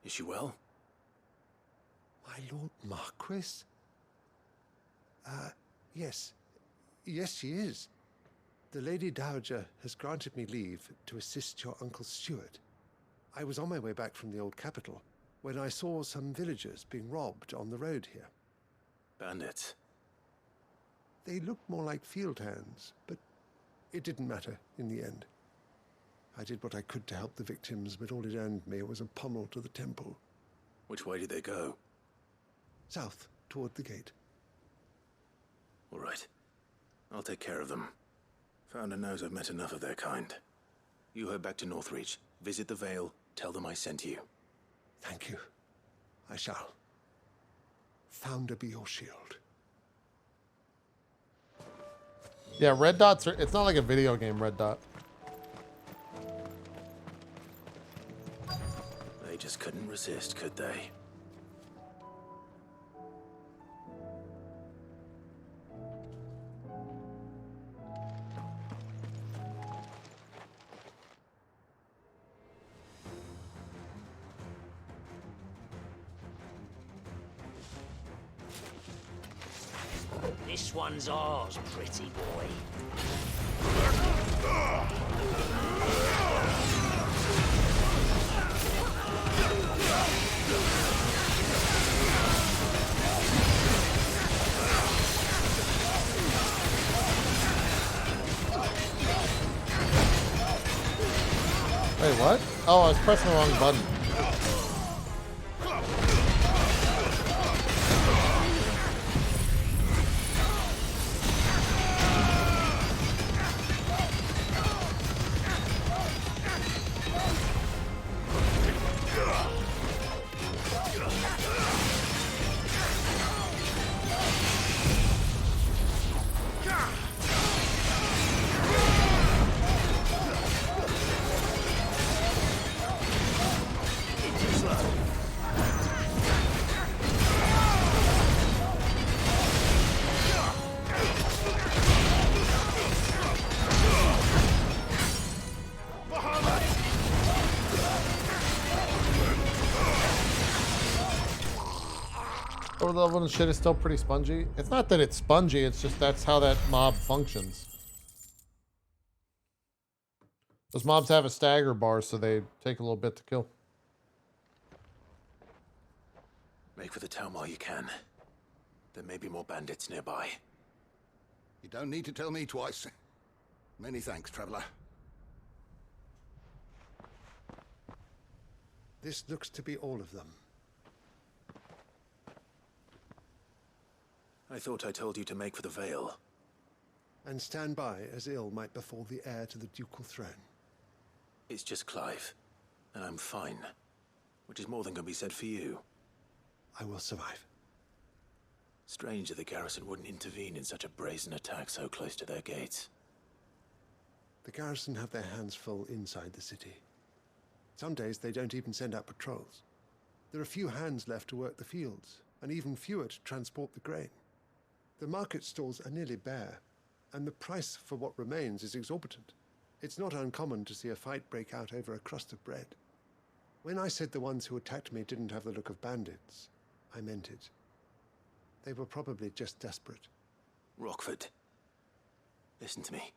B: Is she well?
P: My Lord Marquis? Yes. Yes, she is. The Lady Dowager has granted me leave to assist your Uncle Stuart. I was on my way back from the old capital when I saw some villagers being robbed on the road here.
B: Bandits?
P: They looked more like field hands, but it didn't matter in the end. I did what I could to help the victims, but all it earned me was a pommel to the temple.
B: Which way did they go?
P: South, toward the gate.
B: All right. I'll take care of them. Founder knows I've met enough of their kind. You head back to Northreach, visit the Vale, tell them I sent you.
P: Thank you. I shall. Founder be your shield.
C: Yeah, red dots are, it's not like a video game, red dot.
B: They just couldn't resist, could they?
U: This one's ours, pretty boy.
C: Wait, what? Oh, I was pressing the wrong button. Lower level and shit is still pretty spongy. It's not that it's spongy, it's just that's how that mob functions. Those mobs have a stagger bar, so they take a little bit to kill.
B: Make for the town while you can. There may be more bandits nearby.
D: You don't need to tell me twice. Many thanks, traveler.
P: This looks to be all of them.
B: I thought I told you to make for the Vale.
P: And stand by as ill might befall the heir to the ducal throne.
B: It's just Clive, and I'm fine. Which is more than can be said for you.
P: I will survive.
B: Strange that the garrison wouldn't intervene in such a brazen attack so close to their gates.
P: The garrison have their hands full inside the city. Some days they don't even send out patrols. There are few hands left to work the fields, and even fewer to transport the grain. The market stalls are nearly bare, and the price for what remains is exorbitant. It's not uncommon to see a fight break out over a crust of bread. When I said the ones who attacked me didn't have the look of bandits, I meant it. They were probably just desperate.
B: Rockford, listen to me.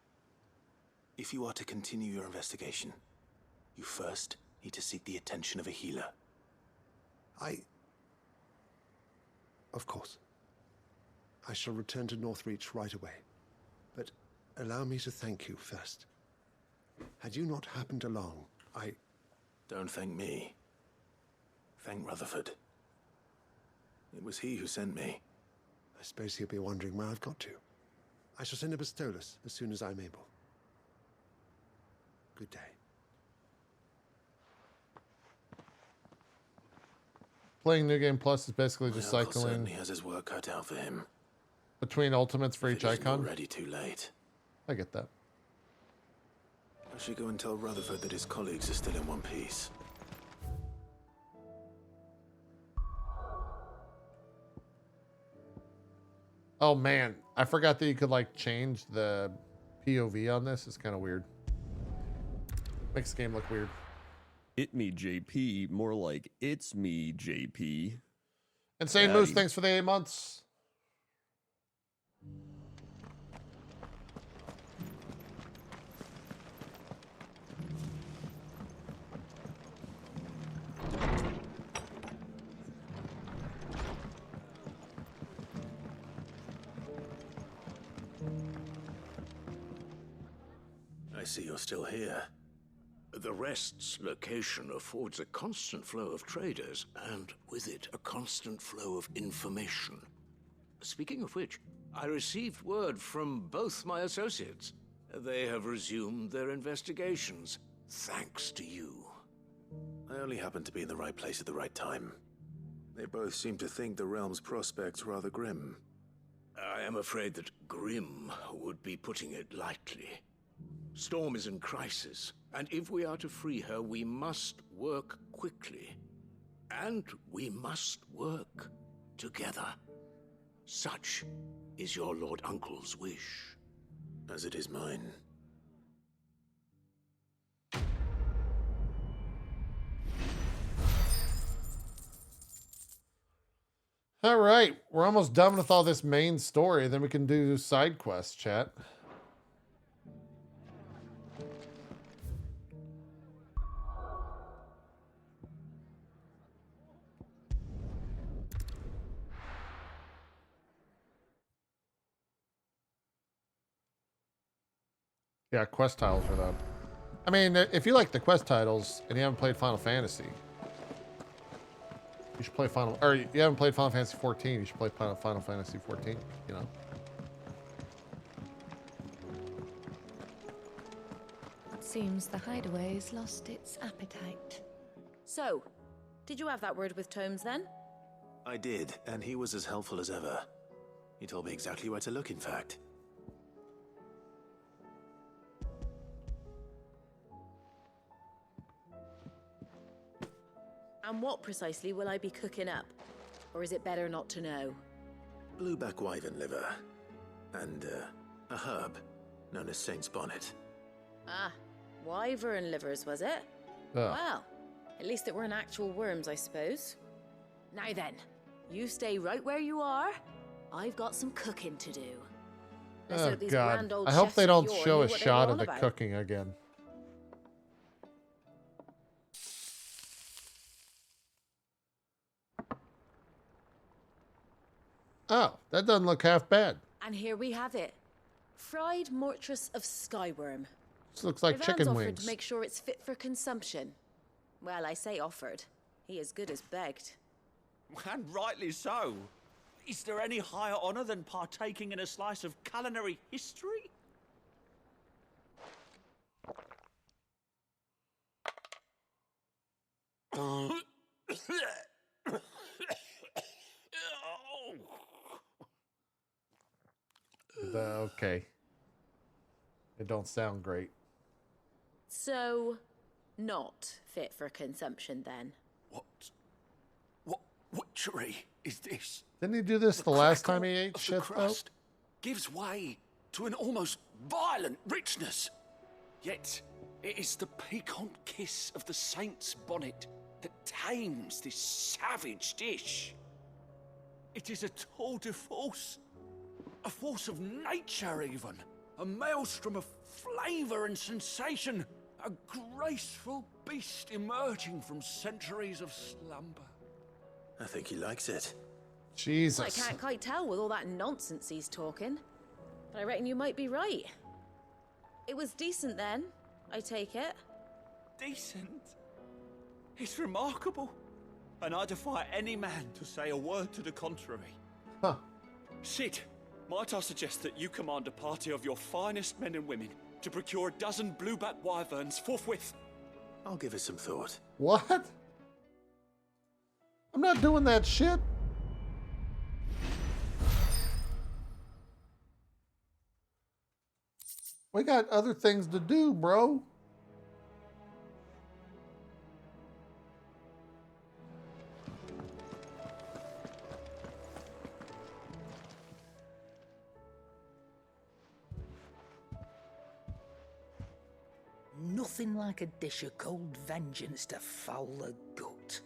B: If you are to continue your investigation, you first need to seek the attention of a healer.
P: Of course. I shall return to Northreach right away. But allow me to thank you first. Had you not happened along,
B: Don't thank me. Thank Rutherford. It was he who sent me.
P: I suppose he'll be wondering where I've got to. I shall send a Bastolus as soon as I'm able. Good day.
C: Playing New Game Plus is basically just
B: My uncle
C: cycling
B: certainly has his work cut out for him.
C: between ultimates for each icon.
B: Already too late.
C: I get that.
B: I should go and tell Rutherford that his colleagues are still in one piece.
C: Oh man, I forgot that you could like change the POV on this. It's kind of weird. Makes the game look weird.
J: itmeJP, more like it's me JP.
C: Insane Moose, thanks for the 8 months.
B: I see you're still here.
A: The Rest's location affords a constant flow of traders, and with it, a constant flow of information. Speaking of which, I received word from both my associates. They have resumed their investigations, thanks to you.
B: I only happened to be in the right place at the right time. They both seem to think the realm's prospects rather grim.
A: I am afraid that grim would be putting it lightly. Storm is in crisis, and if we are to free her, we must work quickly. And we must work together. Such is your Lord Uncle's wish.
B: As it is mine.
C: All right, we're almost done with all this main story. Then we can do side quests, chat. Yeah, quest titles are the... I mean, if you like the quest titles and you haven't played Final Fantasy, you should play or you haven't played Final Fantasy 14, you should play Final Fantasy 14, you know.
E: Seems the hideaway's lost its appetite.
H: So, did you have that word with Tomes then?
B: I did, and he was as helpful as ever. He told me exactly where to look, in fact.
H: And what precisely will I be cooking up? Or is it better not to know?
B: Blueback wyvern liver. And, a herb known as Saint's Bonnet.
H: Ah, wyvern livers, was it?
C: Oh.
H: Well, at least it weren't actual worms, I suppose. Now then, you stay right where you are. I've got some cooking to do. Let's
C: Oh,
H: hope these
C: God.
H: grand old
C: I hope
H: chefs
C: they
H: of
C: don't
H: yore
C: show
H: knew
C: a
H: what they
C: shot
H: were
C: of
H: on
C: the
H: about.
C: cooking again. Oh, that doesn't look half bad.
H: And here we have it. Fried mortress of skyworm.
C: This looks like
H: Ivan's
C: chicken
H: offered
C: wings.
H: to make sure it's fit for consumption. Well, I say offered. He as good as begged.
U: And rightly so. Is there any higher honor than partaking in a slice of culinary history?
C: Okay. It don't sound great.
H: So, not fit for consumption then.
A: What witchery is this?
C: Didn't he do this the last time he
A: crackle
C: ate
A: of
C: shit,
A: the
C: though?
A: crust gives way to an almost violent richness. Yet, it is the piquant kiss of the saint's bonnet that tames this savage dish.
U: It is a tour de force. A force of nature, even. A maelstrom of flavor and sensation. A graceful beast emerging from centuries of slumber.
B: I think he likes it.
C: Jesus.
H: I can't quite tell with all that nonsense he's talking. But I reckon you might be right. It was decent then, I take it.
U: Decent? It's remarkable. And I defy any man to say a word to the contrary.
C: Huh.
U: Sid, might I suggest that you command a party of your finest men and women to procure a dozen blueback wyverns forthwith?
B: I'll give it some thought.
C: What? I'm not doing that shit. We got other things to do, bro.
K: Nothing like a dish of cold vengeance to foul the gut.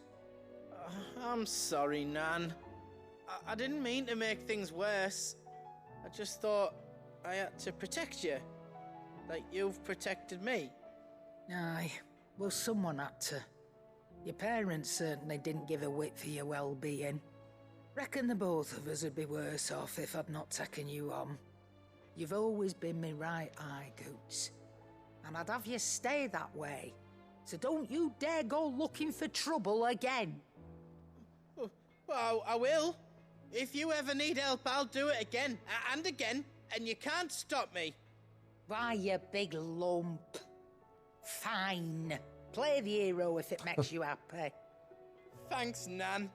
R: I'm sorry, Nan. I didn't mean to make things worse. I just thought I had to protect you. Like you've protected me.
K: Aye, well, someone had to. Your parents certainly didn't give a whit for your well-being. Reckon the both of us would be worse off if I'd not taken you on. You've always been me right eye, Goots. And I'd have you stay that way. So don't you dare go looking for trouble again.
R: Well, I will. If you ever need help, I'll do it again and again, and you can't stop me.
K: Why, you big lump. Fine. Play the hero if it makes you happy.
R: Thanks, Nan.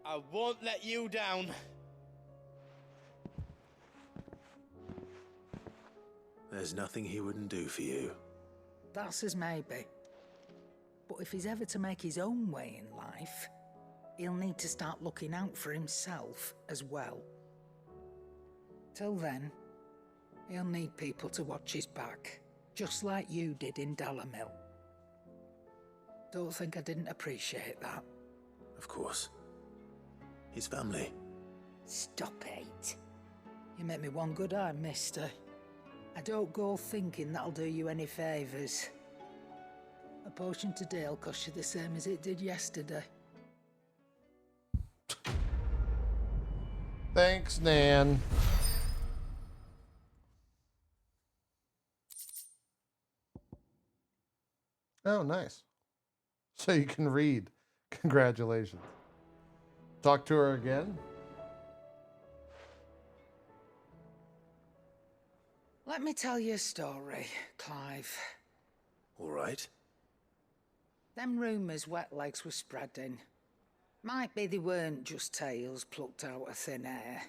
R: I won't let you down.
B: There's nothing he wouldn't do for you.
K: That's as maybe. But if he's ever to make his own way in life, he'll need to start looking out for himself as well. Till then, he'll need people to watch his back, just like you did in Dalamil. Don't think I didn't appreciate that.
B: Of course. His family.
K: Stop it. You make me one good eye, mister. I don't go thinking that'll do you any favours. A potion today'll cost you the same as it did yesterday.
C: Thanks, Nan. Oh, nice. So you can read. Congratulations. Talk to her again?
K: Let me tell you a story, Clive.
B: All right.
K: Them rumours wet legs were spreading. Might be they weren't just tales plucked out of thin air.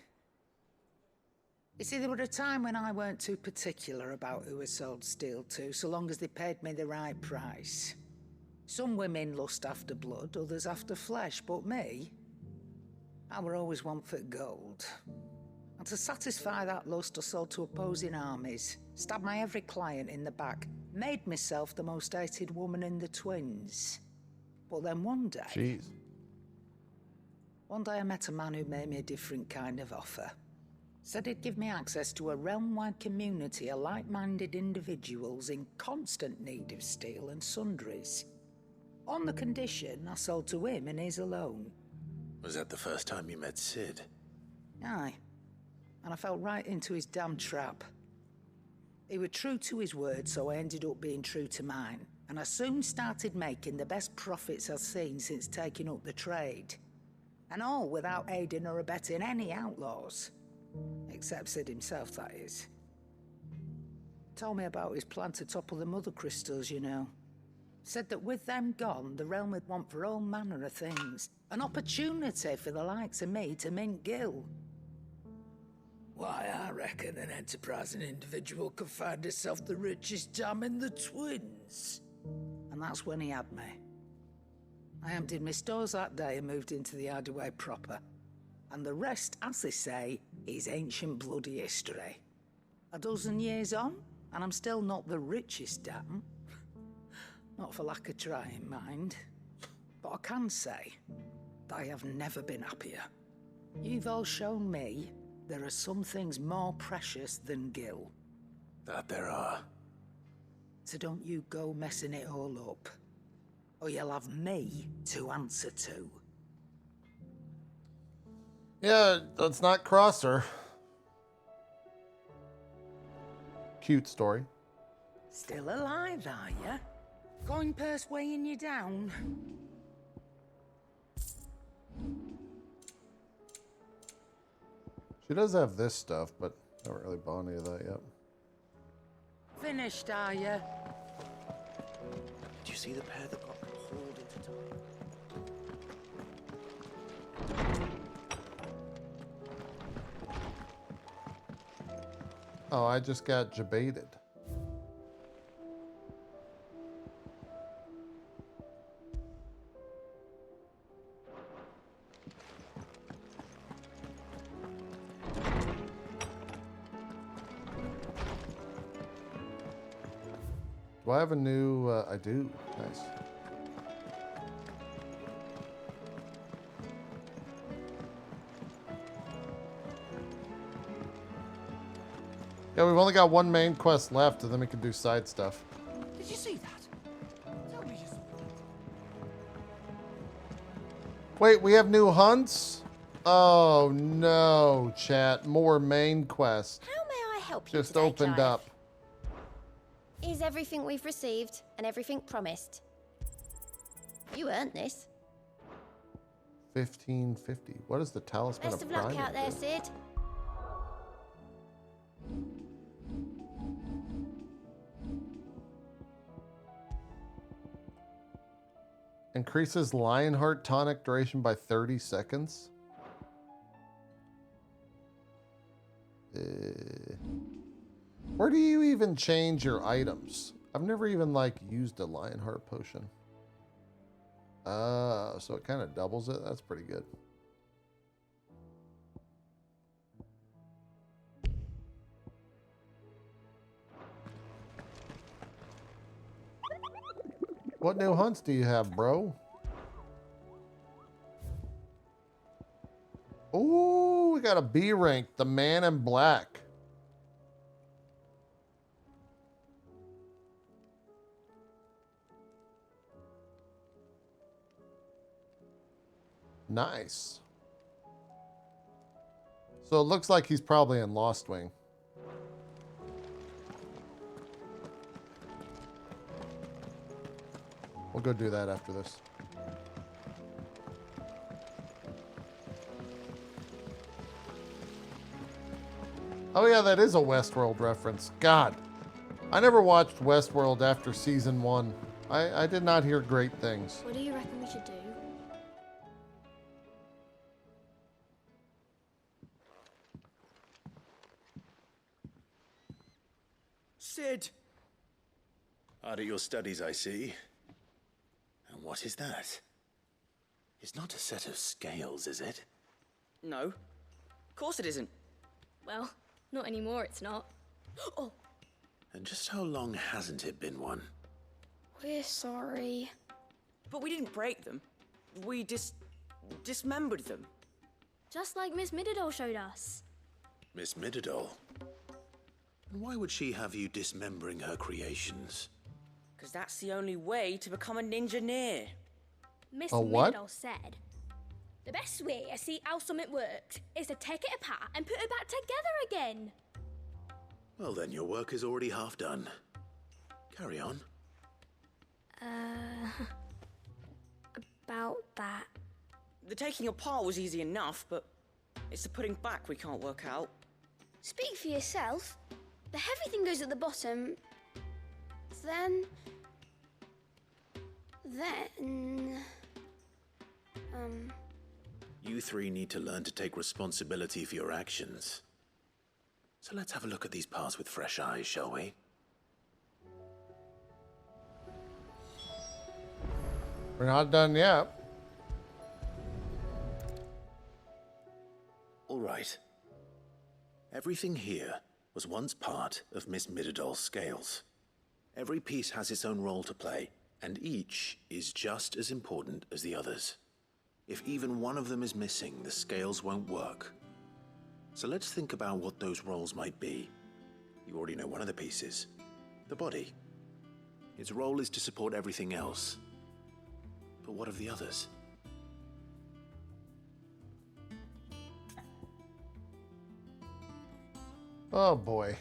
K: You see, there were a time when I weren't too particular about who I sold steel to, so long as they paid me the right price. Some women lust after blood, others after flesh, but me, I were always one for gold. And to satisfy that lust, I sold to opposing armies, stabbed my every client in the back, made myself the most hated woman in the twins. But then one day... One day I met a man who made me a different kind of offer. Said he'd give me access to a realm-wide community of like-minded individuals in constant need of steel and sundries. On the condition I sold to him and his alone.
B: Was that the first time you met Sid?
K: Aye. And I fell right into his damn trap. He was true to his word, so I ended up being true to mine. And I soon started making the best profits I've seen since taking up the trade. And all without aiding or abetting any outlaws. Except Sid himself, that is. Told me about his plan to topple the mother crystals, you know. Said that with them gone, the realm would want for all manner of things. An opportunity for the likes of me to mint gil. Why, I reckon an enterprising individual could find himself the richest dam in the twins. And that's when he had me. I emptied my stores that day and moved into the hideaway proper. And the rest, as they say, is ancient bloody history. A dozen years on, and I'm still not the richest dam. Not for lack of trying, mind. But I can say that I have never been happier. You've all shown me there are some things more precious than gil.
B: That there are.
K: So don't you go messing it all up. Or you'll have me to answer to.
C: Yeah, let's not cross her. Cute story.
K: Still alive, are ya? Coin purse weighing you down?
C: She does have this stuff, but I haven't really bought any of that yet.
K: Finished, are ya?
B: Did you see the pair that got hauled into time?
C: Oh, I just got jebaited. Do I have a new, I do. Nice. Yeah, we've only got one main quest left, and then we can do side stuff.
M: Did you see that? Tell me you saw that.
C: Wait, we have new hunts? Oh no, chat. More main quest.
V: How may I help you
C: Just
V: today,
C: opened
V: Clive?
C: up.
V: Is everything we've received and everything promised? You earned this.
C: 1550. What is the talisman
V: Best
C: of
V: of luck
C: priming
V: out there,
C: do?
V: Sid.
C: Increases Lionheart tonic duration by 30 seconds. Where do you even change your items? I've never even like used a Lionheart potion. So it kind of doubles it. That's pretty good. What new hunts do you have, bro? Ooh, we got a B rank, the Man in Black. Nice. So it looks like he's probably in Lost Wing. go do that after this. Oh yeah, that is a Westworld reference. God, I never watched Westworld after season 1. I did not hear great things.
V: What do you reckon we should do?
F: Sid!
B: Hard at your studies, I see. And what is that? It's not a set of scales, is it?
F: No. Of course it isn't.
V: Well, not anymore, it's not. Oh,
B: And just how long hasn't it been one?
V: we're sorry.
F: But we didn't break them. We dismembered them.
V: Just like Miss Mididol showed us.
B: Miss Mididol? And why would she have you dismembering her creations?
F: Because that's the only way to become a ninja-neer.
V: Miss
C: A what?
V: Mididol said, the best way to see how something works is to take it apart and put it back together again.
B: Well then, your work is already half done. Carry on.
V: About that.
F: The taking apart was easy enough, but it's the putting back we can't work out.
V: Speak for yourself. The heavy thing goes at the bottom. Then...
B: You three need to learn to take responsibility for your actions. So let's have a look at these parts with fresh eyes, shall we?
C: We're not done yet.
B: All right. Everything here was once part of Miss Mididol's scales. Every piece has its own role to play, and each is just as important as the others. If even one of them is missing, the scales won't work. So let's think about what those roles might be. You already know one of the pieces, the body. Its role is to support everything else. But what of the others?
C: Oh boy.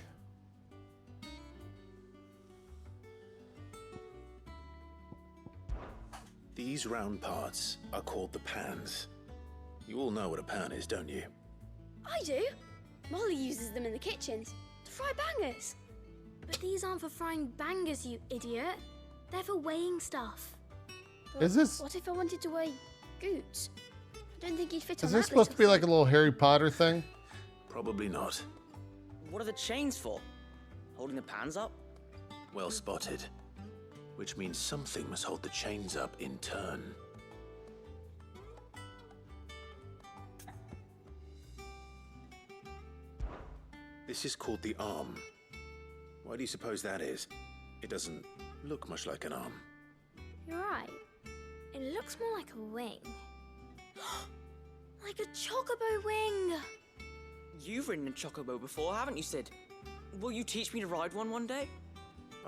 B: These round parts are called the pans. You all know what a pan is, don't you?
V: I do. Molly uses them in the kitchens to fry bangers. But these aren't for frying bangers, you idiot. They're for weighing stuff. But
C: Is this-
V: What if I wanted to weigh Goots? I don't think he'd fit on
C: Is
V: that
C: this supposed to be like a little Harry Potter thing?
B: Probably not.
F: What are the chains for? Holding the pans up?
B: Well spotted. Which means something must hold the chains up in turn. This is called the arm. Why do you suppose that is? It doesn't look much like an arm.
V: You're right. It looks more like a wing. Like a chocobo wing.
F: You've ridden a chocobo before, haven't you, Sid? Will you teach me to ride one day?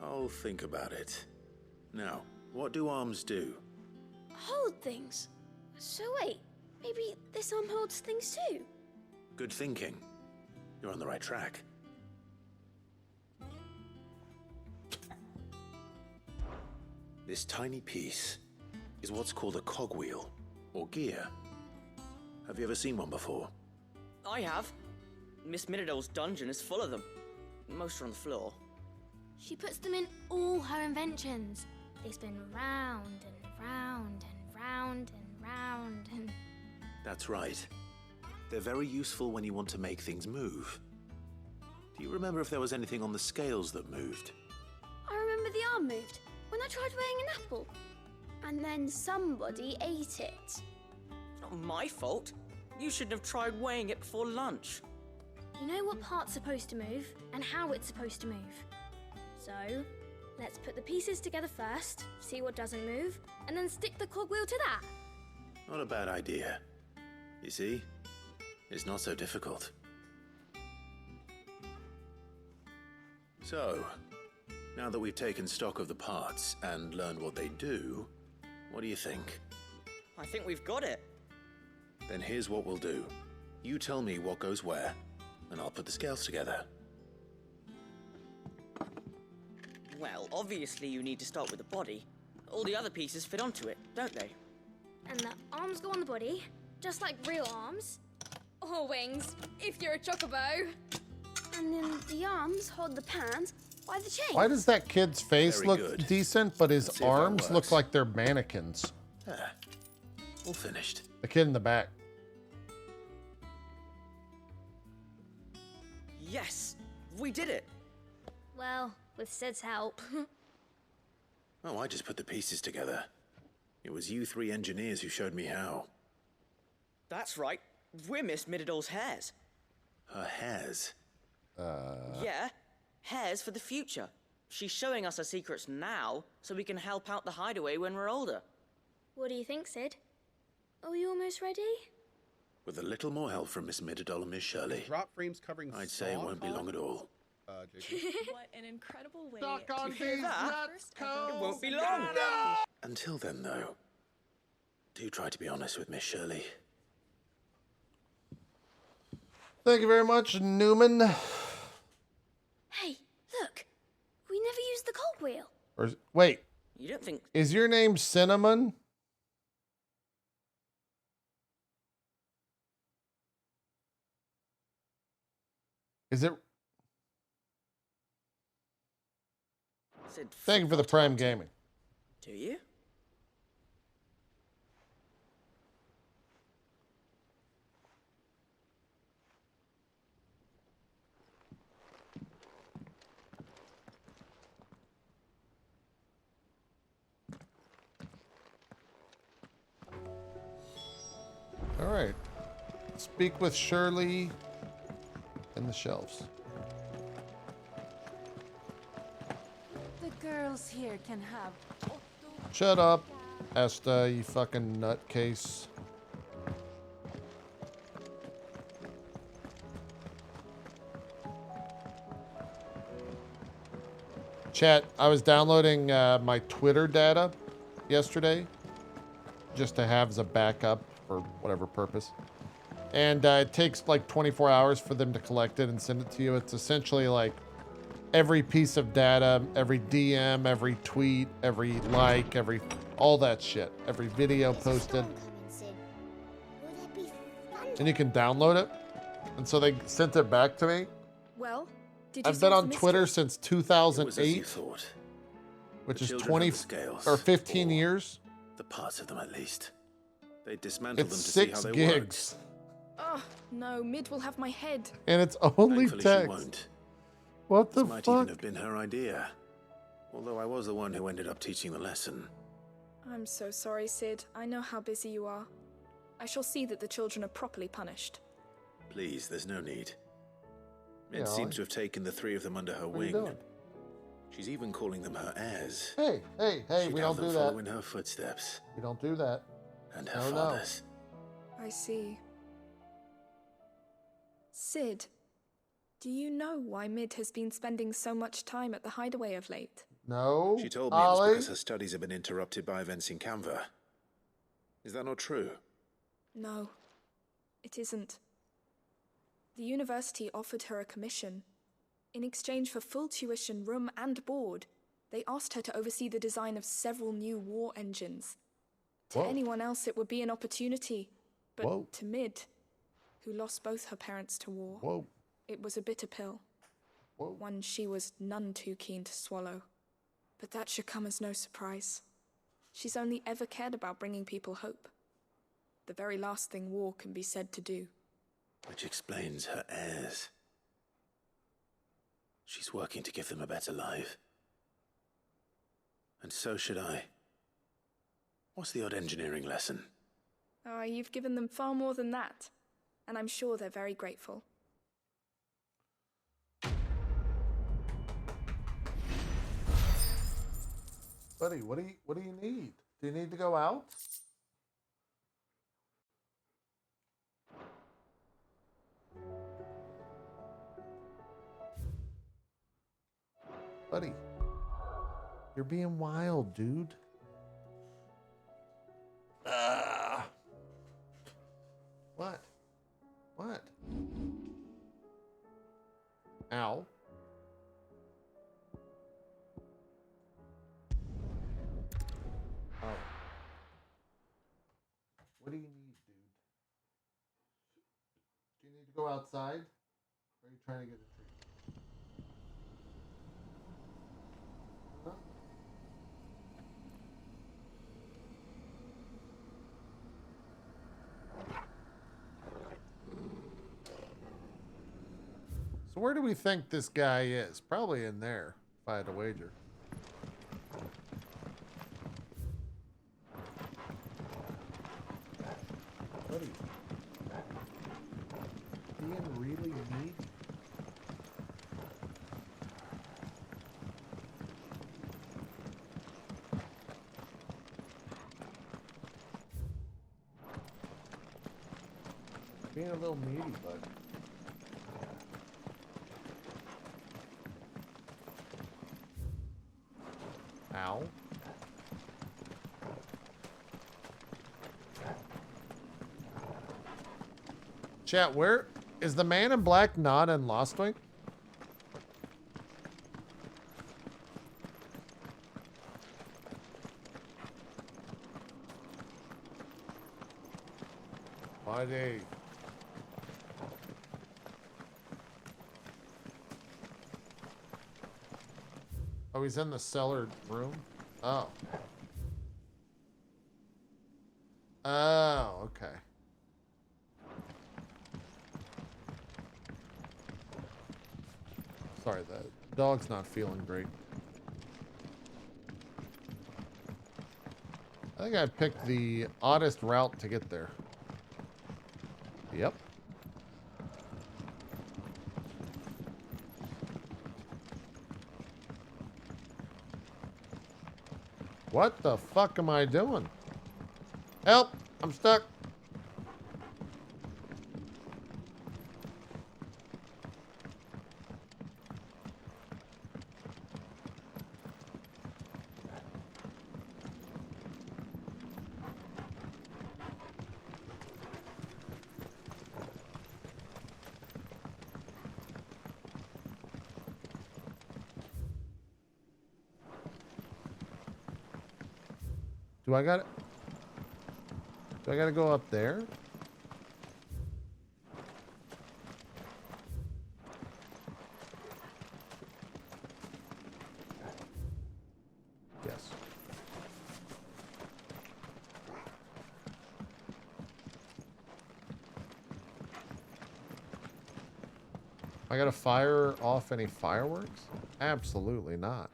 B: I'll think about it. Now, what do arms do?
V: Hold things. So wait, maybe this arm holds things too?
B: Good thinking. You're on the right track. This tiny piece is what's called a cogwheel, or gear. Have you ever seen one before?
F: I have. Miss Mididol's dungeon is full of them. Most are on the floor.
V: She puts them in all her inventions. They spin round and round and round and round and...
B: That's right. They're very useful when you want to make things move. Do you remember if there was anything on the scales that moved?
V: I remember the arm moved when I tried weighing an apple. And then somebody ate it.
F: It's not my fault. You shouldn't have tried weighing it before lunch.
V: You know what part's supposed to move and how it's supposed to move. So, let's put the pieces together first, see what doesn't move, and then stick the cogwheel to that.
B: Not a bad idea. You see? It's not so difficult. So, now that we've taken stock of the parts and learned what they do, what do you think?
F: I think we've got it.
B: Then here's what we'll do. You tell me what goes where, and I'll put the scales together.
F: Well, obviously you need to start with the body. All the other pieces fit onto it, don't they?
V: And the arms go on the body, just like real arms. Or wings, if you're a chocobo. And then the arms hold the pans by the chain.
C: Why does that kid's face
B: Very
C: look
B: good.
C: decent, but his
B: Let's see if that
C: arms look
B: works.
C: like they're mannequins?
B: Ah, all finished.
C: The kid in the back.
F: Yes, we did it.
V: Well, with Sid's help.
B: Oh, I just put the pieces together. It was you three engineers who showed me how.
F: That's right. We're Miss Mididol's hairs.
B: Her hairs?
F: Yeah, hairs for the future. She's showing us her secrets now so we can help out the hideaway when we're older.
V: What do you think, Sid? Are we almost ready?
B: With a little more help from Miss Mididol and Miss Shirley,
L: Drop frames covering
B: I'd say it won't be long at all.
L: JP.
Q: What an incredible way
C: Stuck on
Q: to hear
C: these
Q: that.
C: nuts,
F: It won't be long.
B: Until then, though, do try to be honest with Miss Shirley.
C: Thank you very much, Newman.
V: Hey, look. We never used the cogwheel.
C: Or wait,
F: You don't think...
C: is your name Cinnamon? Is it?
F: Sid
C: Thank you for the Prime Gaming.
F: Do you?
C: All right. Speak with Shirley in the shelves.
Q: The girls here can have.
C: Shut up, Esta, you fucking nutcase. Chat, I was downloading my Twitter data yesterday just to have as a backup for whatever purpose. And it takes like 24 hours for them to collect it and send it to you. It's essentially like every piece of data, every DM, every tweet, every like, all that shit, every video posted. And you can download it. And so they sent it back to me.
N: Well, did you
C: I've been
N: solve
C: on
N: the
C: Twitter
N: mystery?
C: since
B: It was as you
C: 2008,
B: thought.
C: which
B: The
C: is
B: children
C: 20
B: have the scales,
C: or 15 years.
B: The parts of them, at least. They dismantled
C: It's
B: them to see how
C: 6
B: they
C: gigs.
B: worked.
N: Oh, no, Mid will have my head.
C: And it's only
B: Thankfully,
C: text.
B: she won't.
C: What the
B: This might
C: fuck?
B: even have been her idea. Although I was the one who ended up teaching the lesson.
N: I'm so sorry, Sid. I know how busy you are. I shall see that the children are properly punished.
B: Please, there's no need. Mid
C: Yeah,
B: seems to have taken the three of them under her
C: What are you
B: wing.
C: doing?
B: She's even calling them her heirs.
C: Hey, hey, hey,
B: She'd
C: we
B: have
C: don't
B: them
C: do that.
B: follow in her footsteps.
C: We don't do that.
B: And her
C: No, no.
B: father's.
N: I see. Sid, do you know why Mid has been spending so much time at the hideaway of late?
C: No.
B: She told me it was
C: Ollie?
B: because her studies have been interrupted by events in Canva. Is that not true?
N: No, it isn't. The university offered her a commission. In exchange for full tuition, room, and board, they asked her to oversee the design of several new war engines. To
C: Whoa.
N: anyone else, it would be an opportunity. But
C: Whoa.
N: to Mid, who lost both her parents to war,
C: Whoa.
N: it was a bitter pill.
C: Whoa.
N: One she was none too keen to swallow. But that should come as no surprise. She's only ever cared about bringing people hope. The very last thing war can be said to do.
B: Which explains her heirs. She's working to give them a better life. And so should I. What's the odd engineering lesson?
N: Ah, you've given them far more than that. And I'm sure they're very grateful.
C: Buddy, what do you need? Do you need to go out? Buddy, you're being wild, dude. What? What? Ow. go outside? Or are you trying to get a treat? Huh? So where do we think this guy is? Probably in there, if I had to wager. Buddy. Being really neat. Being a little needy, bud. Ow. Chat, where is the man in black not in Lost Wing? Buddy. Oh, he's in the cellar room? Oh. Oh, okay. Sorry, the dog's not feeling great. I think I picked the oddest route to get there. Yep. What the fuck am I doing? Help! I'm stuck. Do I gotta go up there? Yes. I gotta fire off any fireworks? Absolutely not.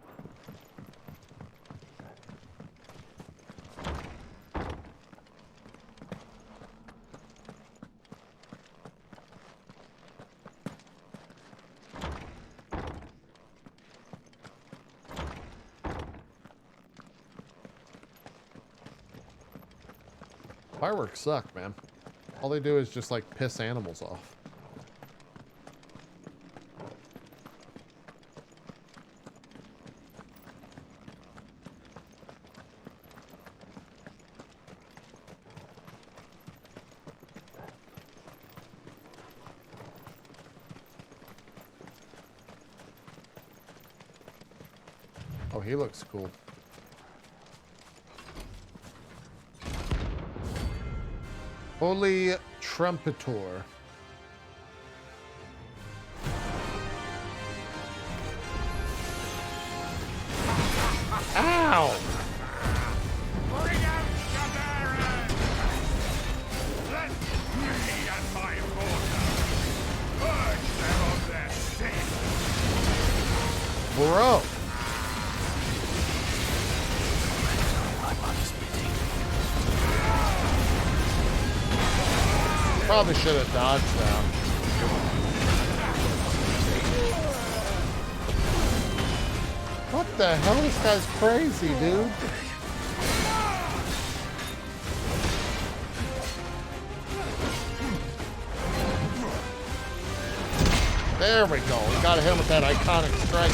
C: Fireworks suck, man. All they do is just like piss animals off. Oh, he looks cool. Holy Trumpetor. Ow!
D: Bring out the Baron! Let me and my order purge them of their sin!
C: Bro! Probably should have dodged that. What the hell? This guy's crazy, dude. There we go. We got him with that iconic strike.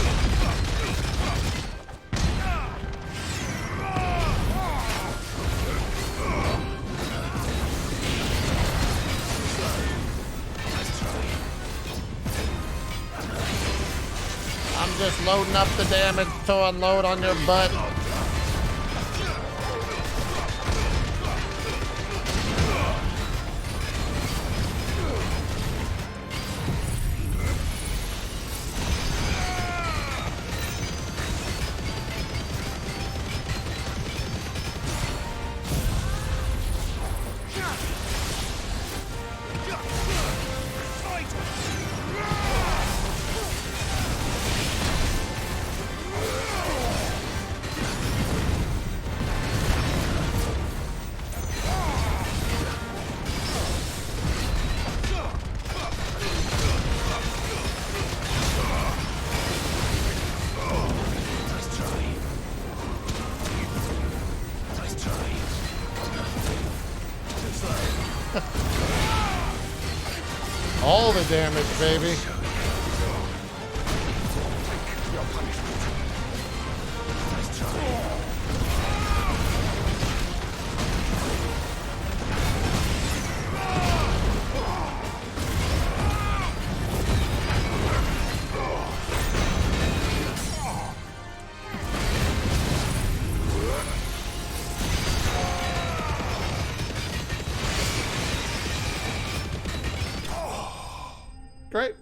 C: Just loading up the damage to unload on your butt. the damage, baby.
U: Your punishment. Nice try.
C: Great.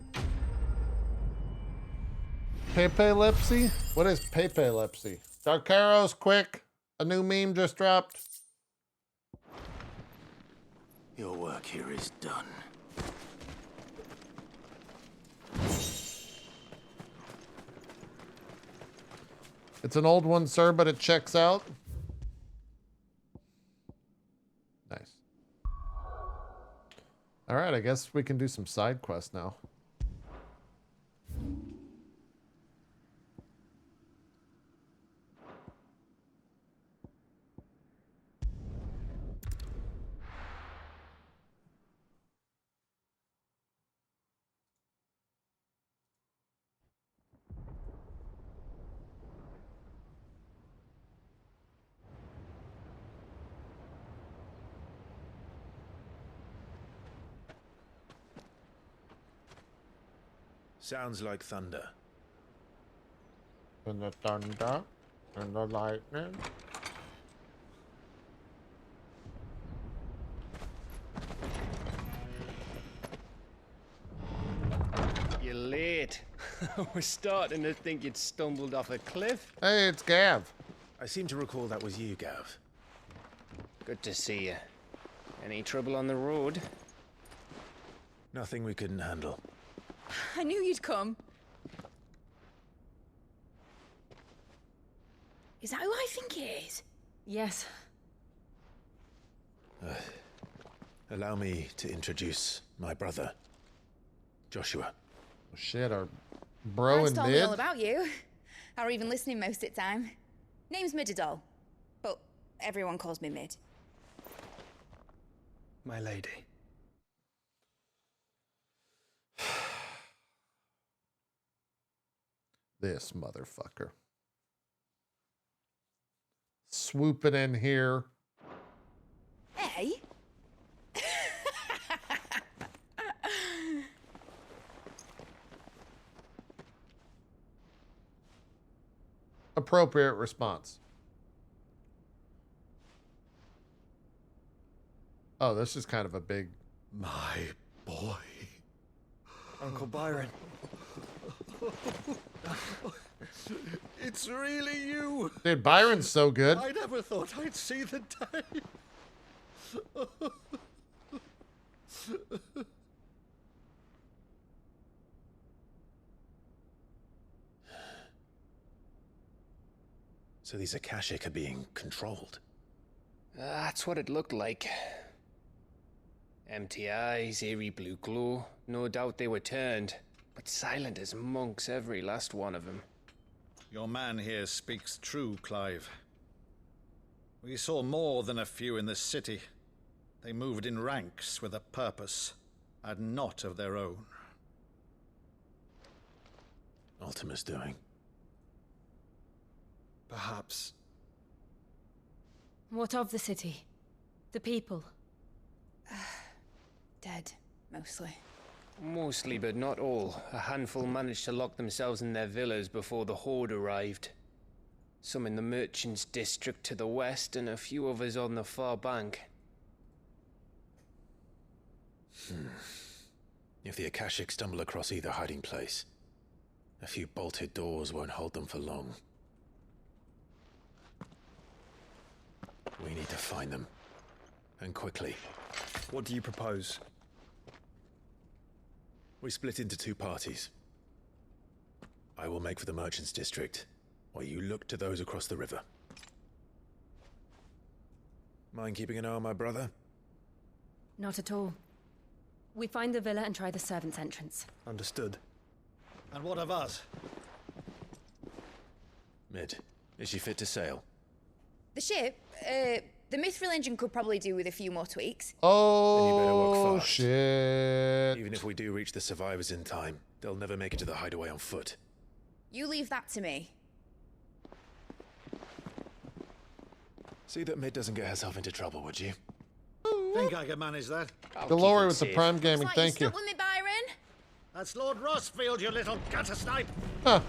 C: Pepelepsy? What is Pepelepsy? Dark Arrows, quick. A new meme just dropped.
B: Your work here is done.
C: It's an old one, sir, but it checks out. Nice. All right, I guess we can do some side quests now.
B: Sounds like thunder.
C: And the thunder and the lightning.
L: You're late. We're starting to think you'd stumbled off a cliff.
C: Hey, it's Gav.
B: I seem to recall that was you, Gav.
L: Good to see you. Any trouble on the road?
B: Nothing we couldn't handle.
S: I knew you'd come. Is that who I think it is?
Q: Yes.
B: Allow me to introduce my brother, Joshua.
C: Oh, shit, our bro
S: Hans
C: and
S: told me
C: mid.
S: all about you. Or even listening most of the time. Name's Midadol, but everyone calls me Mid.
L: My lady.
C: This motherfucker. Swooping in here.
S: Hey?
C: Appropriate response. Oh, this is kind of a big...
T: My boy.
L: Uncle Byron.
T: It's really you.
C: Dude, Byron's so good.
T: I never thought I'd see the day.
B: So these Akashic are being controlled.
L: That's what it looked like. Empty eyes, eerie blue glow. No doubt they were turned, but silent as monks, every last one of them.
T: Your man here speaks true, Clive. We saw more than a few in the city. They moved in ranks with a purpose, and not of their own.
B: Ultima's doing.
T: Perhaps.
Q: What of the city? The people?
S: Dead, mostly.
L: Mostly, but not all. A handful managed to lock themselves in their villas before the Horde arrived. Some in the Merchants' District to the west, and a few others on the far bank.
B: If the Akashic stumble across either hiding place, a few bolted doors won't hold them for long. We need to find them. And quickly.
W: What do you propose?
B: We split into two parties. I will make for the Merchants' District, while you look to those across the river. Mind keeping an eye on my brother?
Q: Not at all. We find the villa and try the servants' entrance.
W: Understood.
T: And what of us?
B: Mid, is she fit to sail?
S: The ship? The Mithril engine could probably do with a few more tweaks.
B: Then you better
C: Oh,
B: work fast.
C: shit.
B: Even if we do reach the survivors in time, they'll never make it to the hideaway on foot.
S: You leave that to me.
B: See that Mid doesn't get herself into trouble, would you?
D: Think I can manage that.
C: Glory with the Prime Gaming,
S: Looks like
C: thank you.
S: stuck with me, Byron.
D: That's Lord Rossfield, you little gutter snipe.
C: Huh.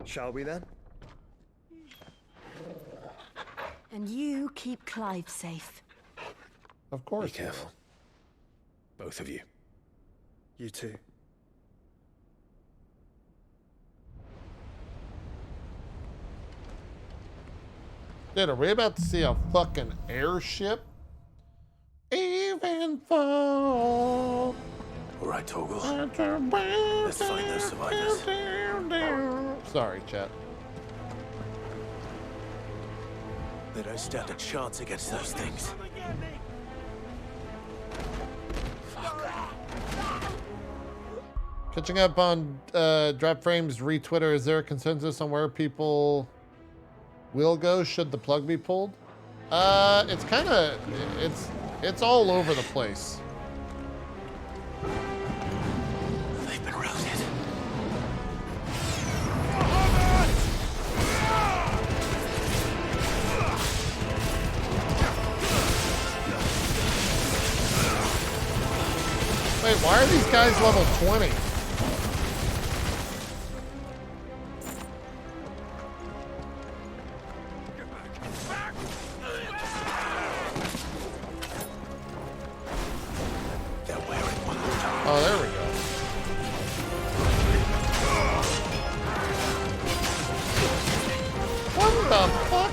W: Shall we then?
G: And you keep Clive safe.
C: Of course.
B: Be careful. Both of you.
W: You too.
C: Dude, are we about to see a fucking airship? Even fall.
B: All right, Torgal. Let's find those survivors.
C: Sorry, chat.
B: They don't stand a chance against those things.
C: Catching up on Drop Frame's retwitter, is there a consensus on where people will go should the plug be pulled? It's kind of, it's all over the place.
B: They've been routed.
C: Wait, why are these guys level 20? Oh, there we go. What the fuck?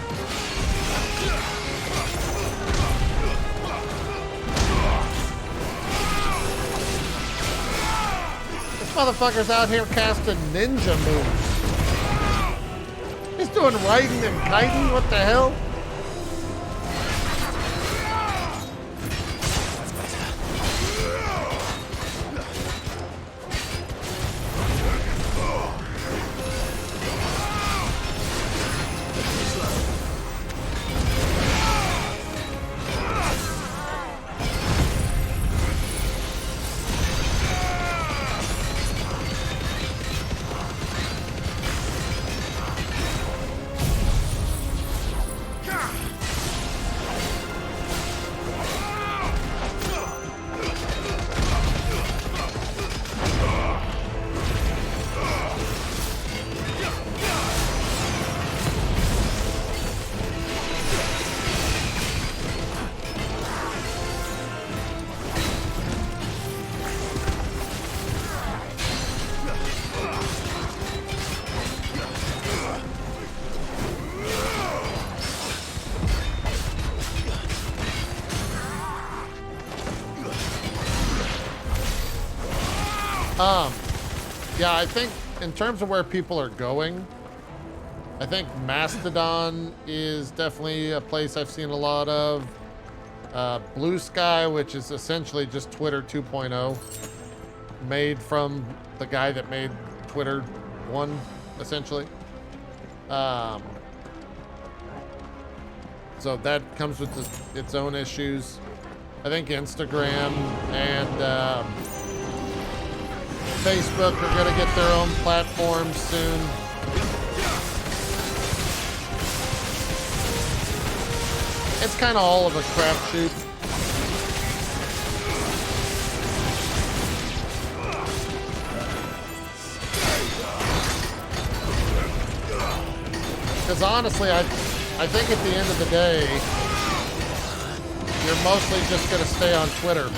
C: This motherfucker's out here casting ninja moves. He's doing riding and kiting? What the hell? Yeah, I think in terms of where people are going, I think Mastodon is definitely a place I've seen a lot of. Blue Sky, which is essentially just Twitter 2.0, made from the guy that made Twitter 1, essentially. So that comes with its own issues. I think Instagram and Facebook are going to get their own platforms soon. It's kind of all of a crapshoot. Because honestly, I think at the end of the day, you're mostly just going to stay on Twitter.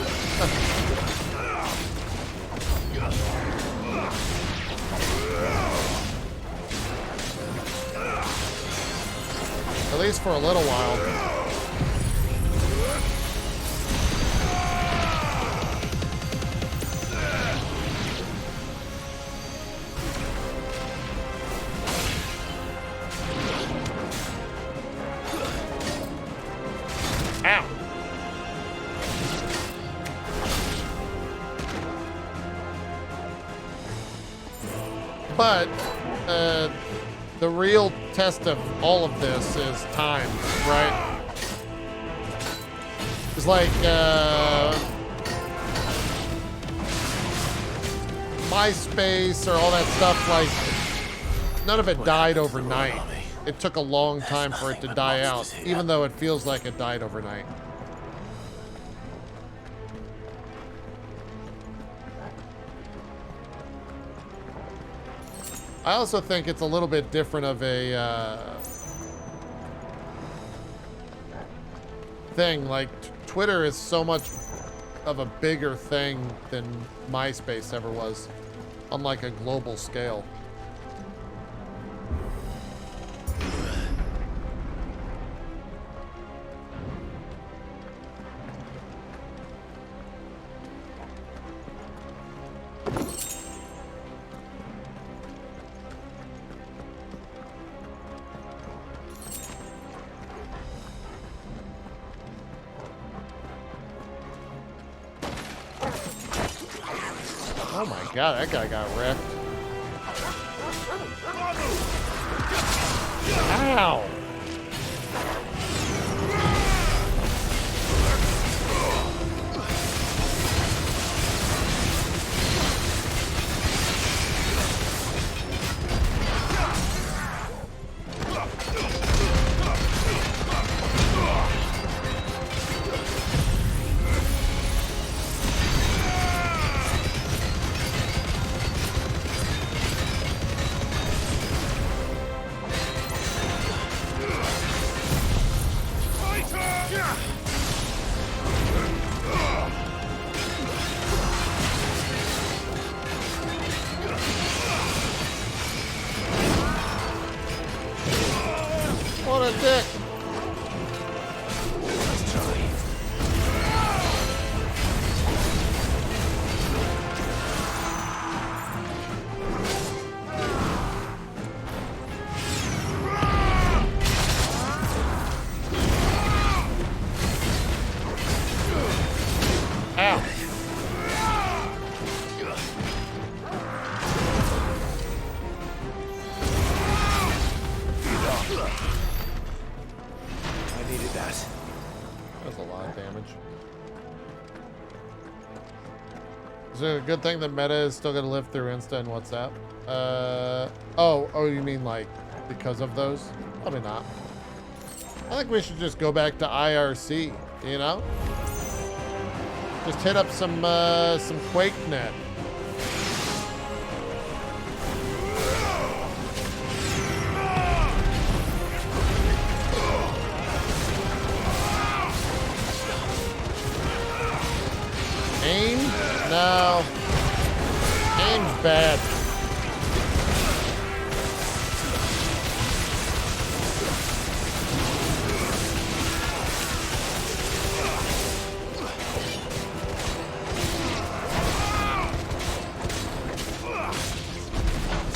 C: At least for a little while. Ow. But, the real test of all of this is time, right? It's like MySpace or all that stuff, like none of it died overnight. It took a long time for it to die out, even though it feels like it died overnight. I also think it's a little bit different of a thing. Like Twitter is so much of a bigger thing than MySpace ever was, on like a global scale. Oh my god, that guy got wrecked. Ow! What a dick! Let's try. Ow!
B: I needed that.
C: That was a lot of damage. Is it a good thing that Meta is still going to live through Insta and WhatsApp? Oh, you mean like because of those? Probably not. I think we should just go back to IRC, you know? Just hit up some QuakeNet. Aim? No. Aim's bad.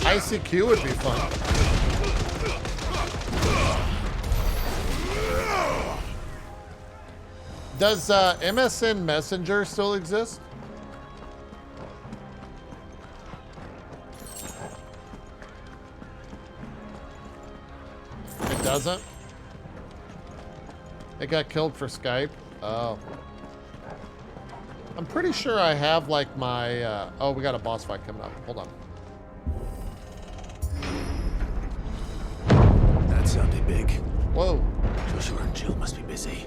C: ICQ would be fun. Does MSN Messenger still exist? It doesn't? It got killed for Skype? Oh. I'm pretty sure I have like my, oh, we got a boss fight coming up. Hold on.
B: That sounded big.
C: Whoa.
B: Joshua and Jill must be busy.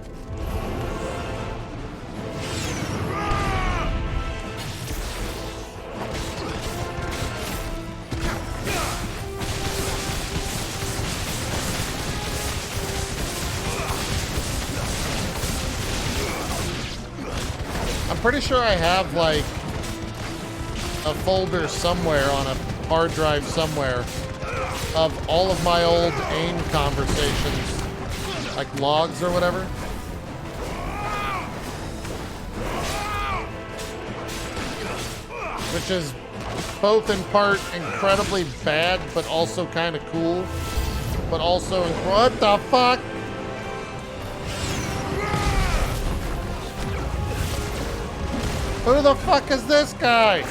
C: I'm pretty sure I have like a folder somewhere on a hard drive somewhere of all of my old AIM conversations, like logs or whatever. Which is both in part incredibly bad, but also kind of cool. But also, what the fuck? Who the fuck is this guy?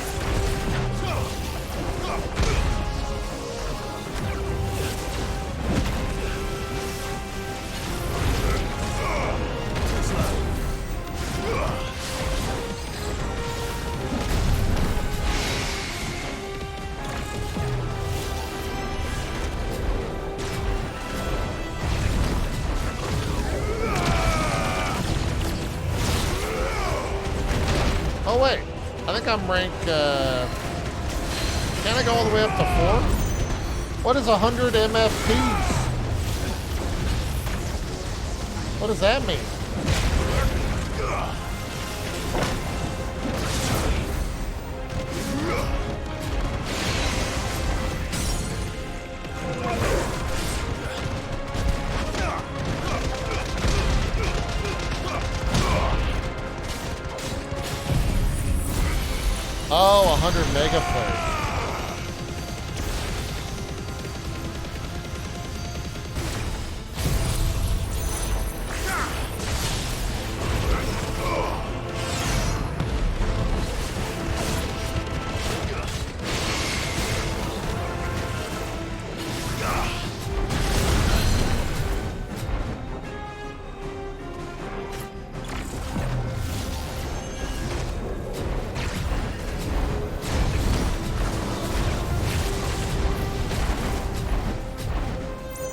C: Oh wait, I think I'm rank, can I go all the way up to 4? What is 100 MFPs? What does that mean? Oh, 100 mega flares.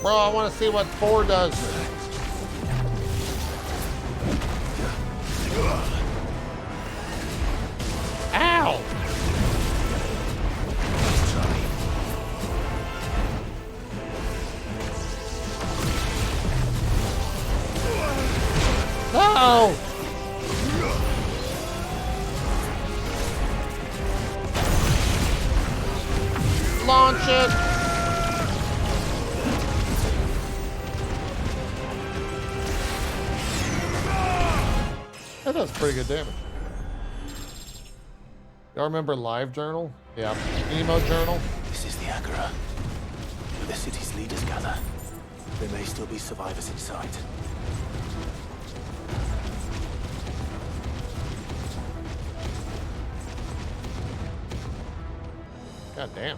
C: Bro, I want to see what 4 does. Ow! No! Launch it! That does pretty good damage. Y'all remember Live Journal? Yeah. Emo Journal?
B: This is the Agora. Where the city's leaders gather. There may still be survivors in sight.
C: God damn.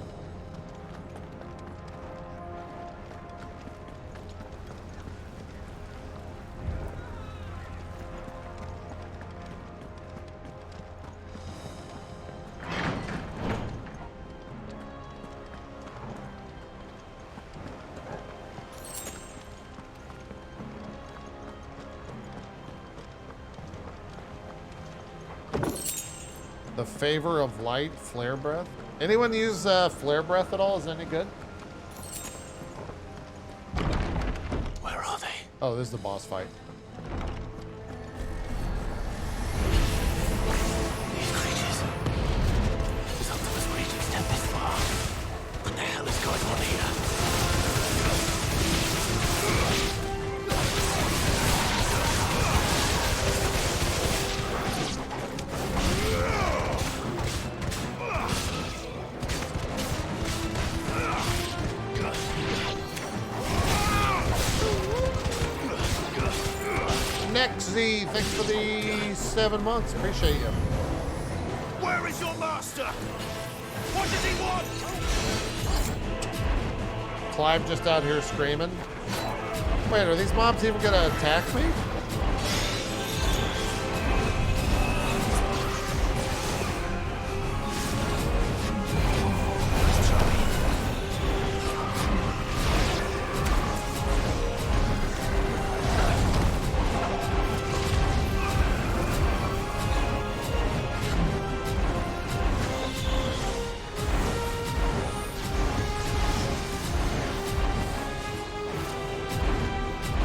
C: The favor of light, flare breath. Anyone use flare breath at all? Is that any good?
B: Where are they?
C: Oh, this is the boss fight.
B: These creatures. These octopus creatures step this far. What the hell is going on here?
C: Nexy, thanks for the 7 months. Appreciate you.
D: Where is your master? What does he want?
C: Clive just out here screaming. Wait, are these mobs even gonna attack me?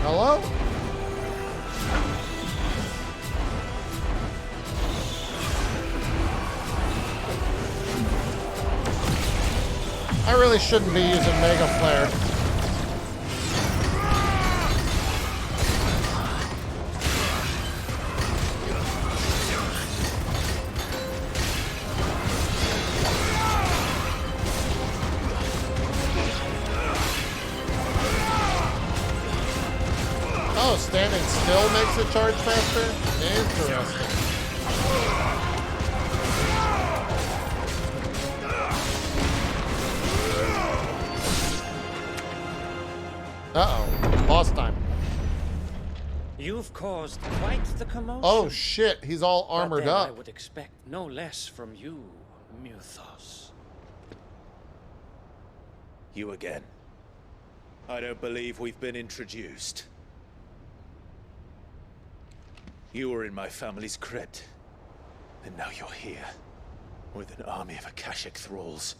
C: Hello? I really shouldn't be using Mega Flare. Oh, standing still makes it charge faster? Interesting. Uh-oh. Boss time.
I: You've caused quite the commotion.
C: Oh shit, he's all armored
I: but then
C: up.
I: I would expect no less from you, Muthos.
O: You again. I don't believe we've been introduced. You were in my family's crypt.
B: And now you're here, with an army of Akashic thralls.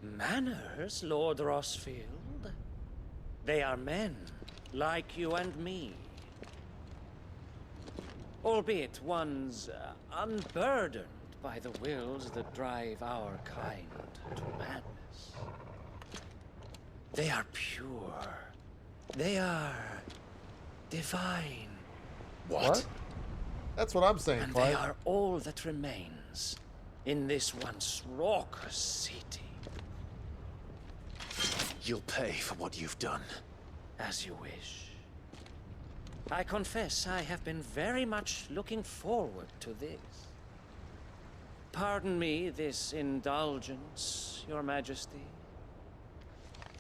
I: Manners, Lord Rossfield? They are men, like you and me. Albeit ones unburdened by the wills that drive our kind to madness. They are pure. They are divine.
C: What? That's what I'm saying,
I: And
C: Clyde.
I: they are all that remains in this once raucous city.
B: You'll pay for what you've done.
I: As you wish. I confess I have been very much looking forward to this. Pardon me this indulgence, Your Majesty.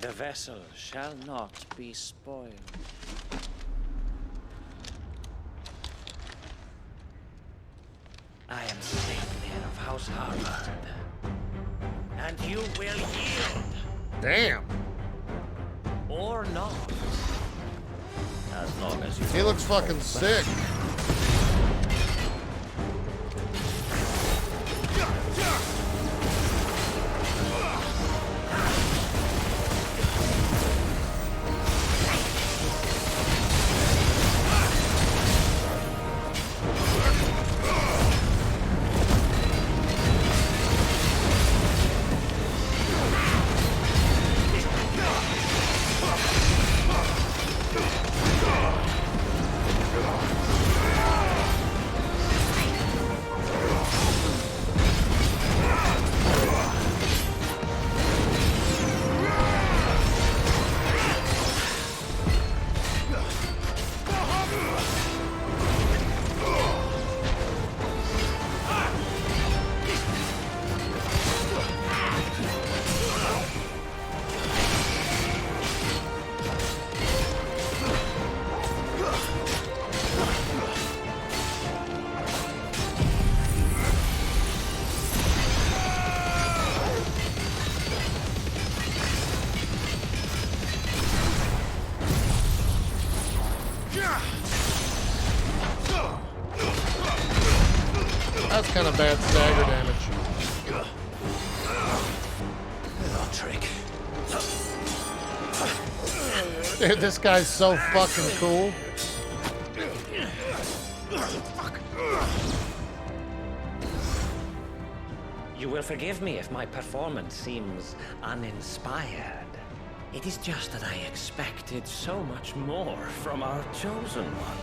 I: The vessel shall not be spoiled. I am Sleipnir of House Harvard. And you will yield.
C: Damn.
I: Or not. As long as you...
C: He looks fucking sick. That's kind of bad stagger damage.
B: Trick.
C: Dude, this guy's so fucking cool.
I: You will forgive me if my performance seems uninspired. It is just that I expected so much more from our chosen one.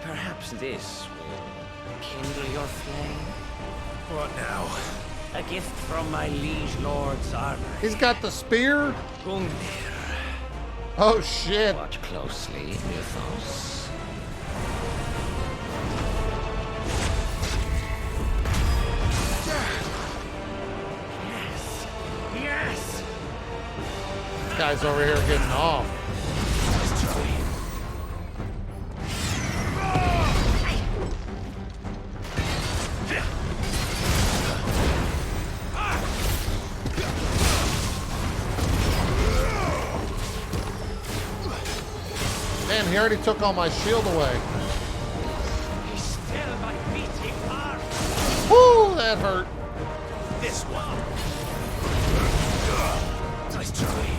I: Perhaps this will kindle your flame?
B: What now?
I: A gift from my liege lord's armor.
C: He's got the spear?
I: Gungnir.
C: Oh shit.
I: Watch closely, Mythos. Yes! Yes!
C: This guy's over here getting off. Man, he already took all my shield away.
I: He's still my beating heart.
C: Woo, that hurt.
B: This one. Nice try.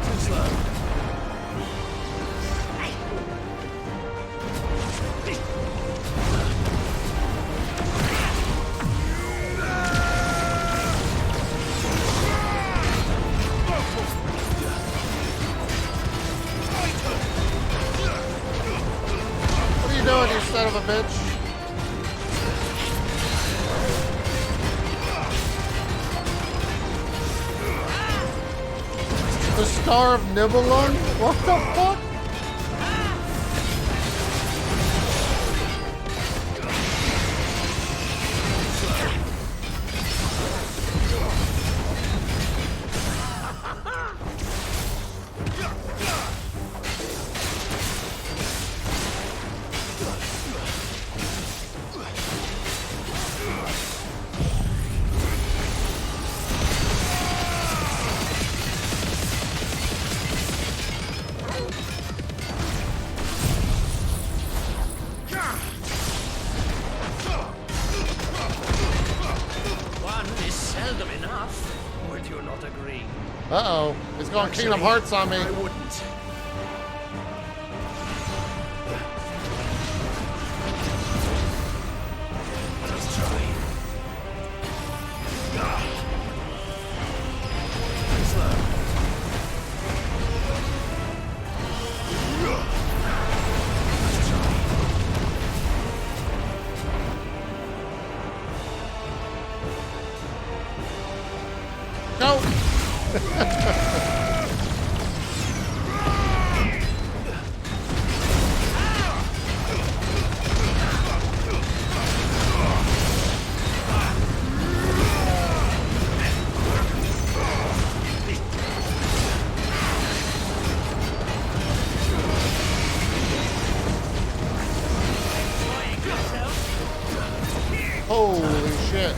B: Too slow.
C: What are you doing, you son of a bitch? The Star of Nibelung? What the fuck?
I: seldom enough. Would you not agree?
C: Uh-oh. He's going Kingdom Hearts on me.
I: I wouldn't.
A: Let's try. Slow. Let's try.
C: No. Holy shit.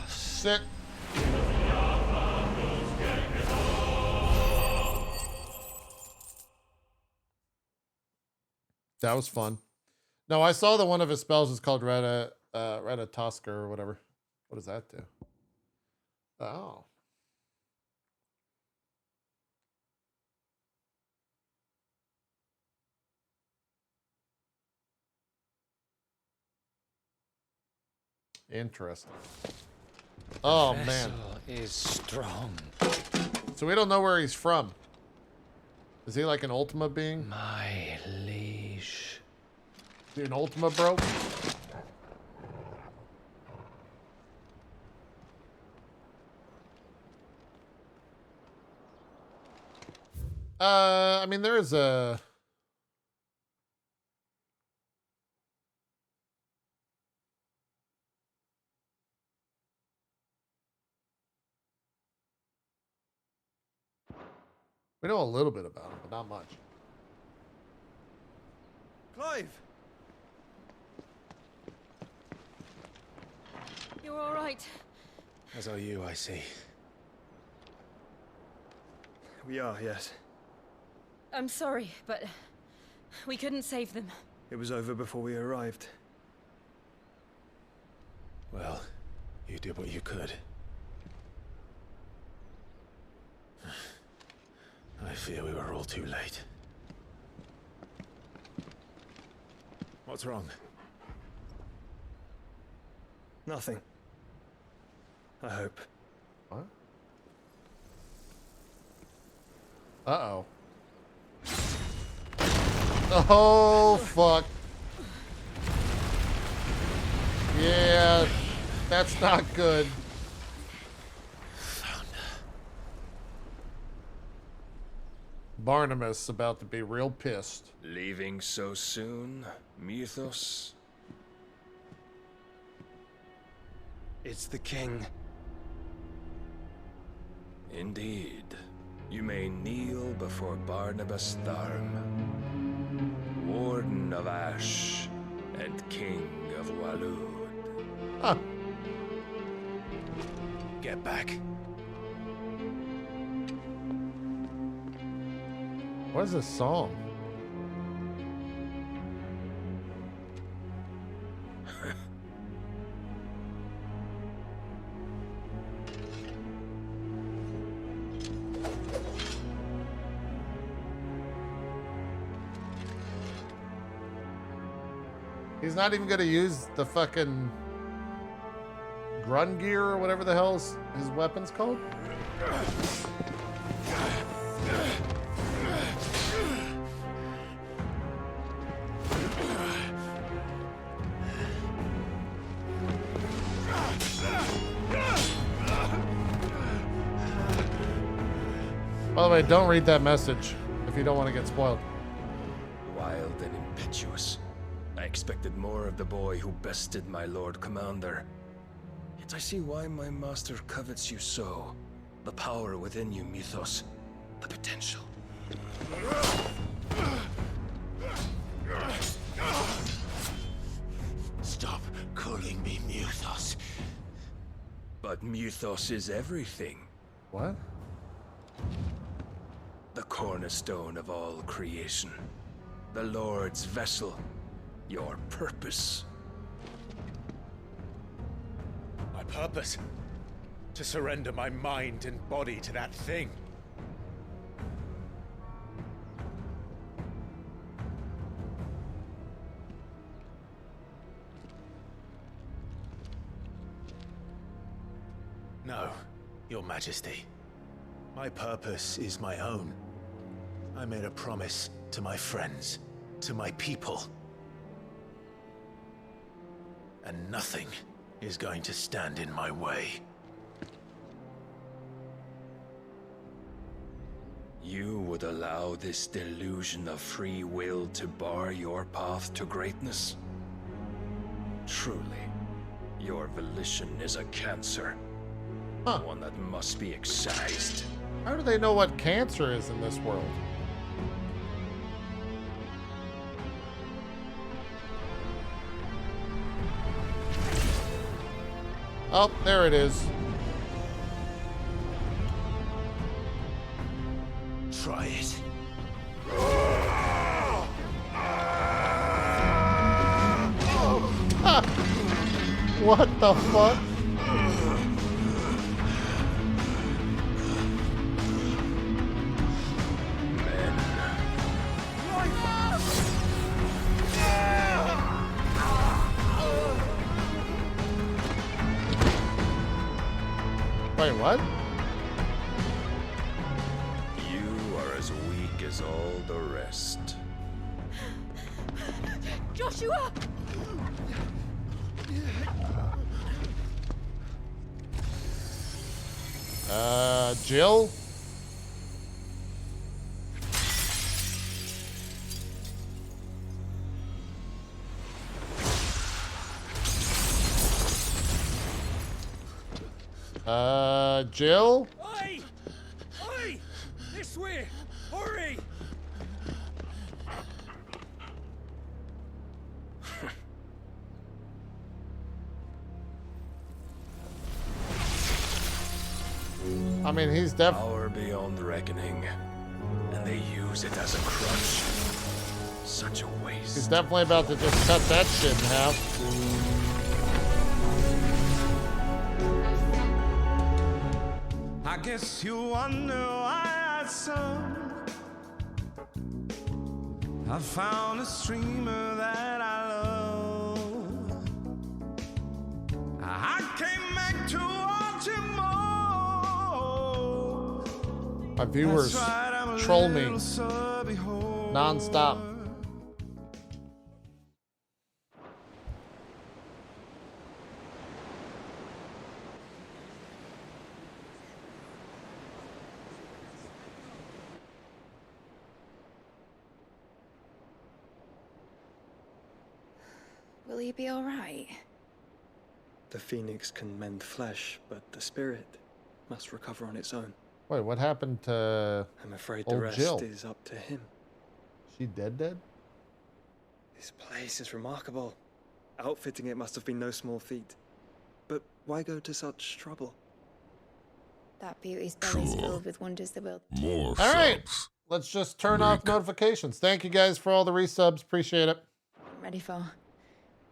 C: Sit. That was fun. No, I saw that one of his spells is called Retta Tosca or whatever. What does that do? Oh. Interesting. Oh, man.
L: Is strong.
C: So we don't know where he's from. Is he like an Ultima being?
L: My liege.
C: Is he an Ultima, bro? I mean, there is a... We know a little bit about him, but not much.
M: Clive!
Q: You're all right.
O: As are you, I see.
W: We are, yes.
Q: I'm sorry, but we couldn't save them.
W: It was over before we arrived.
B: Well, you did what you could. I fear we were all too late. What's wrong?
W: Nothing. I hope.
C: What? Uh-oh. Oh, fuck. Yeah, that's not good. Barnabas about to be real pissed.
E: Leaving so soon, Mythos?
L: It's the king.
E: Indeed. You may kneel before Barnabas Tharm, Warden of Ash and King of Walud.
C: Huh.
E: Get back.
C: What is this song? He's not even gonna use the fucking Grun gear or whatever the hell's his weapon's called? By the way, don't read that message if you don't want to get spoiled.
E: Wild and impetuous. I expected more of the boy who bested my Lord Commander. Yet I see why my master covets you so. The power within you, Mythos. The potential. But mythos is everything.
C: What?
E: The cornerstone of all creation. The Lord's vessel. Your purpose.
O: My purpose? To surrender my mind and body to that thing. No, Your Majesty. My purpose is my own. I made a promise to my friends, to my people. And nothing is going to stand in my way.
E: You would allow this delusion of free will to bar your path to greatness? Truly, your volition is a cancer. One that must be excised.
C: How do they know what cancer is in this world? Oh, there it is.
O: Try it.
C: What the fuck? Wait, what?
E: You are as weak as all the rest.
K: Joshua!
C: Jill? Jill?
U: Oi! Oi! This way! Hurry!
C: I mean, he's
E: Power beyond reckoning, and they use it as a crutch. Such a waste.
C: He's definitely about to just cut that shit in half.
H: I guess you wonder why I sung. I found a streamer that I love. I came back to watch him more.
C: My viewers troll me non-stop.
S: Will he be all right?
W: The phoenix can mend flesh, but the spirit must recover on its own.
C: Wait, what happened to
W: I'm afraid the
C: old
W: rest
C: Jill?
W: is up to him.
C: She dead?
W: This place is remarkable. Outfitting it must have been no small feat. But why go to such trouble?
S: That beauty's belly's filled with wonders the world.
C: All right, let's just turn off notifications. Thank you guys for all the resubs. Appreciate it.
S: I'm ready for.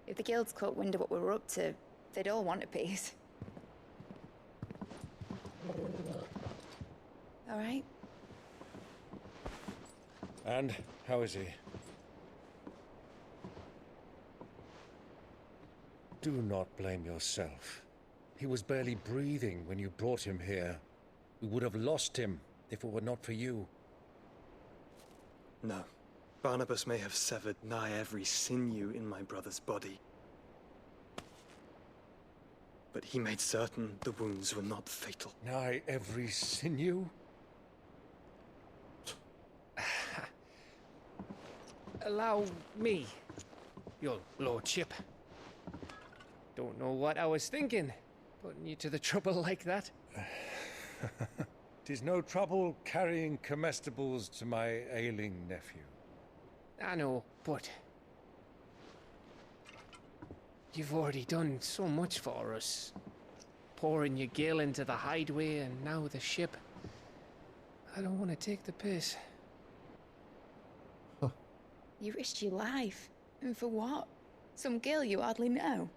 S: If the guilds caught wind of what we were up to, they'd all want a piece. All right.
T: And how is he? Do not blame yourself. He was barely breathing when you brought him here. We would have lost him if it were not for you.
W: No. Barnabas may have severed nigh every sinew in my brother's body. But he made certain the wounds were not fatal.
T: Nigh every sinew?
L: Allow me, your lordship. Don't know what I was thinking, putting you to the trouble like that.
T: 'Tis no trouble carrying comestibles to my ailing nephew.
L: I know, but you've already done so much for us. pouring your gale into the hideaway and now the ship. I don't want to take the piss.
S: You risked your life. And for what? Some girl you hardly know.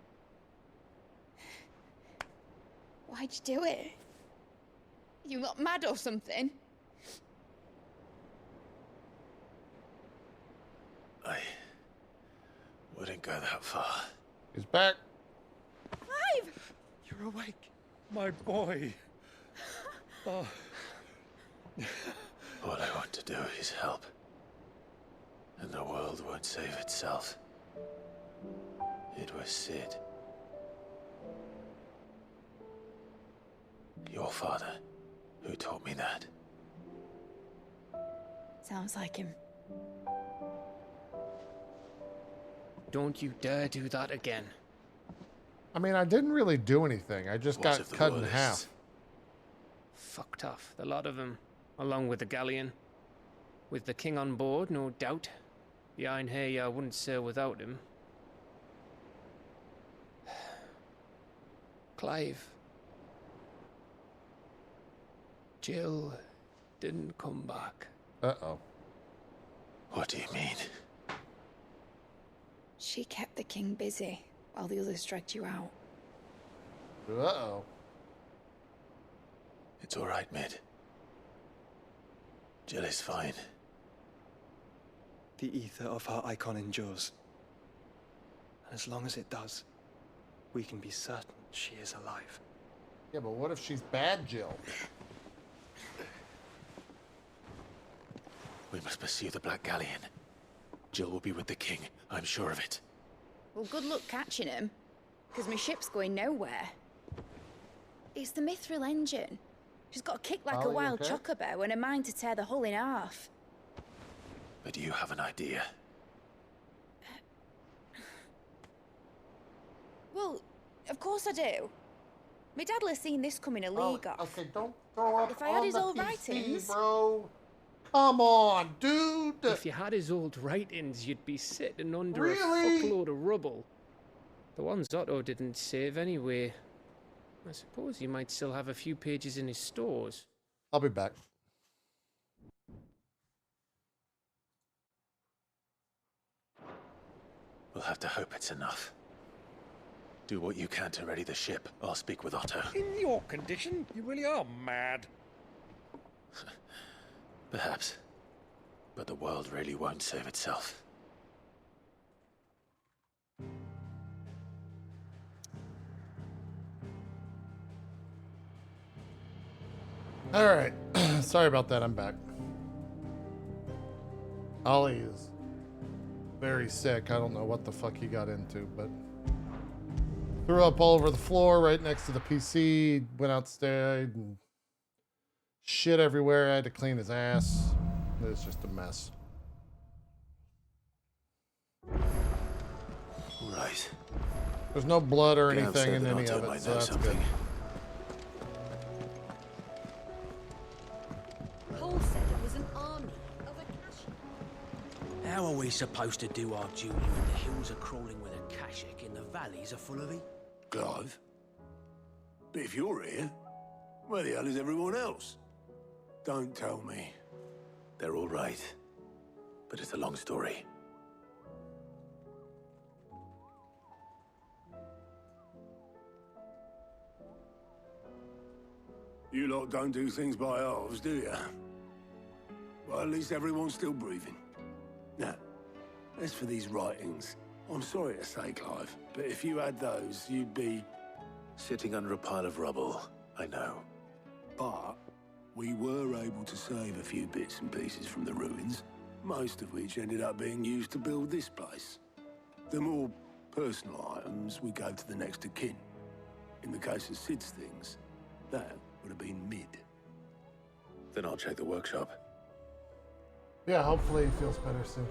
S: Why'd you do it? You not mad or something?
O: I wouldn't go that far.
C: He's back.
S: Clive!
U: You're awake, my boy. Oh.
O: All I want to do is help. And the world won't save itself. It was Sid. Your father, who taught me that.
S: Sounds like him.
L: Don't you dare do that again.
C: I mean, I didn't really do anything. I just got cut in half.
L: Fucked off, the lot of them, along with the galleon. With the king on board, no doubt. Behind here, I wouldn't sail without him. Clive. Jill didn't come back.
C: Uh-oh.
O: What do you mean?
S: She kept the king busy while the others dragged you out.
C: Uh-oh.
O: It's all right, Mid. Jill is fine.
W: The ether of her icon endures. And as long as it does, we can be certain she is alive.
C: Yeah, but what if she's bad, Jill?
O: We must pursue the Black Galleon. Jill will be with the king, I'm sure of it.
S: Well, good luck catching him, because my ship's going nowhere. It's the Mithril engine. She's got a kick like a wild chocobo and a mind to tear the hull in half.
O: But you have an idea.
S: Well, of course I do. My dad'll have seen this coming a league off.
C: Okay, don't throw up
S: If I had his
C: on
S: old
C: the PC,
S: writings,
C: bro. Come on, dude.
L: If you had his old writings, you'd be sitting under
C: Really?
L: a fuckload of rubble. The ones Otto didn't save anyway. I suppose he might still have a few pages in his stores.
C: I'll be back.
O: We'll have to hope it's enough. Do what you can to ready the ship. I'll speak with Otto.
U: In your condition, you really are mad.
O: Perhaps. But the world really won't save itself.
C: All right. Sorry about that. I'm back. Ollie is very sick. I don't know what the fuck he got into, but threw up all over the floor right next to the PC, went outside and shit everywhere. I had to clean his ass. It was just a mess.
O: Right.
C: There's no blood or
O: Gav
C: anything
O: said
C: in
O: that
C: any
O: Otto
C: of it,
O: might
C: so
O: know
C: that's
O: something.
C: good.
M: Paul said it was an army of Akashic.
J: How are we supposed to do our duty when the hills are crawling with Akashic and the valleys are full of it?
D: Clive? But if you're here, where the hell is everyone else? Don't tell me.
O: They're all right. But it's a long story.
D: You lot don't do things by halves, do you? Well, at least everyone's still breathing. Now, as for these writings, I'm sorry to say, Clive, but if you had those, you'd be...
O: Sitting under a pile of rubble, I know.
D: But we were able to save a few bits and pieces from the ruins, most of which ended up being used to build this place. The more personal items we gave to the next of kin. In the case of Sid's things, that would have been Mid.
O: Then I'll check the workshop.
C: Yeah, hopefully he feels better soon.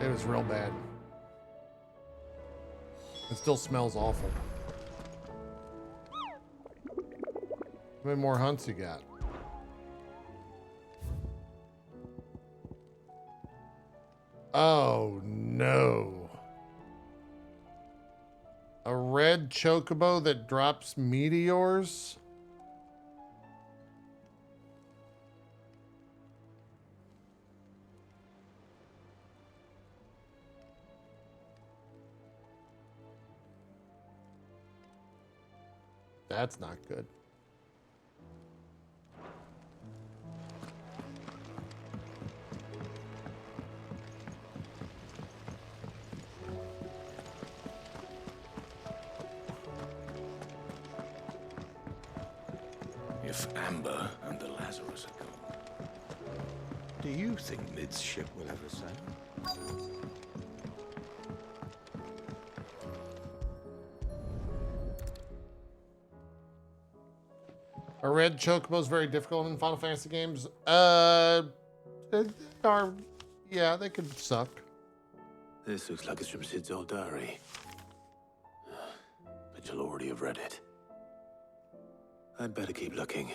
C: It was real bad. It still smells awful. How many more hunts you got? Oh no. A red red chocobo that drops meteors. That's not good.
D: If Amber and the Lazarus are gone, do you think Mid's ship will ever sail?
C: Are red chocobos very difficult in Final Fantasy games? Yeah, they could suck.
B: This looks like it's from Sid's old diary. But you'll already have read it. I'd better keep looking.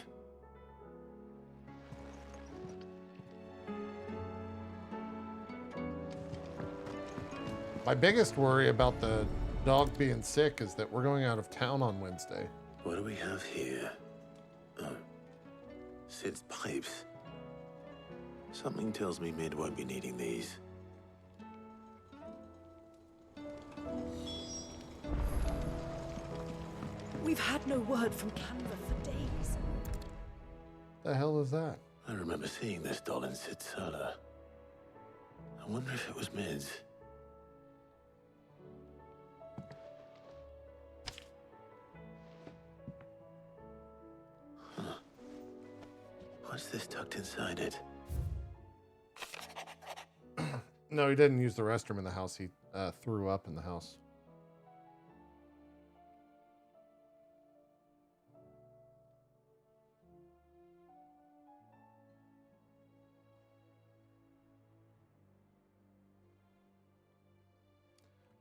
C: My biggest worry about the dog being sick is that we're going out of town on Wednesday.
B: What do we have here? Sid's pipes. Something tells me Mid won't be needing these.
M: We've had no word from Canva for days.
C: The hell is that?
B: I remember seeing this doll in Sid's cellar. I wonder if it was Mid's. What's this tucked inside it?
C: No, he didn't use the restroom in the house. He threw up in the house.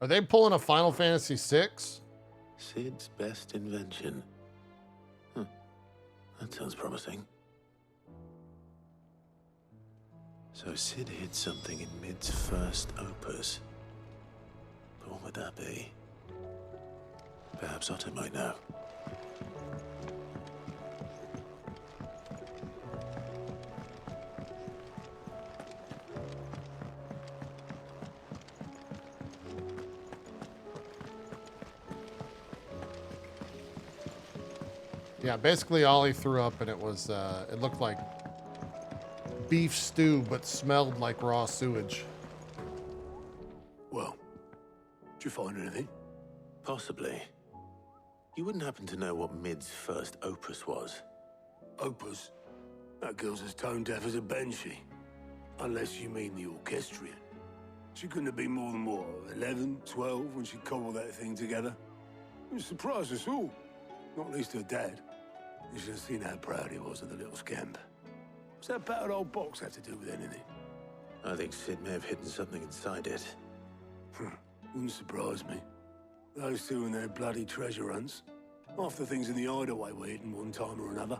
C: Are they pulling a Final Fantasy VI?
B: Sid's best invention. That sounds promising. So Sid hid something in Mid's first opus. But what would that be? Perhaps Otto might know.
C: Yeah, basically Ollie threw up and it was, it looked like beef stew, but smelled like raw sewage.
D: Well, did you find anything?
B: Possibly. You wouldn't happen to know what Mid's first opus was?
D: Opus? That girl's as tone deaf as a banshee. Unless you mean the orchestrion. She couldn't have been more than, what, 11, 12 when she cobbled that thing together? It surprised us all. Not least her dad. You should have seen how proud he was of the little scamp. What's that battered old box have to do with anything?
B: I think Sid may have hidden something inside it.
D: Wouldn't surprise me. Those two and their bloody treasure hunts. Half the things in the hideaway were hidden one time or another.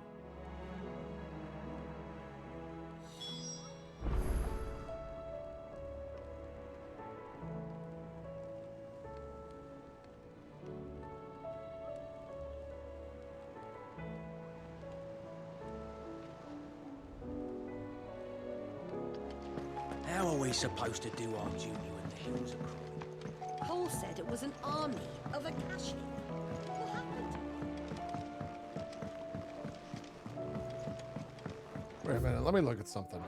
J: How are we supposed to do our duty when the hills are crawling?
M: Cole said it was an army of Akashi. What happened?
C: Wait a minute, let me look at something.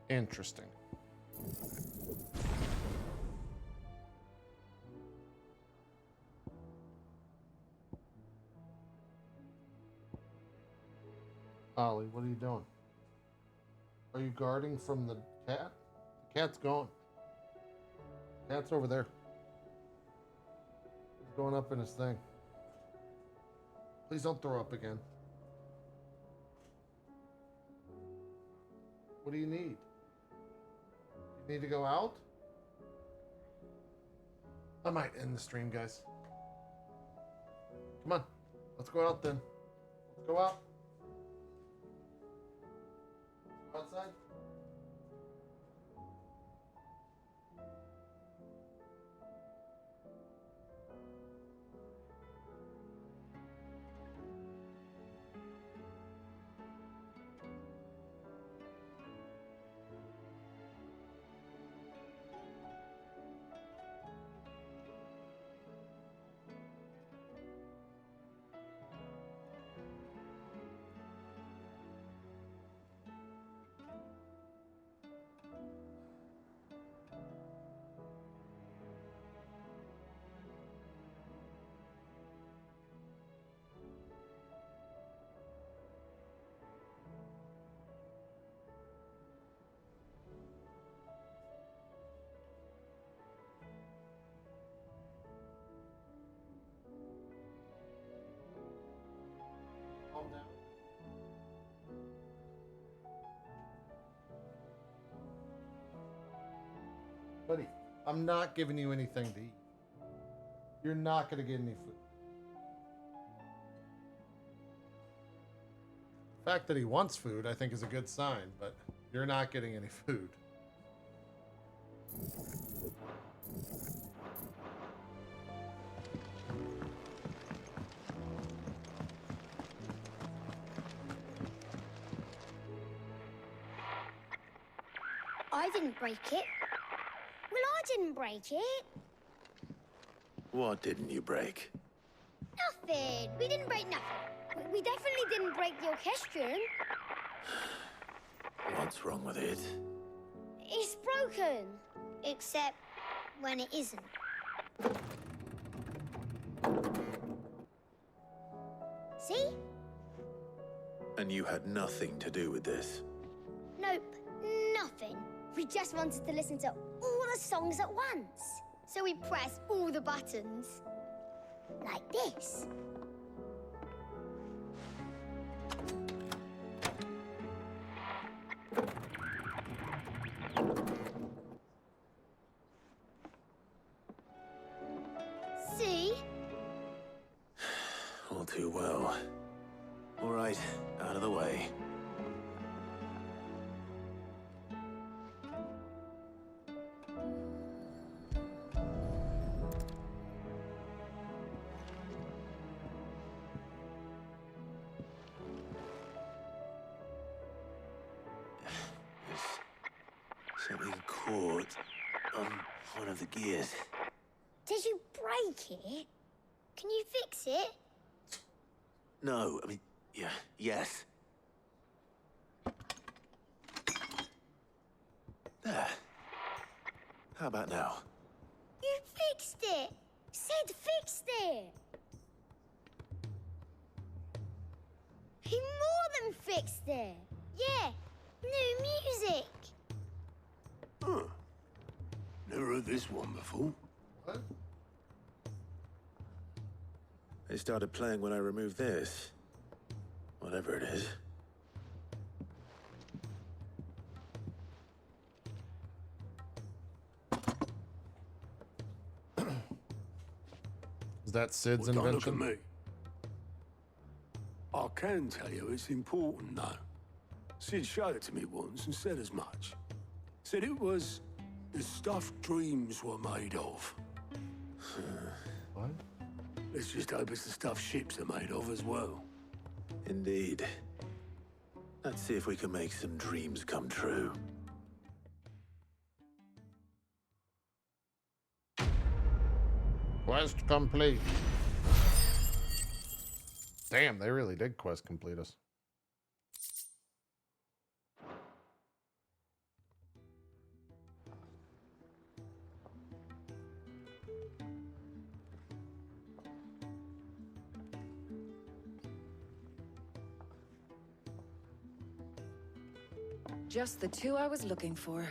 C: Interesting. Ollie, what are you doing? Are you guarding from the cat? The cat's gone. The cat's over there. He's going up in his thing. Please don't throw up again. What do you need? You need to go out? I might end the stream, guys. Come on. Let's go out then. Let's go out. Outside? I'm not giving you anything to eat. You're not going to get any food. The fact that he wants food, I think, is a good sign, but you're not getting any food.
P: I didn't break it. Well, I didn't break it.
B: What didn't you break?
P: Nothing. We didn't break nothing. We definitely didn't break the orchestrion.
B: What's wrong with it?
P: It's broken. Except when it isn't. See?
B: And you had nothing to do with this?
P: Nope, nothing. We just wanted to listen to all the songs at once. So we pressed all the buttons. Like this. See?
B: All too well. All right, out of the way. Something caught on one of the gears.
P: Did you break it? Can you fix it?
B: No, I mean, yeah, yes. There. How about now?
P: You fixed it! Sid fixed it! He more than fixed it! Yeah, new music!
D: Huh. Never heard this one before.
C: What?
B: They started playing when I removed this. Whatever it is.
C: Is that Sid's
D: Well, don't
C: invention?
D: look at me. I can tell you it's important, though. Sid showed it to me once and said as much. Said it was the stuff dreams were made of.
C: What?
D: Let's just hope it's the stuff ships are made of as well.
B: Indeed. Let's see if we can make some dreams come true.
C: Quest complete. Damn, they really did quest complete us.
R: Just the two I was looking for.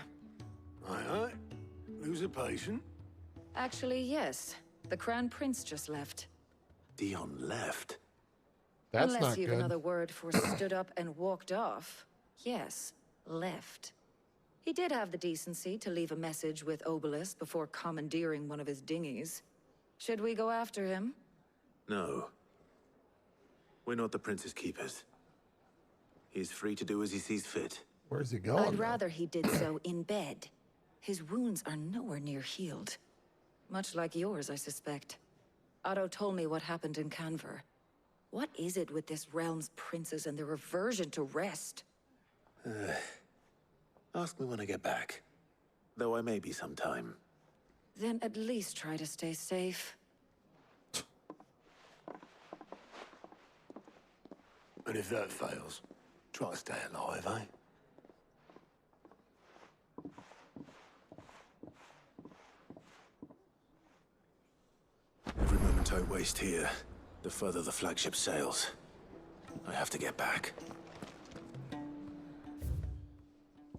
D: Aye. Lose a patient?
R: Actually, yes. The Crown Prince just left.
B: Dion left?
C: That's
R: Unless
C: not
R: you've
C: good.
R: another word for stood up and walked off. Yes, left. He did have the decency to leave a message with Obelisk before commandeering one of his dinghies. Should we go after him?
B: No. We're not the Prince's keepers. He's free to do as he sees fit.
C: Where's he going?
R: I'd rather he did so in bed. His wounds are nowhere near healed. Much like yours, I suspect. Otto told me what happened in Canver. What is it with this realm's princes and their aversion to rest?
B: Ask me when I get back. Though I may be sometime.
R: Then at least try to stay safe.
D: And if that fails, try to stay alive, eh?
B: Every moment I waste here, the further the flagship sails. I have to get back.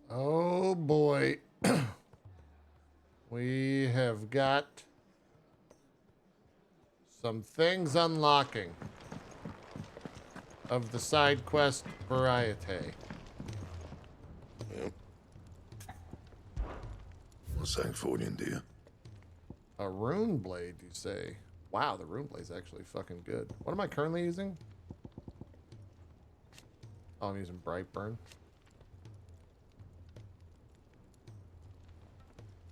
C: Oh boy. We have got some things unlocking of the side quest variety.
V: Yep. What's that for you, dear?
C: A rune blade, you say? Wow, the rune blade's actually fucking good. What am I currently using? Oh, I'm using Brightburn.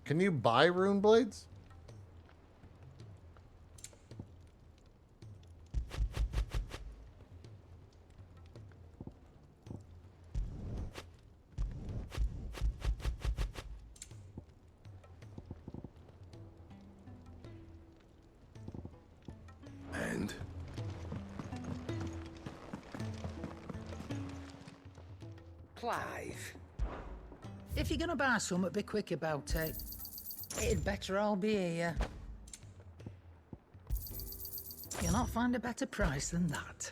C: Can you buy rune blades?
D: And?
K: Clive, if you're gonna buy something, be quick about it. It'd better all be here. You'll not find a better price than that.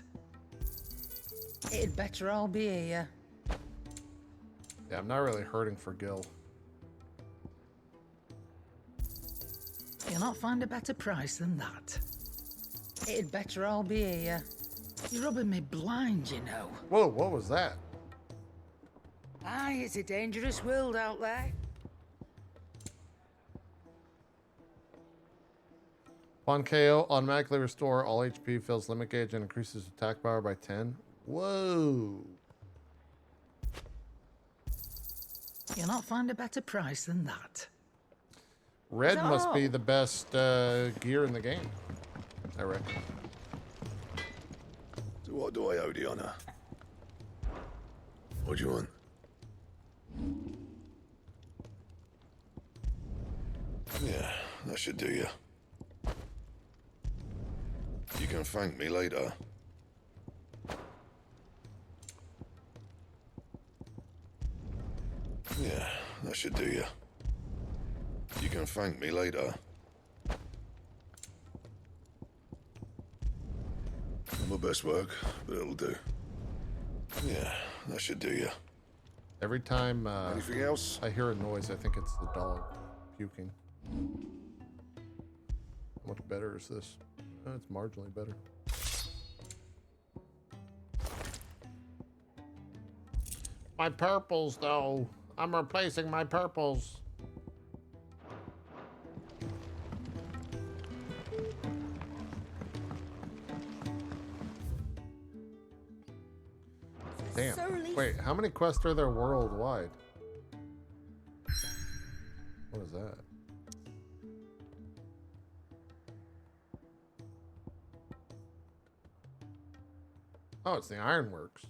K: It'd better all be here.
C: Yeah, I'm not really hurting for Gil.
K: You'll not find a better price than that. It'd better all be here. You're rubbing me blind, you know.
C: Whoa, what was that?
K: Aye, it's a dangerous world out there.
C: Upon KO, automatically restore all HP, fills limit gauge, and increases attack power by 10. Whoa.
K: You'll not find a better price than that.
C: Red must be the best gear in the game, I reckon.
D: So what do I owe the honor? What do you want? Yeah, that should do you. You can thank me later. Yeah, that should do you. You can thank me later. Not my best work, but it'll do. Yeah, that should do you.
C: Every time
D: anything else?
C: I hear a noise, I think it's the dog puking. How much better is this? It's marginally better. My purples, though. I'm replacing my purples. Damn. Wait, how many quests are there worldwide? What is that? Oh, it's the Ironworks.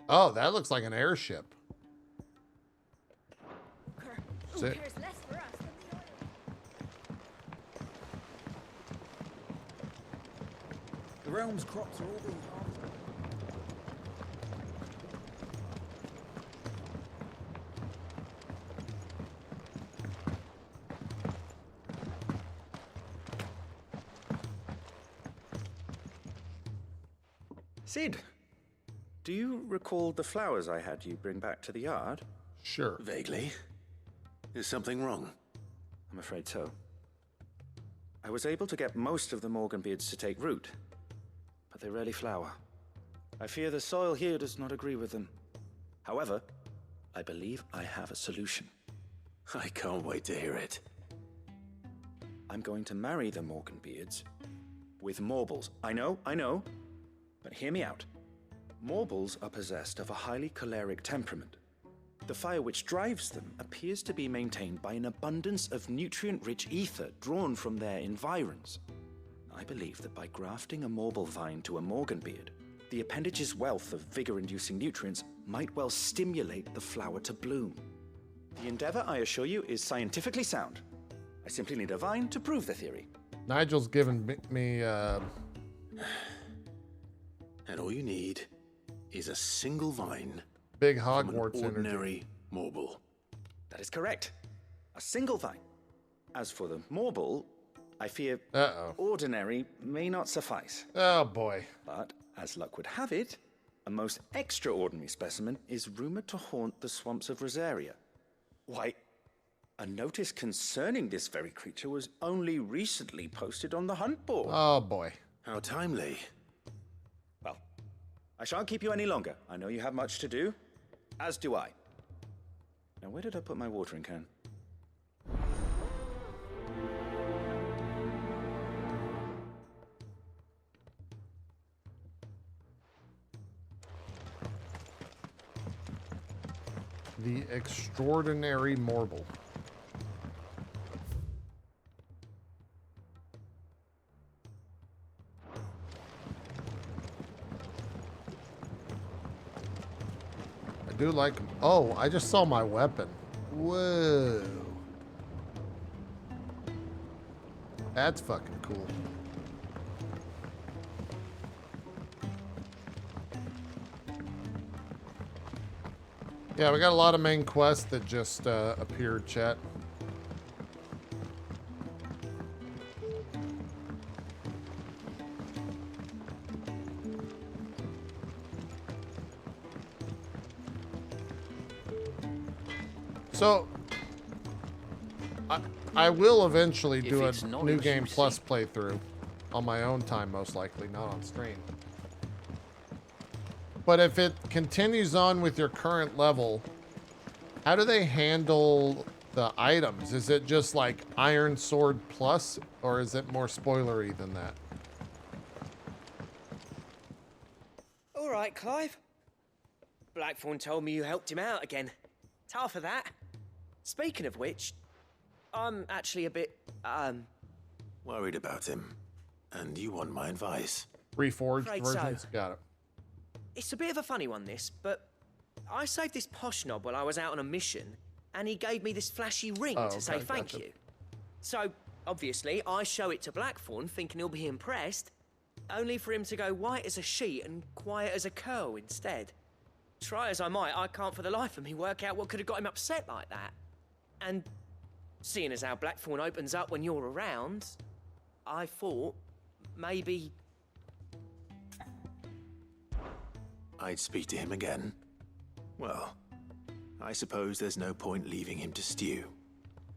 C: Oh, that looks like an airship. Sick.
T: The realm's crops are all being harvested.
F: Sid, do you recall the flowers I had you bring back to the yard?
C: Sure.
B: Vaguely. Is something wrong?
F: I'm afraid so. I was able to get most of the Morganbeards to take root, but they rarely flower. I fear the soil here does not agree with them. However, I believe I have a solution.
B: I can't wait to hear it.
F: I'm going to marry the Morganbeards with Morbles. I know, but hear me out. Morbles are possessed of a highly choleric temperament. The fire which drives them appears to be maintained by an abundance of nutrient-rich ether drawn from their environs. I believe that by grafting a Morble vine to a Morganbeard, the appendage's wealth of vigor-inducing nutrients might well stimulate the flower to bloom. The endeavor, I assure you, is scientifically sound. I simply need a vine to prove the theory.
C: Nigel's given me
B: And all you need is a single vine.
C: Big
B: from
C: Hogwarts
B: an ordinary
C: energy.
B: Morble.
F: That is correct. A single vine. As for the Morble, I fear ordinary may not suffice.
C: Oh boy.
F: But, as luck would have it, a most extraordinary specimen is rumored to haunt the swamps of Rosaria. Why, a notice concerning this very creature was only recently posted on the hunt board.
C: Oh boy.
B: How timely.
F: Well, I shan't keep you any longer. I know you have much to do. As do I. Now, where did I put my watering can?
C: The extraordinary Morble. I do like him. Oh, I just saw my weapon. Whoa. That's fucking cool. Yeah, we got a lot of main quests that just appeared, chat. So, I will eventually do a New Game Plus playthrough on my own time, most likely, not on stream. But if it continues on with your current level, how do they handle the items? Is it just like Iron Sword Plus, or is it more spoilery than that?
L: All right, Clive. Blackthorn told me you helped him out again. Tough for that. Speaking of which, I'm actually a bit,
B: Worried about him. And you want my advice?
C: Reforged
L: Afraid
C: versions?
L: so.
C: Got it.
L: It's a bit of a funny one, this, but I saved this posh knob while I was out on a mission, and he gave me this flashy ring to say thank you. So, obviously, I show it to Blackthorn, thinking he'll be impressed, only for him to go white as a sheet and quiet as a curl instead. Try as I might, I can't for the life of me work out what could have got him upset like that. And seeing as how Blackthorn opens up when you're around, I thought maybe...
B: I'd speak to him again. Well, I suppose there's no point leaving him to stew.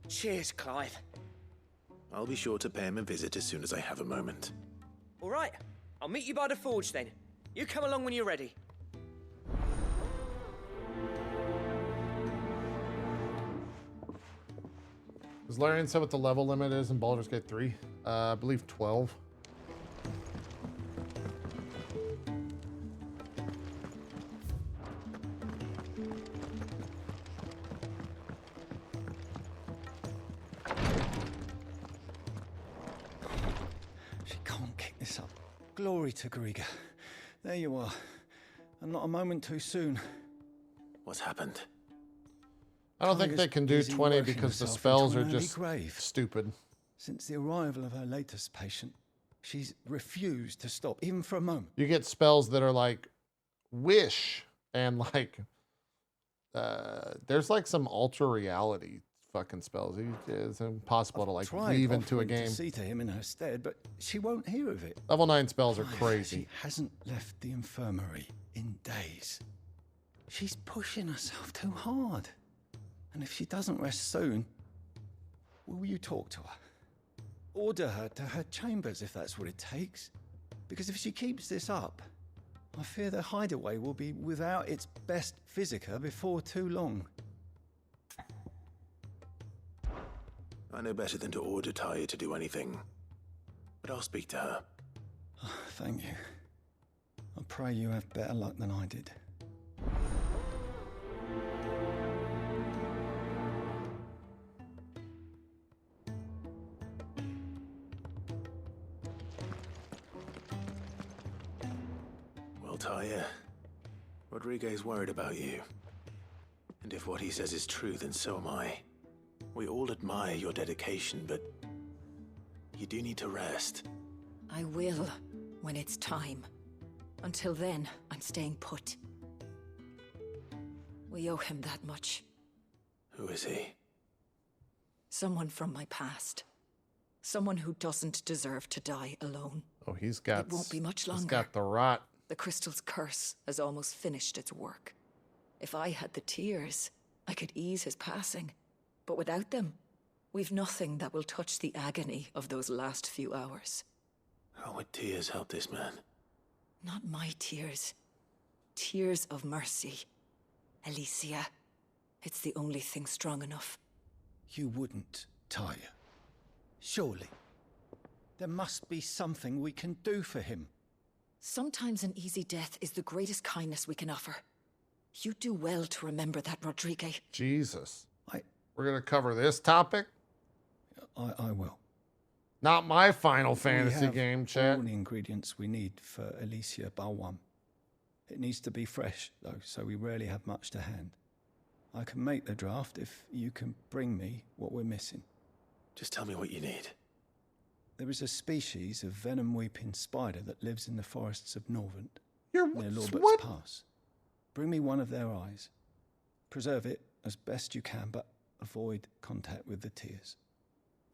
L: Cheers, Clive.
B: I'll be sure to pay him a visit as soon as I have a moment.
L: All right, I'll meet you by the forge then. You come along when you're ready.
C: Does Larian say what the level limit is in Baldur's Gate 3? I believe 12.
G: She can't kick this up. Glory to Griga. There you are. And not a moment too soon.
B: What's happened?
C: I don't think they can do 20 because the spells are just stupid.
G: Since the arrival of her latest patient, she's refused to stop, even for a moment.
C: You get spells that are like wish and like there's like some ultra reality fucking spells. It's impossible to like weave into a game.
G: To see to him in her stead, but she won't hear of it.
C: Level 9 spells are crazy.
G: She hasn't left the infirmary in days. She's pushing herself too hard. And if she doesn't rest soon, will you talk to her? Order her to her chambers if that's what it takes. Because if she keeps this up, I fear the hideaway will be without its best physica before too long.
B: I know better than to order Taya to do anything. But I'll speak to her.
G: Thank you. I pray you have better luck than I did.
B: Well, Taya, Rodriguez worried about you. And if what he says is true, then so am I. We all admire your dedication, but you do need to rest.
R: I will, when it's time. Until then, I'm staying put. We owe him that much.
B: Who is he?
R: Someone from my past. Someone who doesn't deserve to die alone.
C: Oh, he's got...
R: It won't be much longer.
C: He's got the rot.
R: The crystal's curse has almost finished its work. If I had the tears, I could ease his passing. But without them, we've nothing that will touch the agony of those last few hours.
B: How would tears help this man?
R: Not my tears. Tears of mercy. Alicia. It's the only thing strong enough.
G: You wouldn't, Tyre. Surely. There must be something we can do for him.
R: Sometimes an easy death is the greatest kindness we can offer. You do well to remember that, Rodrigue.
C: Jesus. We're going to cover this topic?
G: I will.
C: Not my Final Fantasy
G: We have
C: game, chat.
G: all the ingredients we need for Alicia Balwam. It needs to be fresh, though, so we rarely have much to hand. I can make the draft if you can bring me what we're missing.
B: Just tell me what you need.
G: There is a species of venom-weeping spider that lives in the forests of Norvent,
C: near
G: Lorbert's Pass. Bring me one of their eyes. Preserve it as best you can, but avoid contact with the tears.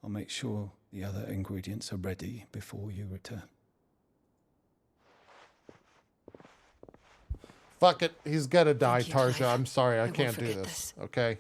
G: I'll make sure the other ingredients are ready before you return.
C: Fuck it. He's got to die,
R: Thank you,
C: Tarja.
R: Clive.
C: I'm sorry. I
R: won't
C: can't do
R: forget
C: this. Okay?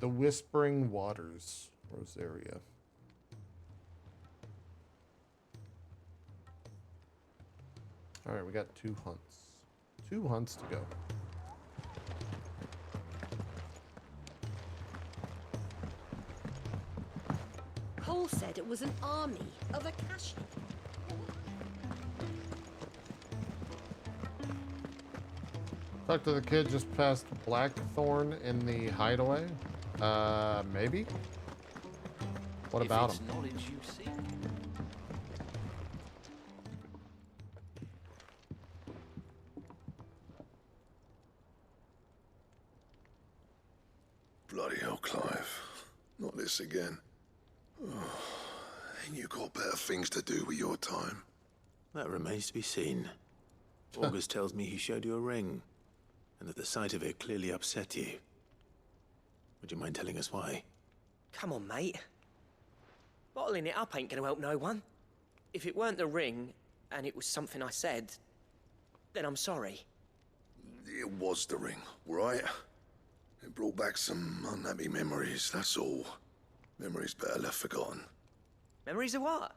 C: The Whispering Waters, Rosaria. All right, we got 2 hunts. 2 hunts to go.
M: Cole said it was an army of Akashi.
C: Talk to the kid just past Blackthorn in the hideaway. Maybe? What about him?
A: Knowledge you seek.
D: Bloody hell, Clive. Not this again. Oh, ain't you got better things to do with your time?
B: That remains to be seen. August tells me he showed you a ring, and that the sight of it clearly upset you. Would you mind telling us why?
J: Come on, mate. Bottling it up ain't gonna help no one. If it weren't the ring, and it was something I said, then I'm sorry.
D: It was the ring, right? It brought back some unhappy memories, that's all. Memories better left forgotten.
J: Memories of what?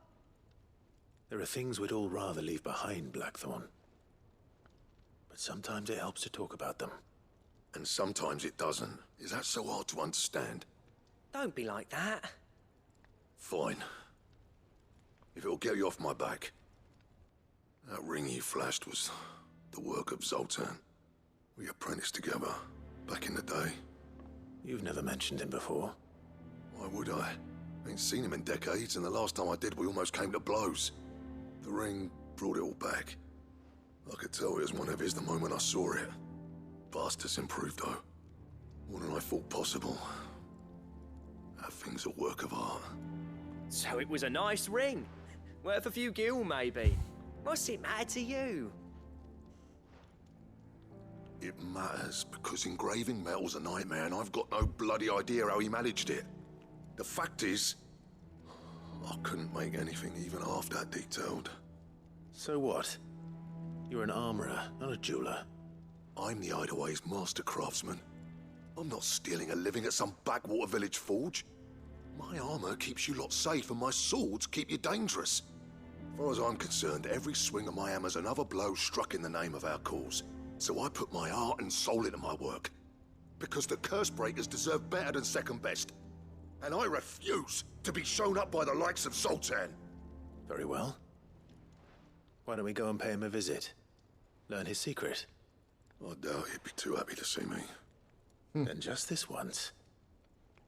B: There are things we'd all rather leave behind, Blackthorn. But sometimes it helps to talk about them.
D: And sometimes it doesn't. Is that so hard to understand?
J: Don't be like that.
D: Fine. If it'll get you off my back. That ring you flashed was the work of Zoltan. We apprenticed together, back in the day.
B: You've never mentioned him before.
D: Why would I? Ain't seen him in decades, and the last time I did, we almost came to blows. The ring brought it all back. I could tell it was one of his the moment I saw it. Vast has improved, though. More than I thought possible. That thing's a work of art.
J: So it was a nice ring. Worth a few gil, maybe. What's it matter to you?
D: It matters because engraving metal's a nightmare, and I've got no bloody idea how he managed it. The fact is, I couldn't make anything even half that detailed.
B: So what? You're an armorer, not a jeweler.
D: I'm the Hideaway's master craftsman. I'm not stealing a living at some backwater village forge. My armor keeps you lot safe, and my swords keep you dangerous. As far as I'm concerned, every swing of my hammer's another blow struck in the name of our cause. So I put my heart and soul into my work. Because the curse breakers deserve better than second best. And I refuse to be shown up by the likes of Zoltan.
B: Very well. Why don't we go and pay him a visit? Learn his secret.
D: I doubt he'd be too happy to see me.
B: Then just this once.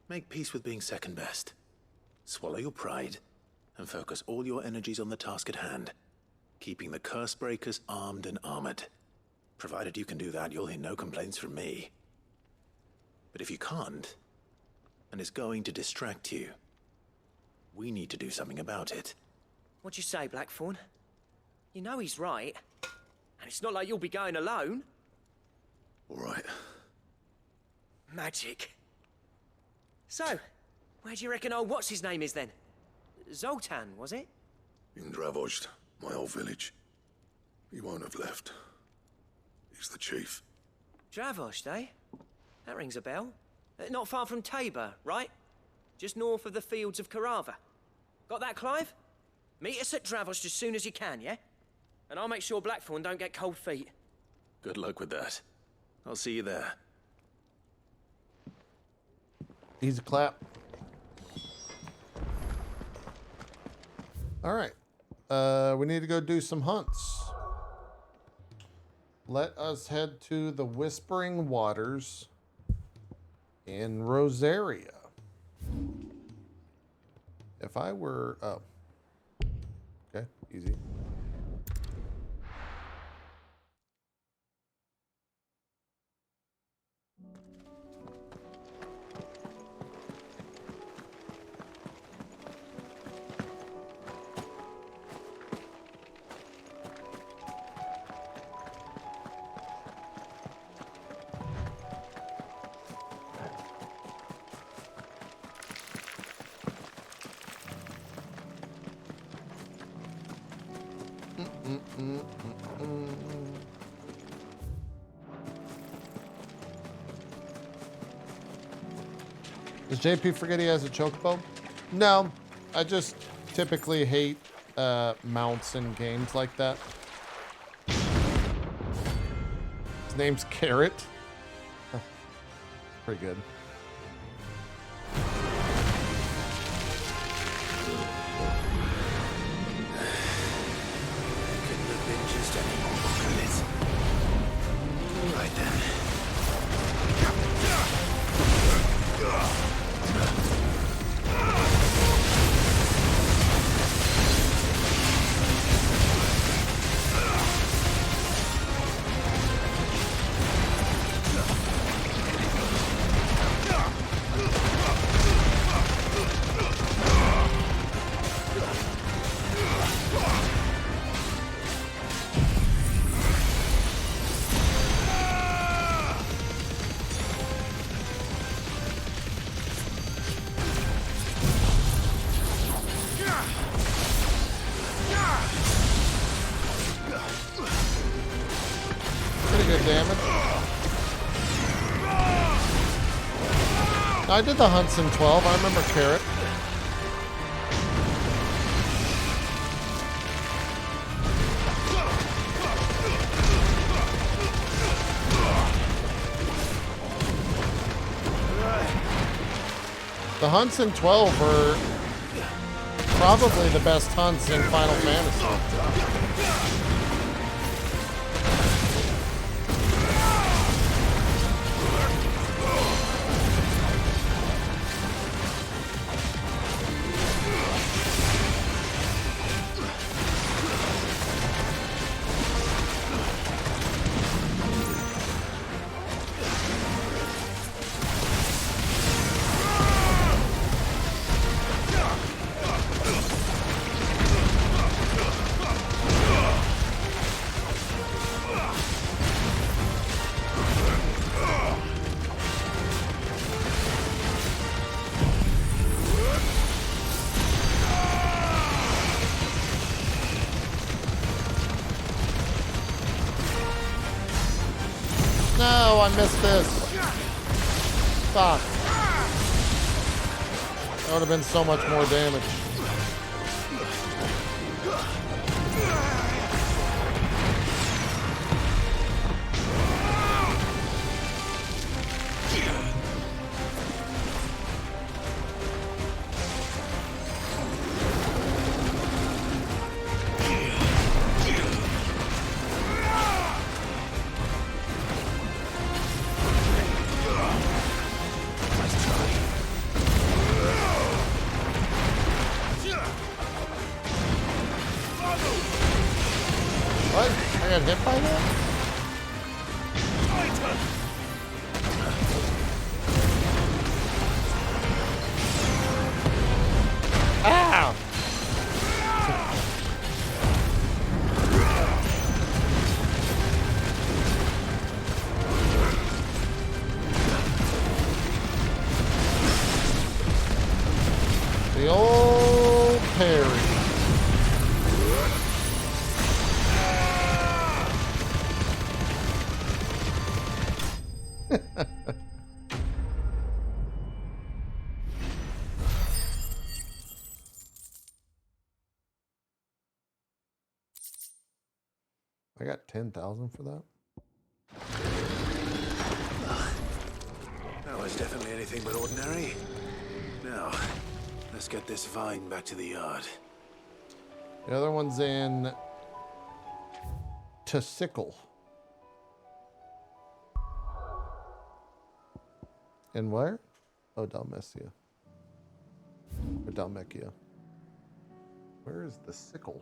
B: Make peace with being second best. Swallow your pride and focus all your energies on the task at hand. Keeping the curse breakers armed and armored. Provided you can do that, you'll hear no complaints from me. But if you can't, and it's going to distract you, we need to do something about it.
J: What'd you say, Blackthorn? You know he's right. And it's not like you'll be going alone.
D: All right.
J: Magic. So, Where do you reckon old what's-his-name is, then? Zoltan, was it?
I: In Dravozd, my old village. He won't have left. He's the chief.
J: Dravozd, eh? That rings a bell. Not far from Tabor, right? Just north of the fields of Carava. Got that, Clive? Meet us at Dravozd as soon as you can, yeah? And I'll make sure Blackthorn don't get cold feet.
B: Good luck with that. I'll see you there.
C: Easy clap. All right. We need to go do some hunts. Let us head to the Whispering Waters in Rosaria. If I were... Oh. Okay, easy. Does JP forget he has a chocobo? No, I just typically hate mounts in games like that. His name's Carrot. Pretty good.
B: Right then.
C: I did the hunts in 12. I remember Carrot. The hunts in 12 were probably the best hunts in Final Fantasy. No, I missed this. Fuck. That would have been so much more damage. Hit by that? Ow! I got 10,000 for that.
B: That was definitely anything but ordinary. Now, let's get this vine back to the yard.
C: The other one's in Tessicle. In where? Oh, Dalmatia. Or Dalmekia. Where is the sickle?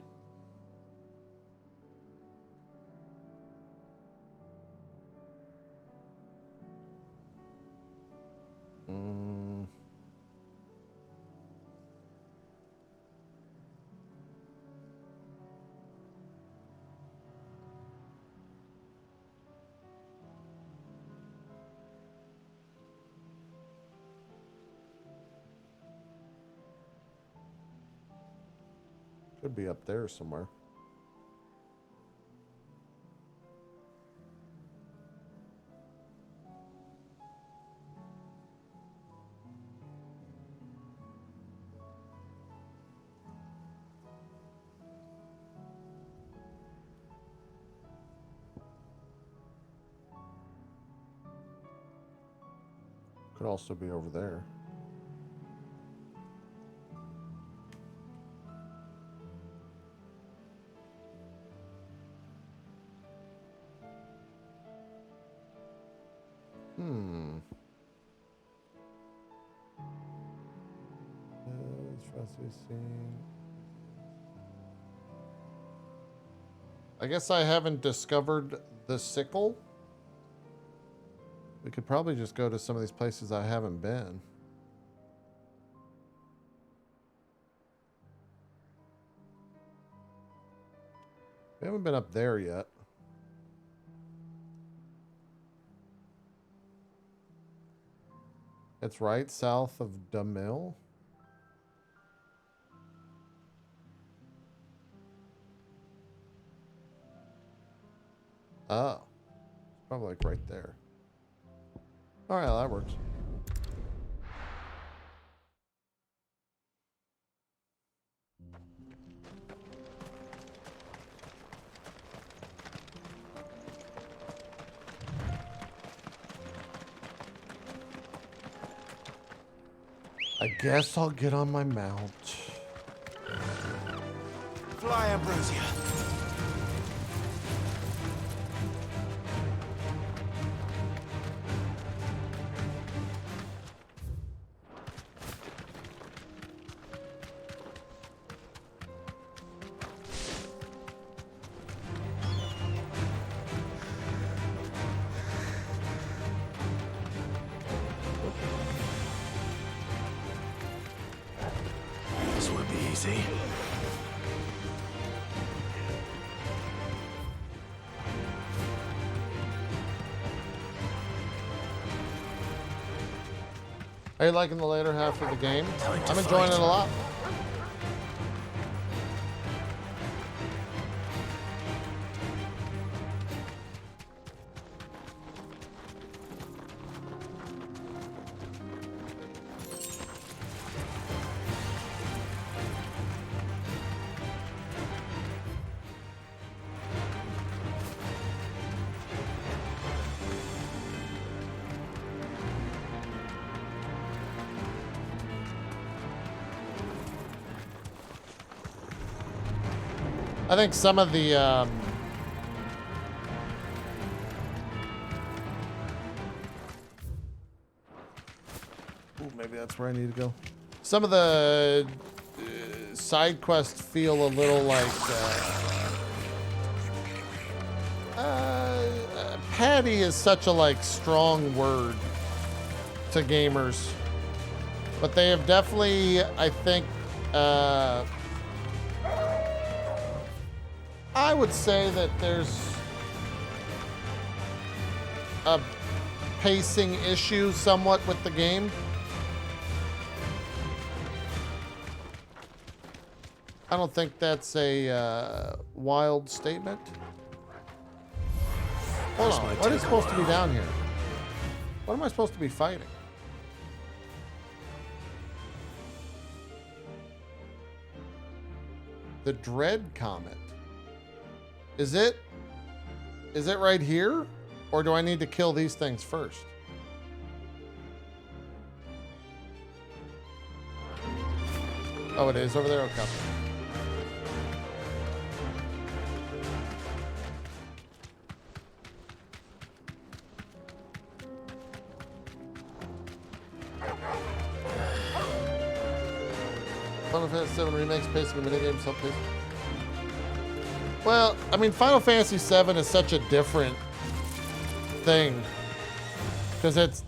C: Could be up there somewhere. Could also be over there. I guess I haven't discovered the sickle. We could probably just go to some of these places I haven't been. We haven't been up there yet. It's right south of Damil. Oh, it's probably like right there. All right, that works. I guess I'll get on my mount.
O: Fly, Ambrosia.
B: This won't be easy.
C: Are you liking the later half of the game? I'm enjoying it a lot. I think some of the ooh, maybe that's where I need to go. Some of the side quests feel a little like Patty is such a like strong word to gamers, but they have definitely, I think, I would say that there's a pacing issue somewhat with the game. I don't think that's a wild statement. Hold on, what is supposed to be down here? What am I supposed to be fighting? The Dread Comet. Is it right here? Or do I need to kill these things first? Oh, it is over there? Okay. Final Fantasy VII remakes pacing and minigames help pace. Well, I mean, Final Fantasy VII is such a different thing because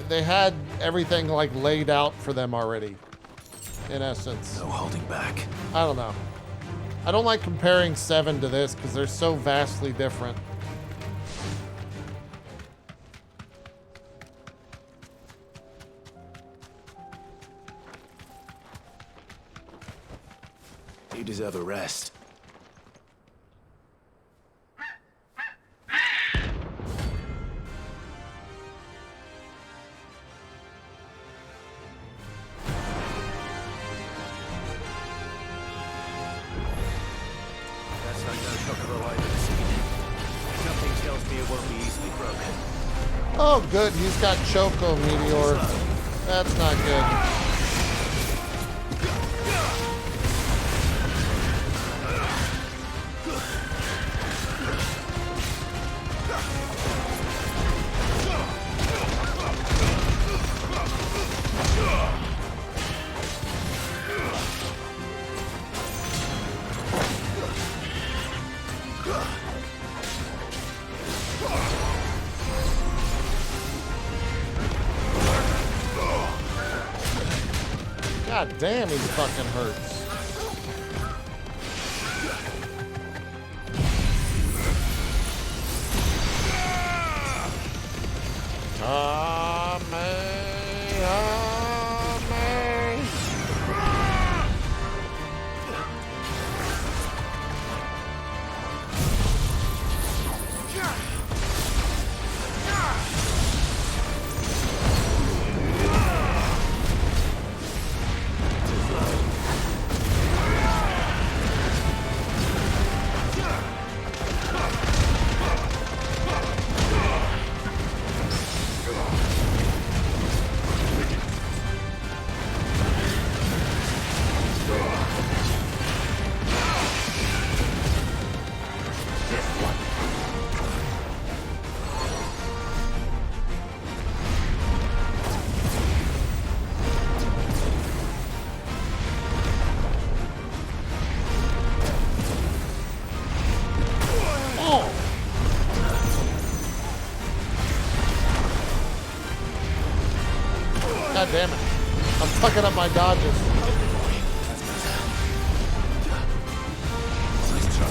C: they had everything like laid out for them already, in essence.
B: No holding back.
C: I don't know. I don't like comparing 7 to this because they're so vastly different.
B: You deserve a rest.
O: That's like no chocobo I've ever seen. Something tells me it won't be easily broken.
C: Oh, good. He's got Choco Meteor. That's not good. God damn, he fucking hurts. God damn it. I'm fucking up my dodges.
B: Nice try.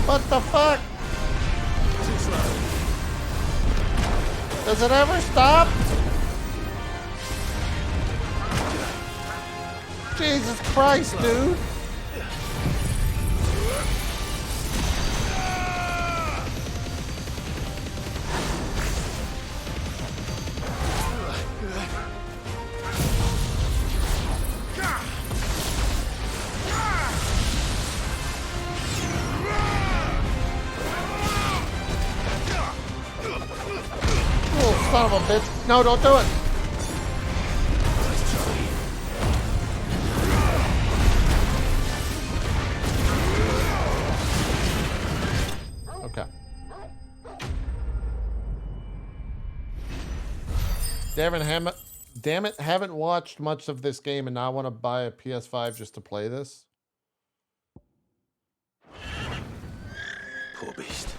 C: What the fuck?
B: Too slow.
C: Does it ever stop? Jesus Christ, dude. Son of a bitch. No, don't do it. Okay. Damn it, haven't watched much of this game and now I want to buy a PS5 just to play this.
B: Poor beast.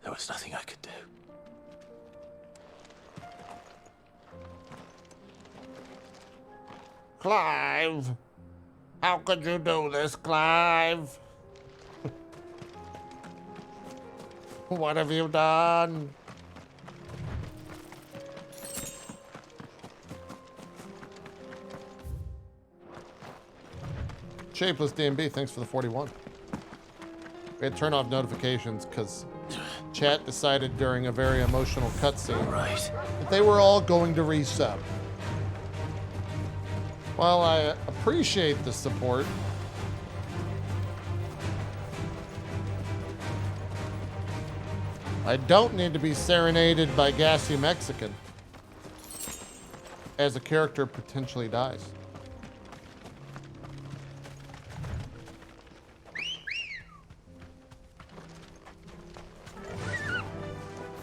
B: There was nothing I could do.
C: Clive, how could you do this, Clive? What have you done? Shapeless DMB, thanks for the 41. We had to turn off notifications because chat decided during a very emotional cutscene that they were all going to resub. While I appreciate the support, I don't need to be serenaded by Gassy Mexican as a character potentially dies.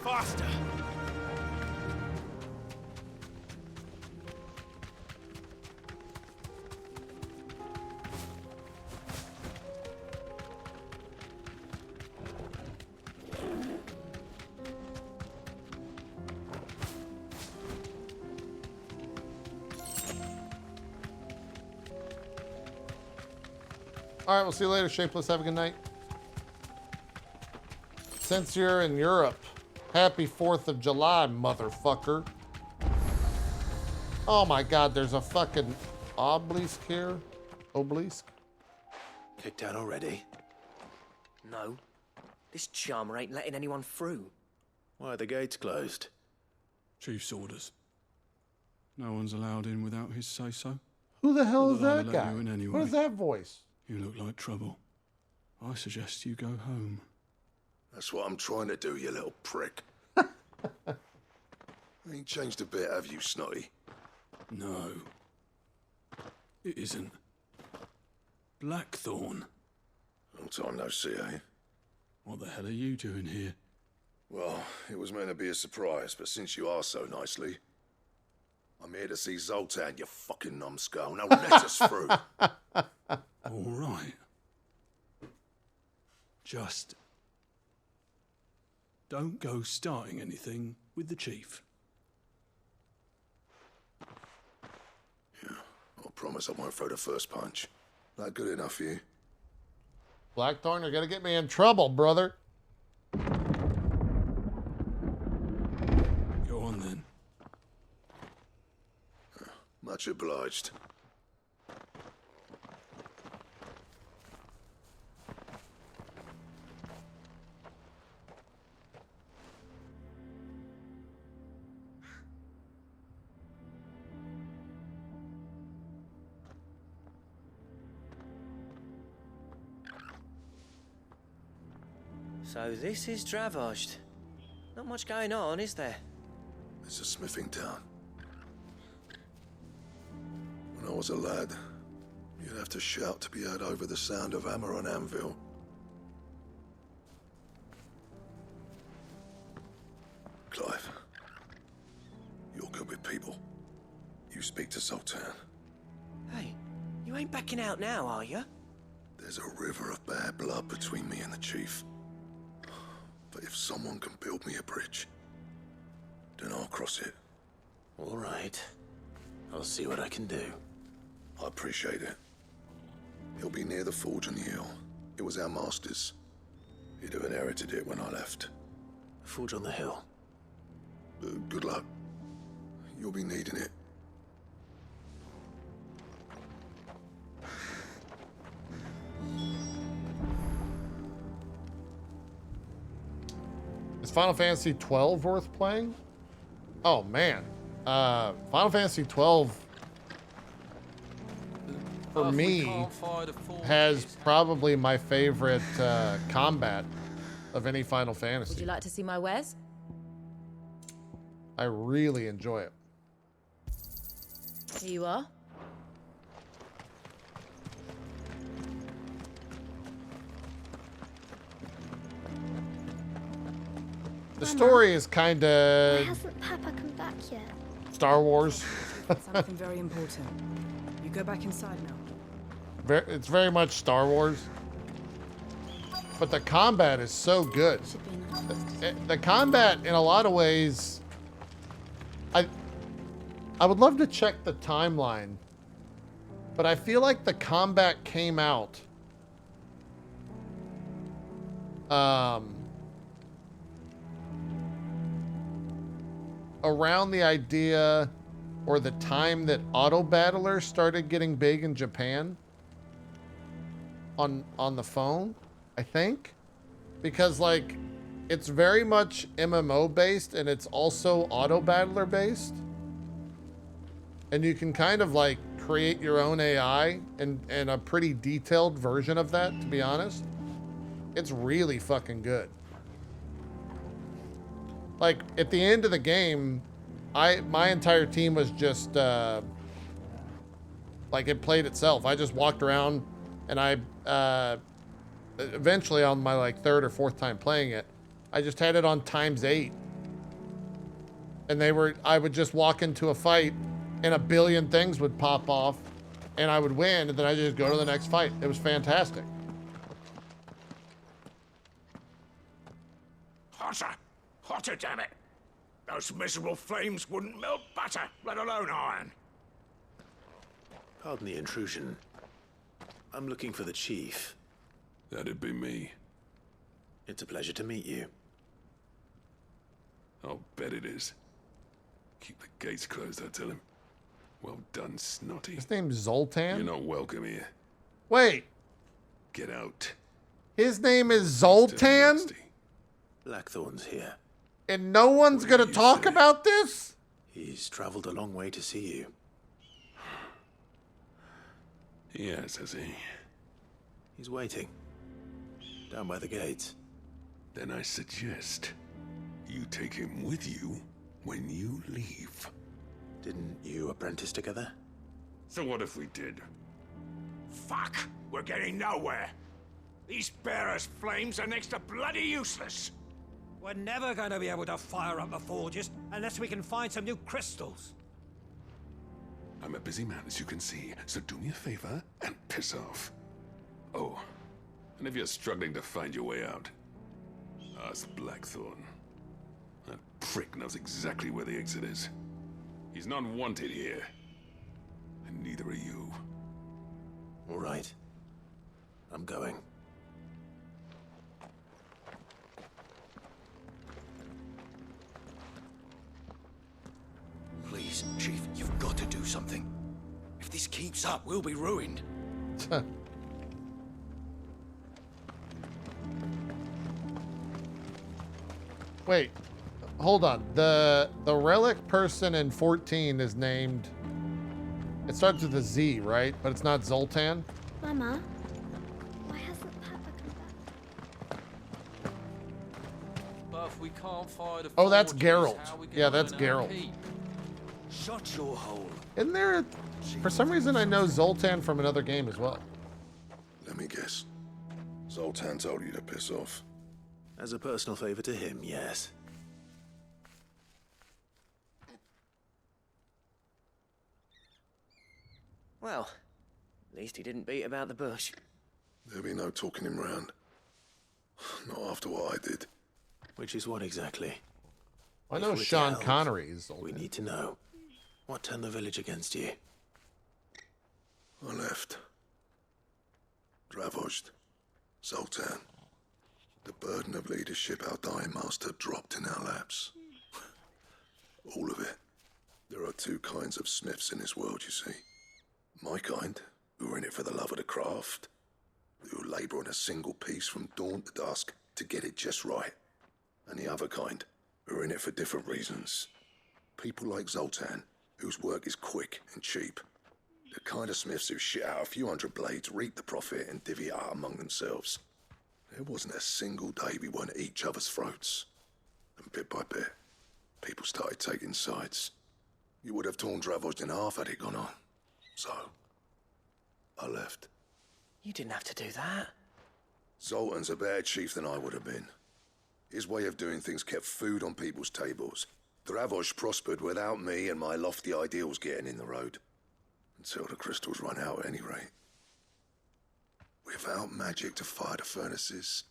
U: Faster!
C: All right, we'll see you later, Shapeless. Have a good night. Since you're in Europe, happy 4th of July, motherfucker. Oh my God, there's a fucking obelisk here. Obelisk?
B: Kicked out already?
J: No. This charmer ain't letting anyone through.
B: Why are the gates closed?
N: Chief's orders. No one's allowed in without his say-so.
C: Who the hell is
N: Not
C: that
N: I'd let
C: guy?
N: you in anyway.
C: What is that voice?
N: You look like trouble. I suggest you go home.
I: That's what I'm trying to do, you little prick. Ain't changed a bit, have you, Snotty?
N: No. It isn't. Blackthorn.
I: Long time no see, eh?
N: What the hell are you doing here?
I: Well, it was meant to be a surprise, but since you are so nicely, I'm here to see Zoltan, you fucking numbskull. Now let us through.
N: All right. Just don't go starting anything with the chief.
I: Yeah, I promise I won't throw the first punch. That good enough for you?
C: Blackthorn, you're gonna get me in trouble, brother.
N: Go on then.
I: Much obliged.
J: So this is Dravosht. Not much going on, is there?
I: It's a smithing town. When I was a lad, you'd have to shout to be heard over the sound of hammer on anvil. Clive, you're good with people. You speak to Zoltan.
J: Hey, you ain't backing out now, are you?
I: There's a river of bad blood between me and the chief. But if someone can build me a bridge, then I'll cross it.
B: All right. I'll see what I can do.
I: I appreciate it. He'll be near the forge on the hill. It was our master's. He'd have inherited it when I left.
B: Forge on the hill.
I: Good luck. You'll be needing it.
C: Is Final Fantasy 12 worth playing? Oh man, Final Fantasy 12 for me has probably my favorite combat of any Final Fantasy.
Q: Would you like to see my wares?
C: I really enjoy it.
Q: Here you are.
C: The story is kind
P: Why
C: of
P: hasn't Papa come back yet?
C: Star Wars.
Q: Something very important. You go back inside now.
C: It's very much Star Wars. But the combat is so good. The combat, in a lot of ways, I would love to check the timeline, but I feel like the combat came out around the idea or the time that auto battlers started getting big in Japan. on the phone, I think, because like it's very much MMO based and it's also auto battler based, and you can kind of like create your own AI and a pretty detailed version of that. To be honest, it's really fucking good. Like at the end of the game, my entire team was just like it played itself. I just walked around, and I eventually on my like third or fourth time playing it, I just had it on ×8, and I would just walk into a fight, and a billion things would pop off, and I would win, and then I just go to the next fight. It was fantastic.
A: Hotter! Hotter, damn it! Those miserable flames wouldn't melt butter, let alone iron.
B: Pardon the intrusion. I'm looking for the chief.
N: That'd be me.
B: It's a pleasure to meet you.
N: I'll bet it is. Keep the gates closed, I tell him. Well done, Snotty.
C: His name's Zoltan?
N: You're not welcome here.
C: Wait.
N: Get out.
C: His name is Zoltan?
B: Blackthorn's here.
C: And no one's gonna talk about this?
B: He's traveled a long way to see you.
N: Yes, has he?
B: He's waiting. Down by the gates.
N: Then I suggest you take him with you when you leave.
B: Didn't you apprentice together?
N: So what if we did?
A: Fuck! We're getting nowhere. These bearers' flames are next to bloody useless.
E: We're never going to be able to fire up the forges unless we can find some new crystals.
N: I'm a busy man, as you can see, so do me a favor and piss off. Oh, and if you're struggling to find your way out, ask Blackthorn. That prick knows exactly where the exit is. He's not wanted here, and neither are you.
B: All right. I'm going.
O: Please, Chief, you've got to do something. If this keeps up, we'll be ruined.
C: Wait, hold on. The relic person in 14 is named. It starts with a Z, right? But it's not Zoltan.
P: Mama, why hasn't Papa come back?
H: But if we can't fire the
C: Oh, that's
H: forges,
C: Geralt.
H: how we
C: Yeah,
H: gonna
C: that's
H: earn our
C: Geralt.
H: keep?
O: Shut your hole.
C: Isn't there? For some reason, I know Zoltan from another game as well.
I: Let me guess. Zoltan told you to piss off.
B: As a personal favor to him, yes.
J: Well, at least he didn't beat about the bush.
I: There'll be no talking him round. Not after what I did.
B: Which is what exactly?
C: I know Sean Connery is Zoltan.
B: We need to know. What turned the village against you?
I: I left. Dravozd. Zoltan. The burden of leadership our dying master dropped in our laps. All of it. There are two kinds of smiths in this world, you see. My kind, who are in it for the love of the craft, who labour on a single piece from dawn to dusk to get it just right. And the other kind, who are in it for different reasons. People like Zoltan, whose work is quick and cheap. The kind of smiths who shit out a few hundred blades, reap the profit, and divvy it out among themselves. There wasn't a single day we weren't at each other's throats. And bit by bit, people started taking sides. You would have torn Dravozd in half had it gone on. So, I left.
J: You didn't have to do that.
I: Zoltan's a better chief than I would have been. His way of doing things kept food on people's tables. Dravozd prospered without me and my lofty ideals getting in the road. Until the crystals run out at any rate. Without magic to fire the furnaces,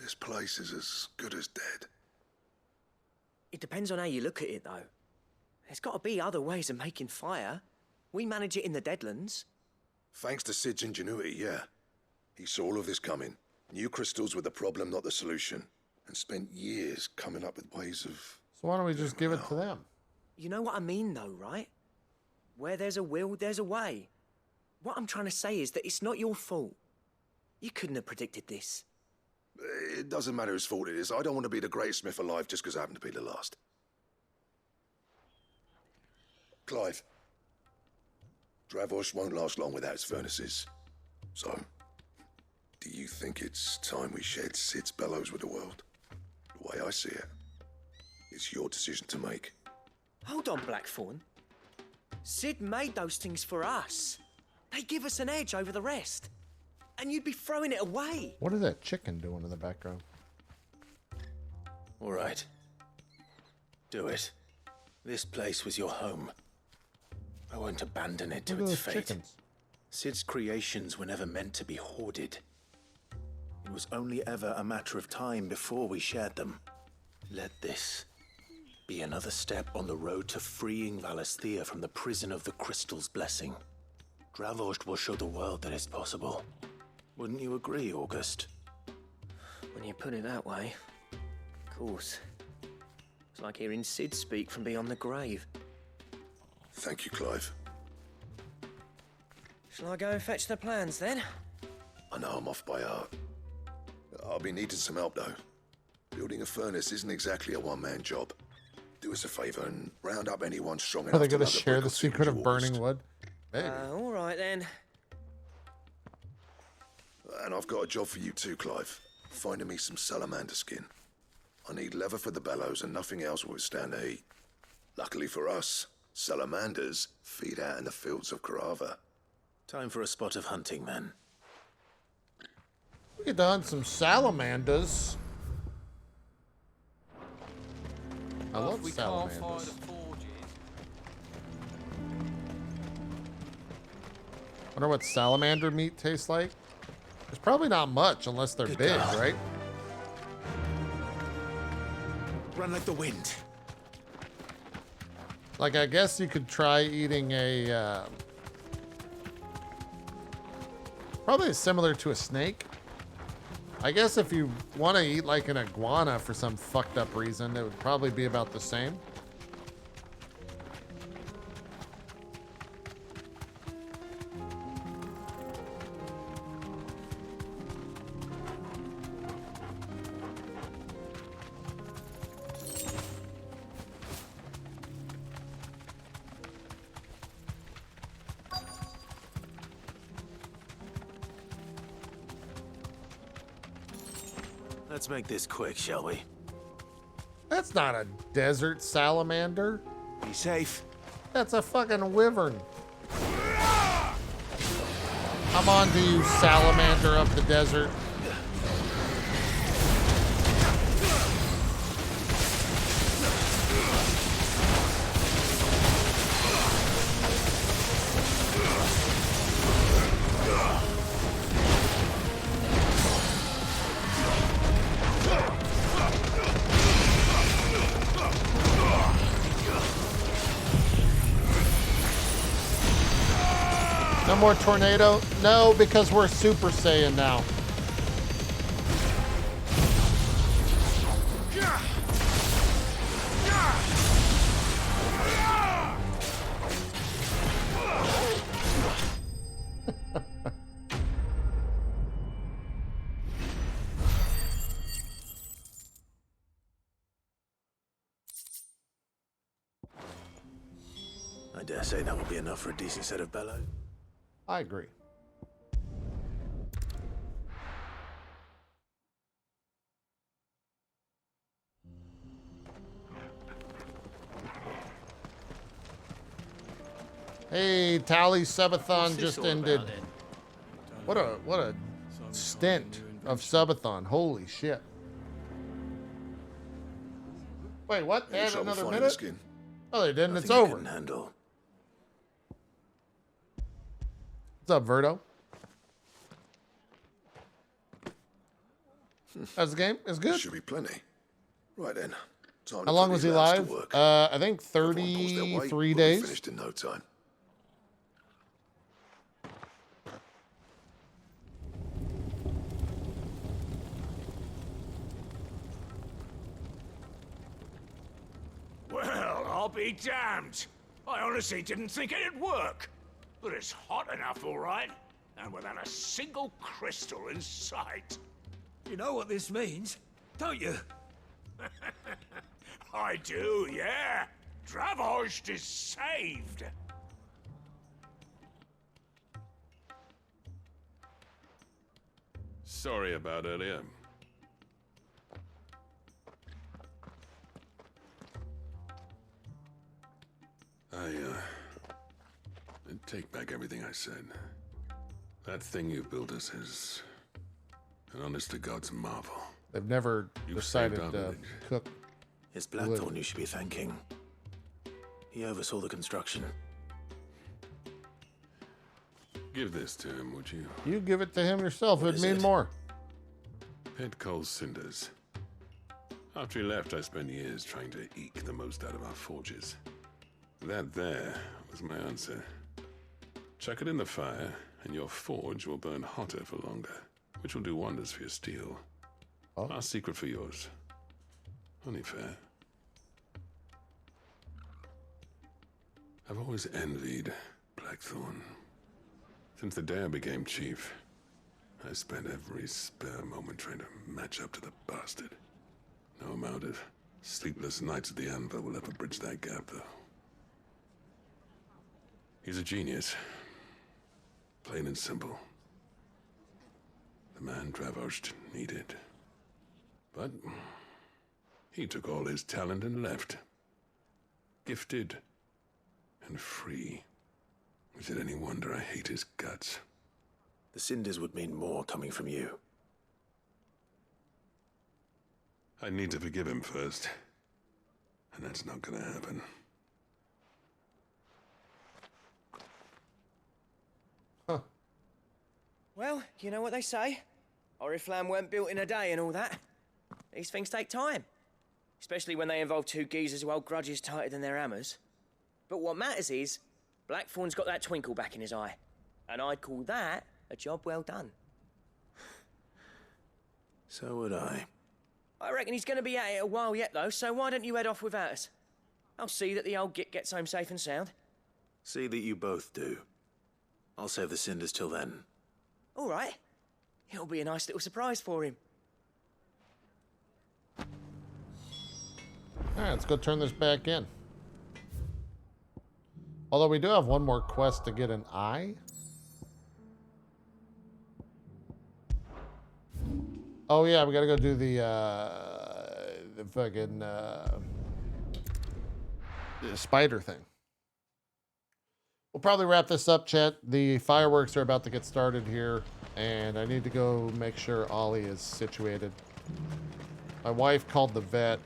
I: this place is as good as dead.
J: It depends on how you look at it, though. There's got to be other ways of making fire. We manage it in the Deadlands.
I: Thanks to Sid's ingenuity, yeah. He saw all of this coming. Knew crystals were the problem, not the solution. And spent years coming up with ways of...
C: So why don't we just give it to them?
J: You know what I mean, though, right? Where there's a will, there's a way. What I'm trying to say is that it's not your fault. You couldn't have predicted this.
I: It doesn't matter whose fault it is. I don't want to be the greatest smith alive just because I happen to be the last. Clive. Dravosh won't last long without its furnaces. So, do you think it's time we shared Sid's bellows with the world? The way I see it, it's your decision to make.
J: Hold on, Blackthorn. Sid made those things for us. They give us an edge over the rest. And you'd be throwing it away.
C: What is that chicken doing in the background?
O: All right. Do it. This place was your home. I won't abandon it to
C: Look at
O: its
C: those
O: fate.
C: chickens.
O: Sid's creations were never meant to be hoarded. It was only ever a matter of time before we shared them. Let this be another step on the road to freeing Valisthea from the prison of the Crystal's blessing. Dravost will show the world that it's possible. Wouldn't you agree, August?
J: When you put it that way, of course. It's like hearing Sid speak from beyond the grave.
I: Thank you, Clive.
J: Shall I go and fetch the plans then?
I: I know I'm off by heart. I'll be needing some help, though. Building a furnace isn't exactly a one-man job. Do us a favor and round up anyone strong enough.
C: Are they
I: going to
C: share the secret of burning wood? Maybe.
J: All right then.
I: And I've got a job for you too, Clive. Finding me some salamander skin. I need leather for the bellows and nothing else will withstand the heat. Luckily for us, salamanders feed out in the fields of Carava.
O: Time for a spot of hunting, then.
C: We get to hunt some salamanders. I love
H: We can't find
C: salamanders.
H: the forges.
C: Wonder what salamander meat tastes like. It's probably not much unless they're big, right?
O: Run like the wind.
C: Like, I guess you could try eating a... probably similar to a snake. I guess if you want to eat like an iguana for some fucked up reason, it would probably be about the same.
O: Let's make this quick, shall we?
C: That's not a desert salamander.
O: Be safe.
C: That's a fucking wyvern. Come on to you, salamander of the desert. No more tornado? No, because we're Super Saiyan now.
O: I dare say that will be enough for a decent set of bellows.
C: I agree. Hey, Tally Subathon just ended. What a stint of Subathon. Holy shit. Wait, what? They had another minute? Oh, they didn't. It's over.
O: Handle.
C: What's up, Verto? How's the game? It's good.
I: Should be plenty. Right then. Time
C: How long was he live? I think 33 days.
I: Finished in no time.
A: Well, I'll be damned. I honestly didn't think it'd work. But it's hot enough, all right. and without a single crystal in sight.
E: You know what this means, don't you?
A: I do, yeah. Dravost is saved.
N: Sorry about earlier. I take back everything I said. That thing you built us is an honest-to-God's marvel.
C: They've never decided to cook.
B: It's Blackthorn you should be thanking. He oversaw the construction.
N: Give this to him, would you?
C: You give it to him yourself. It'd mean more.
N: Pet Cole's cinders. After he left, I spent years trying to eke the most out of our forges. That there was my answer. Chuck it in the fire, and your forge will burn hotter for longer, which will do wonders for your steel.
C: Oh.
N: Our secret for yours. Only fair. I've always envied Blackthorn. Since the day I became chief, I spent every spare moment trying to match up to the bastard. No amount of sleepless nights at the anvil will ever bridge that gap, though. He's a genius. Plain and simple. The man Dravost needed. But he took all his talent and left. Gifted and free. Is it any wonder I hate his guts?
B: The cinders would mean more coming from you.
N: I need to forgive him first. And that's not gonna happen.
C: Huh.
J: Well, you know what they say. Oriflamme weren't built in a day and all that. These things take time. Especially when they involve two geezers who hold grudges tighter than their hammers. But what matters is, Blackthorn's got that twinkle back in his eye. And I'd call that a job well done.
B: So would I.
J: I reckon he's going to be at it a while yet, though, so why don't you head off without us? I'll see that the old git gets home safe and sound.
B: See that you both do. I'll save the cinders till then.
J: All right. It'll be a nice little surprise for him.
C: All right, let's go turn this back in. Although we do have one more quest to get an eye. Oh yeah, we gotta go do the fucking the spider thing. We'll probably wrap this up, chat. The fireworks are about to get started here, and I need to go make sure Ollie is situated. My wife called the vet.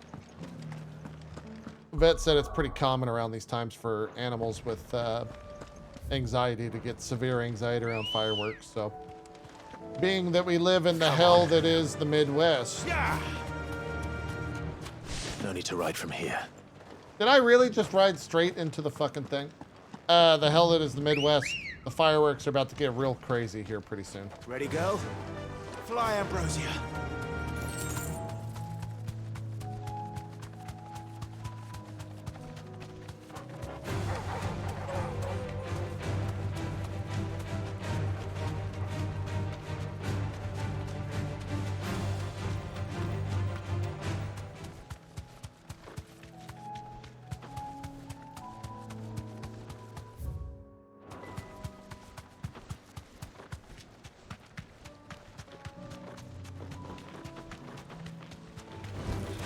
C: The vet said it's pretty common around these times for animals with anxiety to get severe anxiety around fireworks, so. Being that we live in the hell that is the Midwest.
B: No need to ride from here.
C: Did I really just ride straight into the fucking thing? The hell that is the Midwest. The fireworks are about to get real crazy here pretty soon.
E: Ready, go? Fly, Ambrosia.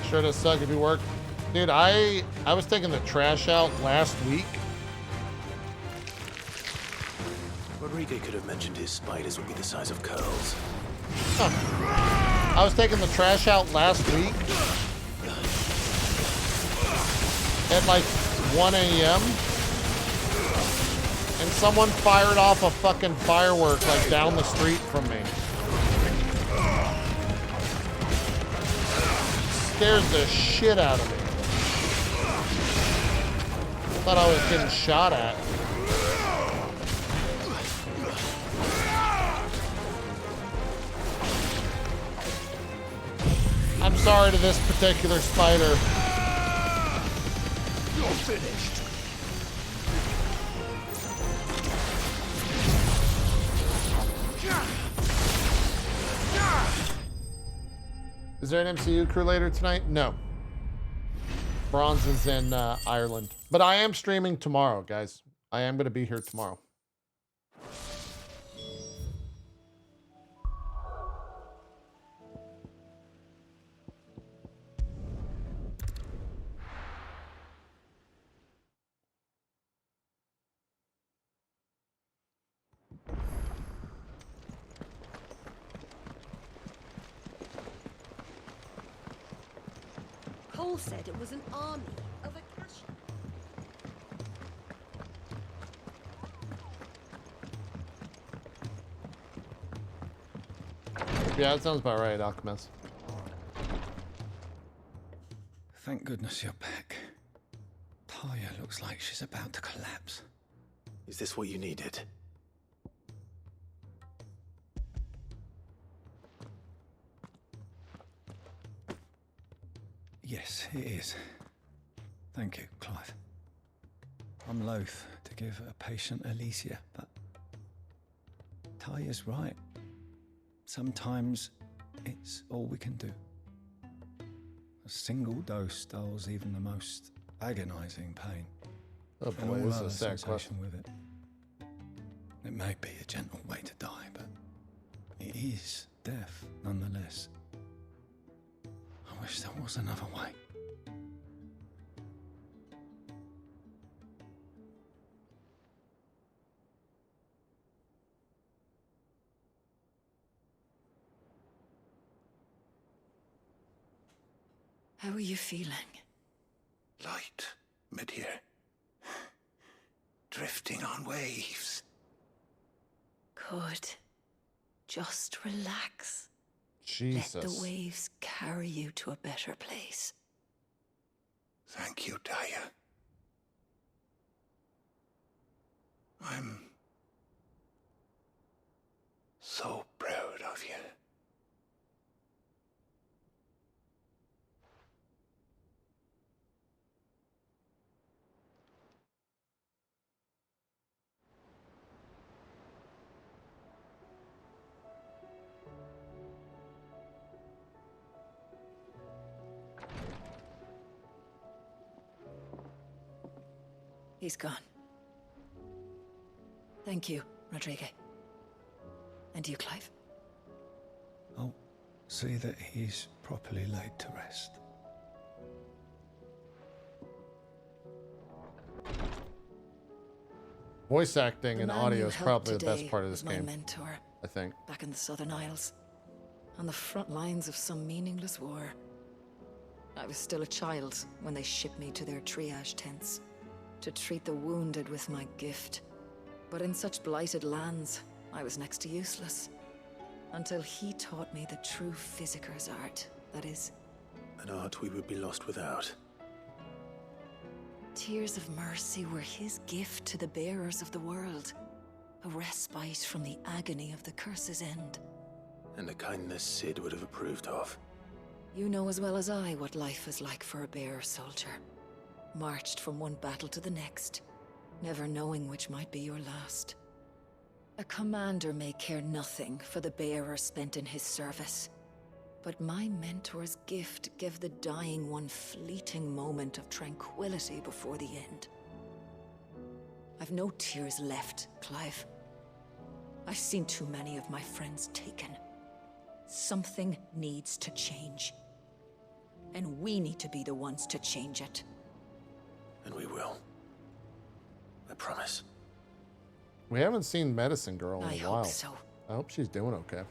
C: Sure does suck if you work. Dude, I was taking the trash out last week.
B: Rodrigo could have mentioned his spiders would be the size of curls.
C: Huh. I was taking the trash out last week at like 1 a.m. and someone fired off a fucking firework like down the street from me. Scared the shit out of me. Thought I was getting shot at. I'm sorry to this particular spider.
E: You're finished.
C: Is there an MCU crew later tonight? No. Bronze is in Ireland. But I am streaming tomorrow, guys. I am going to be here tomorrow.
M: Cole said it was an army of Akashi.
C: Yeah, that sounds about right, Alchemist.
G: Thank goodness you're back. Talia looks like she's about to collapse.
O: Is this what you needed?
G: Yes, it is. Thank you, Clive. I'm loath to give a patient Alicia, but Talia's right. Sometimes it's all we can do. A single dose dulls even the most agonizing pain.
C: Oh boy,
G: And
C: this
G: all
C: is a
G: other
C: sad
G: sensation
C: question.
G: with it. It may be a gentle way to die, but it is death nonetheless. I wish there was another way.
R: How are you feeling?
I: Light, mid-here. Drifting on waves.
R: Good. Just relax.
C: Jesus.
R: Let the waves carry you to a better place.
I: Thank you, Daya. I'm so proud of you.
R: He's gone. Thank you, Rodrigue. And you, Clive?
G: I'll see that he's properly laid to rest.
C: Voice acting and
R: man
C: audio
R: you
C: is
R: helped
C: probably the
R: today
C: best part of this
R: was my
C: game.
R: mentor.
C: I think.
R: Back in the Southern Isles, on the front lines of some meaningless war. I was still a child when they shipped me to their triage tents to treat the wounded with my gift. But in such blighted lands, I was next to useless. Until he taught me the true physicker's art, that is.
O: An art we would be lost without.
R: Tears of mercy were his gift to the bearers of the world. A respite from the agony of the curse's end.
O: And a kindness Sid would have approved of.
R: You know as well as I what life is like for a bearer soldier. Marched from one battle to the next, never knowing which might be your last. A commander may care nothing for the bearer spent in his service. But my mentor's gift gave the dying one fleeting moment of tranquility before the end. I've no tears left, Clive. I've seen too many of my friends taken. Something needs to change. And we need to be the ones to change it.
O: And we will. I promise.
C: We haven't seen Medicine Girl in a while.
R: I hope so.
C: I hope she's doing okay.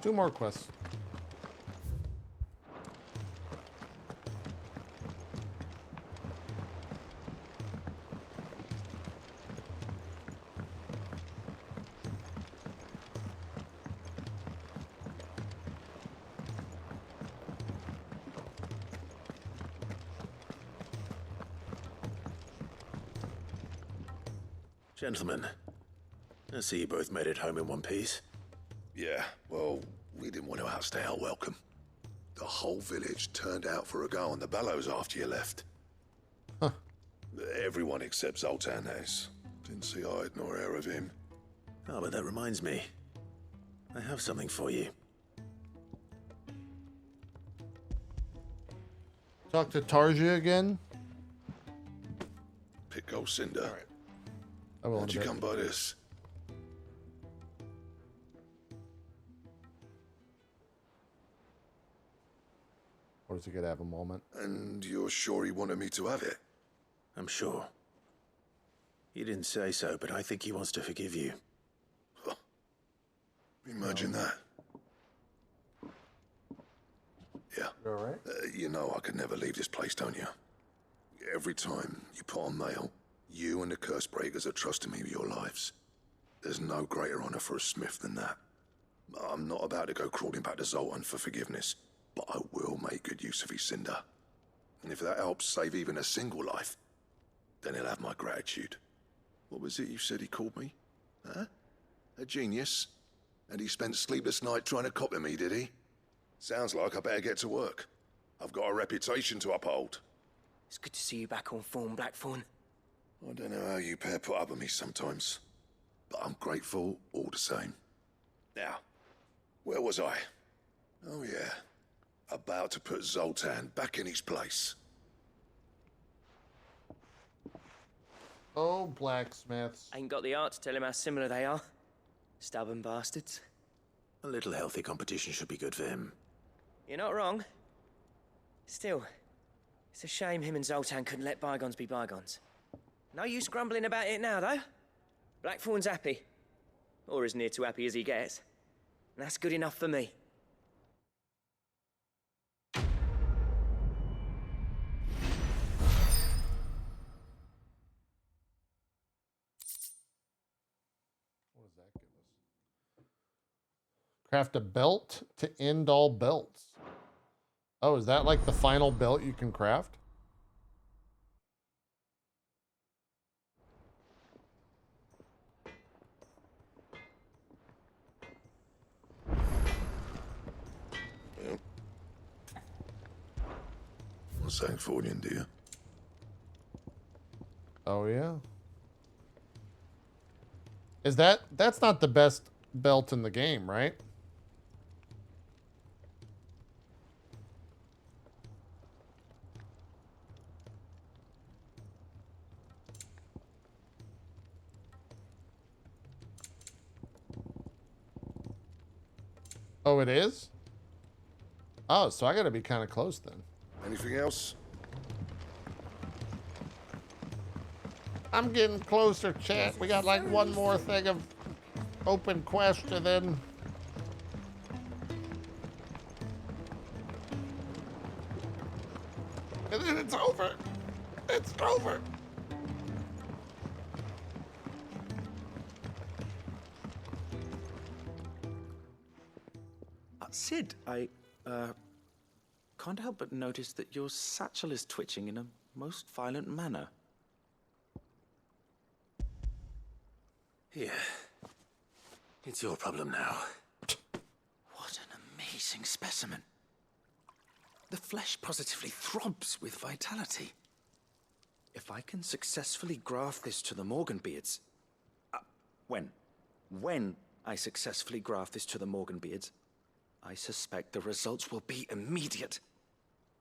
C: Two more quests.
B: Gentlemen, I see you both made it home in one piece.
I: Yeah, well, we didn't want to outstay our welcome. The whole village turned out for a go on the bellows after you left.
C: Huh.
I: Everyone except Zoltan has. Didn't see hide nor hair of him.
B: Oh, but that reminds me. I have something for you.
C: Talk to Tarja again.
I: Pick old Cinder.
C: I will in a
I: How'd you
C: bit.
I: come by this?
C: Or is he gonna have a moment?
I: And you're sure he wanted me to have it?
B: I'm sure. He didn't say so, but I think he wants to forgive you.
I: Huh. Imagine that. Yeah.
C: You alright?
I: You know I could never leave this place, don't you? Every time you put on mail, you and the curse breakers are trusting me with your lives. There's no greater honor for a smith than that. I'm not about to go crawling back to Zoltan for forgiveness, but I will make good use of his cinder. And if that helps save even a single life, then he'll have my gratitude. What was it you said he called me? Huh? A genius? And he spent sleepless night trying to copy me, did he? Sounds like I better get to work. I've got a reputation to uphold.
J: It's good to see you back on form, Blackthorn.
I: I don't know how you pair put up with me sometimes, but I'm grateful all the same. Now, where was I? Oh yeah, about to put Zoltan back in his place.
C: Oh, blacksmiths.
J: Ain't got the art to tell him how similar they are. Stubborn bastards.
B: A little healthy competition should be good for him.
J: You're not wrong. Still, it's a shame him and Zoltan couldn't let bygones be bygones. No use grumbling about it now, though. Blackthorn's happy. Or as near to happy as he gets. And that's good enough for me.
C: What does that give us? Craft a belt to end all belts. Oh, is that like the final belt you can craft?
I: Yep. What's that for you, dear?
C: Oh, yeah. Is that's not the best belt in the game, right? Oh, it is? Oh, so I gotta be kind of close then.
I: Anything else?
C: I'm getting closer, chat. We got like one more thing of open quest and then... And then it's over. It's over.
F: Sid, I can't help but notice that your satchel is twitching in a most violent manner.
B: Here. It's your problem now.
F: What an amazing specimen. The flesh positively throbs with vitality. If I can successfully graft this to the Morganbeards... When I successfully graft this to the Morganbeards, I suspect the results will be immediate.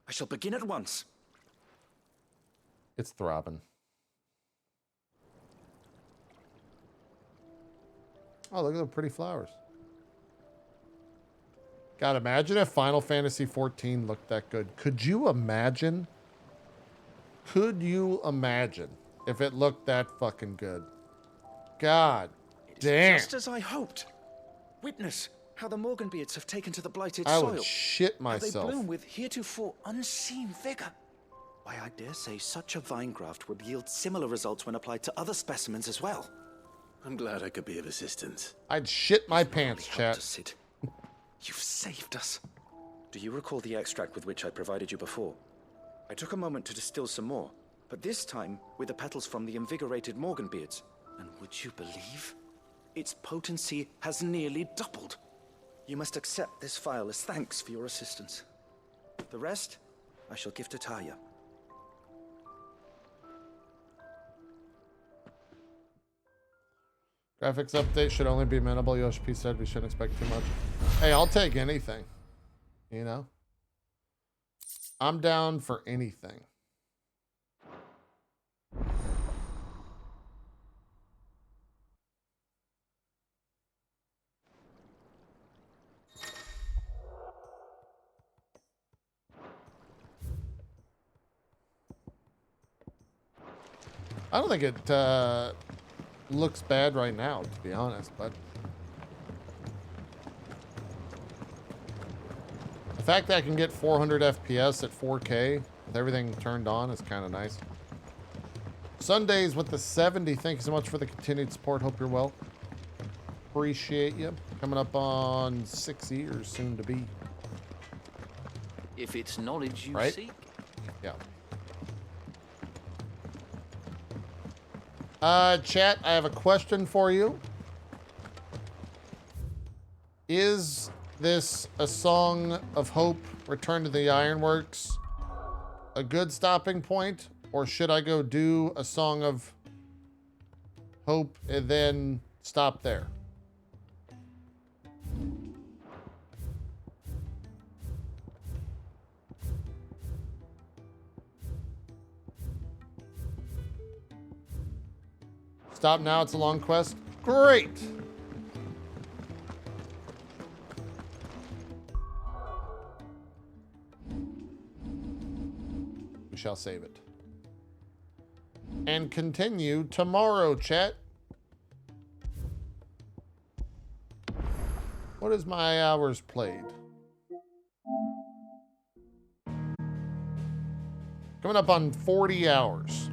F: I shall begin at once.
C: It's throbbing. Oh, look at the pretty flowers. God, imagine if Final Fantasy XIV looked that good. Could you imagine? Could you imagine if it looked that fucking good? God damn.
F: Just as I hoped. Witness how the Morganbeards have taken to the blighted
C: I
F: soil.
C: would shit
F: How they
C: myself.
F: bloom with heretofore unseen vigor. Why, I dare say such a vine graft would yield similar results when applied to other specimens as well.
B: I'm glad I could be of assistance.
C: I'd shit my pants, chat.
F: Sid. You've saved us. Do you recall the extract with which I provided you before? I took a moment to distill some more, but this time with the petals from the invigorated Morganbeards. And would you believe? Its potency has nearly doubled. You must accept this file as thanks for your assistance. The rest, I shall give to Taya.
C: Graphics update should only be minimal. Yoshi P said we shouldn't expect too much. Hey, I'll take anything. You know? I'm down for anything. I don't think it looks bad right now, to be honest, but the fact that I can get 400 FPS at 4K with everything turned on is kind of nice. Sundays with the 70. Thank you so much for the continued support. Hope you're well. Appreciate you. Coming up on 6 years, soon to be.
A: If it's knowledge you
C: Right?
A: seek.
C: Yeah. Chat, I have a question for you. Is this A Song of Hope, Return to the Ironworks, a good stopping point? Or should I go do A Song of Hope and then stop there? Stop now, it's a long quest. Great! We shall save it. And continue tomorrow, chat. What is my hours played? Coming up on 40 hours.